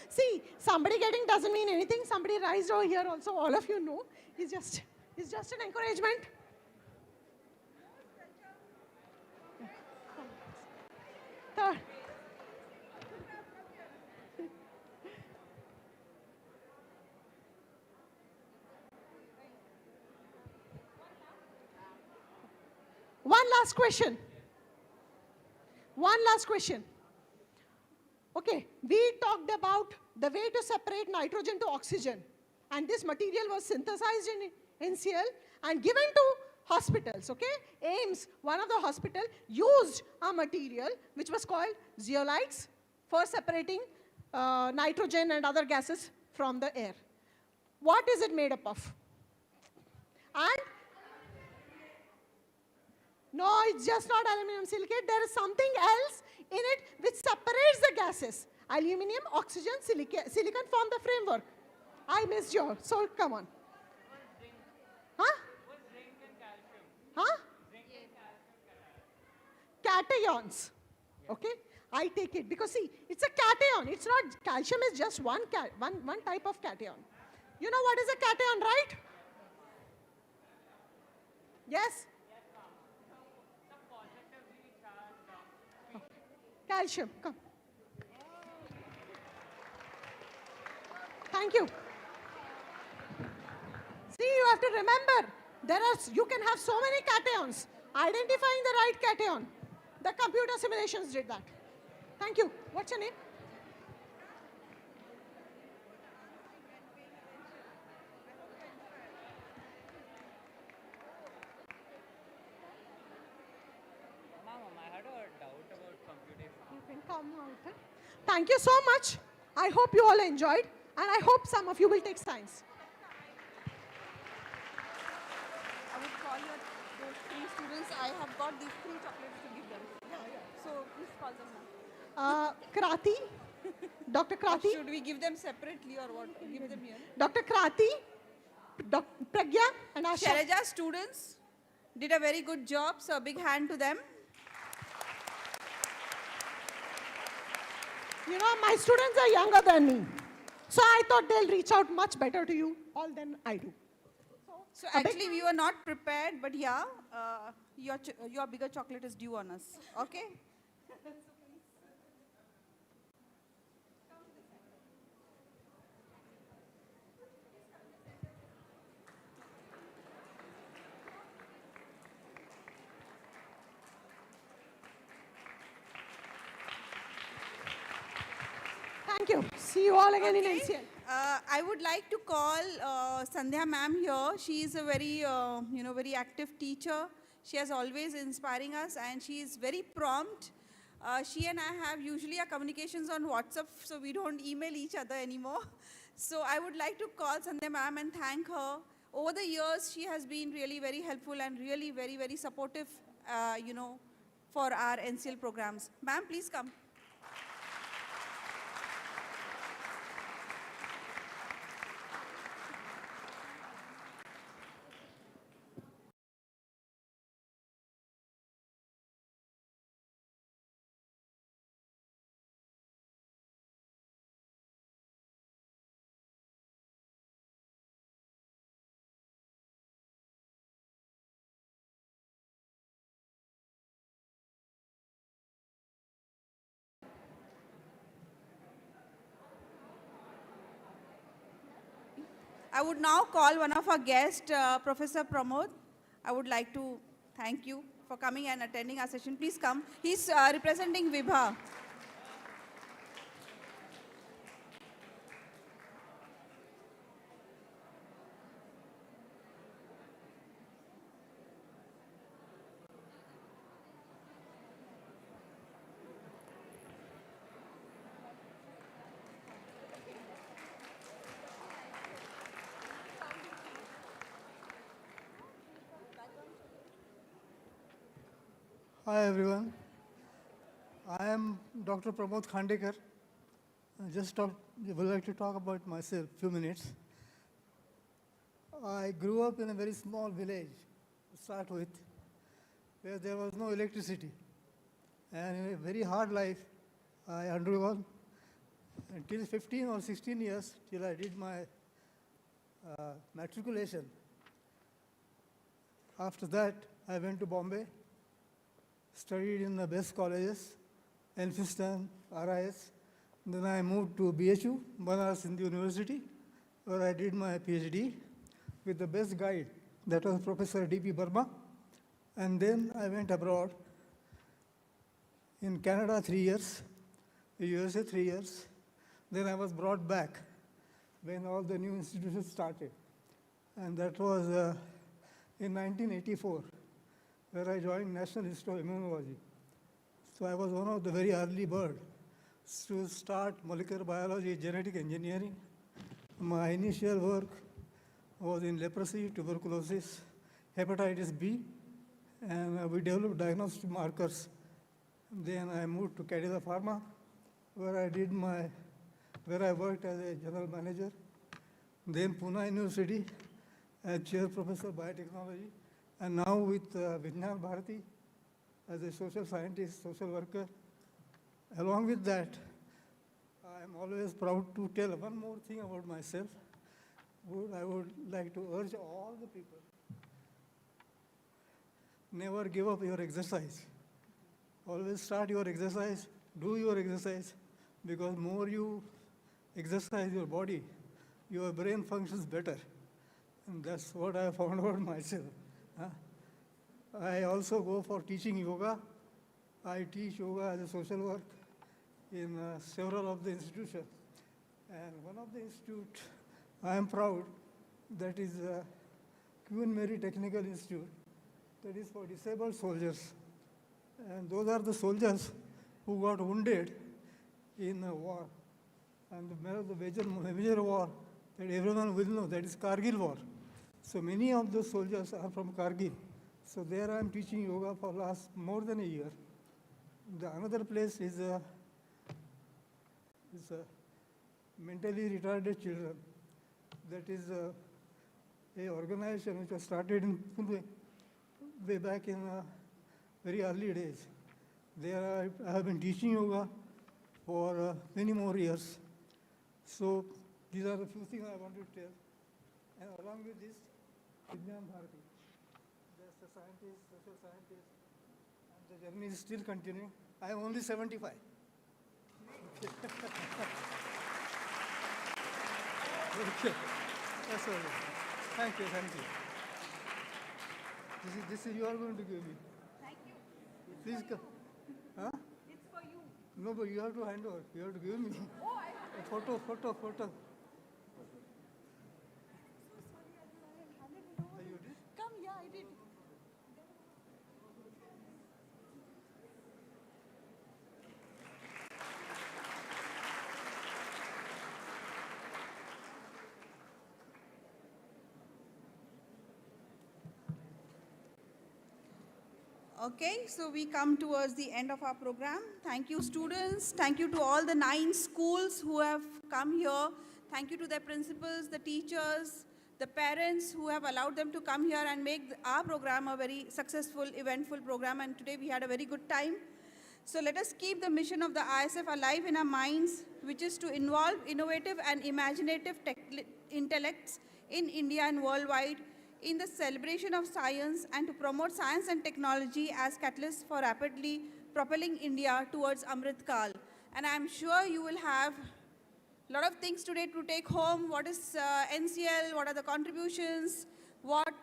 Speaker 12: See, somebody getting doesn't mean anything. Somebody raised over here also, all of you know. It's just an encouragement. Third. One last question. Okay, we talked about the way to separate nitrogen to oxygen, and this material was synthesized in NCL and given to hospitals, okay? AIMS, one of the hospital, used a material which was called zeolites for separating nitrogen and other gases from the air. What is it made up of? And no, it's just not aluminum silicate. There is something else in it which separates the gases. Aluminum, oxygen, silicon form the framework. I missed yours, so come on. Huh? Cations. Okay, I take it because see, it's a cation. It's not, calcium is just one type of cation. You know what is a cation, right? Yes? Calcium, come. Thank you. See, you have to remember, you can have so many cations. Identifying the right cation. The computer simulations did that. Thank you. What's your name?
Speaker 16: I had a doubt about computation.
Speaker 12: You can come out. Thank you so much. I hope you all enjoyed, and I hope some of you will take science.
Speaker 1: I would call those 3 students. I have got these 3 chocolates to give them. Yeah. So please call them now.
Speaker 12: Krati, Dr. Krati.
Speaker 1: Should we give them separately or what? Give them here.
Speaker 12: Dr. Krati, Dr. Pragya, and Asha.
Speaker 1: Shailaja students did a very good job, so a big hand to them.
Speaker 12: You know, my students are younger than me, so I thought they'll reach out much better to you all than I do.
Speaker 1: So actually we were not prepared, but yeah, your bigger chocolate is due on us. Okay?
Speaker 12: Thank you. See you all again in NCL.
Speaker 1: I would like to call Sandhya ma'am here. She is a very, very active teacher. She is always inspiring us and she is very prompt. She and I have usually our communications on WhatsApp, so we don't email each other anymore. So I would like to call Sandhya ma'am and thank her. Over the years, she has been really very helpful and really very, very supportive, for our NCL programs. Ma'am, please come. I would now call one of our guests, Professor Pramod. I would like to thank you for coming and attending our session. Please come. He's representing Vibha.
Speaker 15: Hi everyone. I am Dr. Pramod Khandekar. I would like to talk about myself a few minutes. I grew up in a very small village to start with, where there was no electricity. And in a very hard life, I undergone until 15 or 16 years till I did my matriculation. After that, I went to Bombay, studied in the best colleges, Elphinstone, RIS. Then I moved to BHU, Banaras Hindu University, where I did my PhD with the best guide, that was Professor D.P. Burma. And then I went abroad. In Canada, 3 years, USA, 3 years. Then I was brought back when all the new institutions started. And that was in 1984. Where I joined National Institute of Immunology. So I was one of the very early birds to start molecular biology, genetic engineering. My initial work was in leprosy, tuberculosis, hepatitis B, and we developed diagnostic markers. Then I moved to Cadila Pharma, where I worked as a general manager. Then Pune University as chair professor of biotechnology. And now with Vijnan Bharati as a social scientist, social worker. Along with that, I am always proud to tell one more thing about myself. I would like to urge all the people, never give up your exercise. Always start your exercise, do your exercise, because more you exercise your body, your brain functions better. And that's what I found out myself. I also go for teaching yoga. I teach yoga as a social work in several of the institutions. And one of the institutes, I am proud, that is Queen Mary Technical Institute, that is for disabled soldiers. And those are the soldiers who got wounded in a war. And the major war that everyone will know, that is Kargil war. So many of those soldiers are from Kargil. So there I am teaching yoga for last more than a year. Another place is mentally retarded children. That is a organization which was started in Pune way back in very early days. There I have been teaching yoga for many more years. So these are the few things I want to tell. And along with this, Vijnan Bharati. That's as a scientist, social scientist, and the journey is still continuing. I am only 75. Okay. That's all right. Thank you, thank you. This is you are going to give me.
Speaker 1: Thank you.
Speaker 15: Please come. Huh?
Speaker 1: It's for you.
Speaker 15: No, but you have to hand over. You have to give me.
Speaker 1: Oh,
Speaker 15: A photo.
Speaker 1: So sorry,
Speaker 15: You did?
Speaker 1: Come, yeah, I did. Okay, so we come towards the end of our program. Thank you, students. Thank you to all the 9 schools who have come here. Thank you to their principals, the teachers, the parents who have allowed them to come here and make our program a very successful, eventful program. And today we had a very good time. So let us keep the mission of the IISF alive in our minds, which is to involve innovative and imaginative intellects in India and worldwide in the celebration of science and to promote science and technology as catalysts for rapidly propelling India towards Amrit Kal. And I'm sure you will have a lot of things today to take home. What is NCL? What are the contributions? What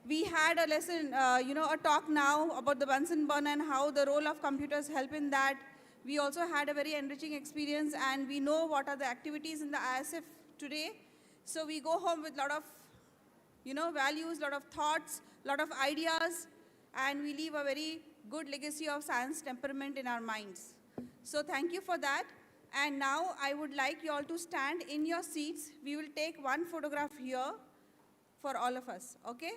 Speaker 1: we had a lesson, a talk now about the Bunsen Burner and how the role of computers help in that. We also had a very enriching experience, and we know what are the activities in the IISF today. So we go home with a lot of values, lot of thoughts, lot of ideas, and we leave a very good legacy of science temperament in our minds. So thank you for that. And now I would like you all to stand in your seats. We will take one photograph here for all of us, okay?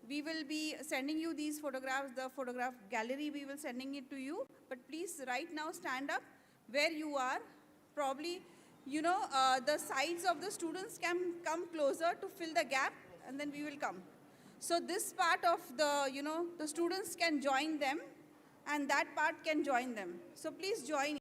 Speaker 1: We will be sending you these photographs, the photograph gallery, we will sending it to you. But please right now stand up where you are. Probably, the sides of the students can come closer to fill the gap, and then we will come. So this part of the, the students can join them, and that part can join them. So please join.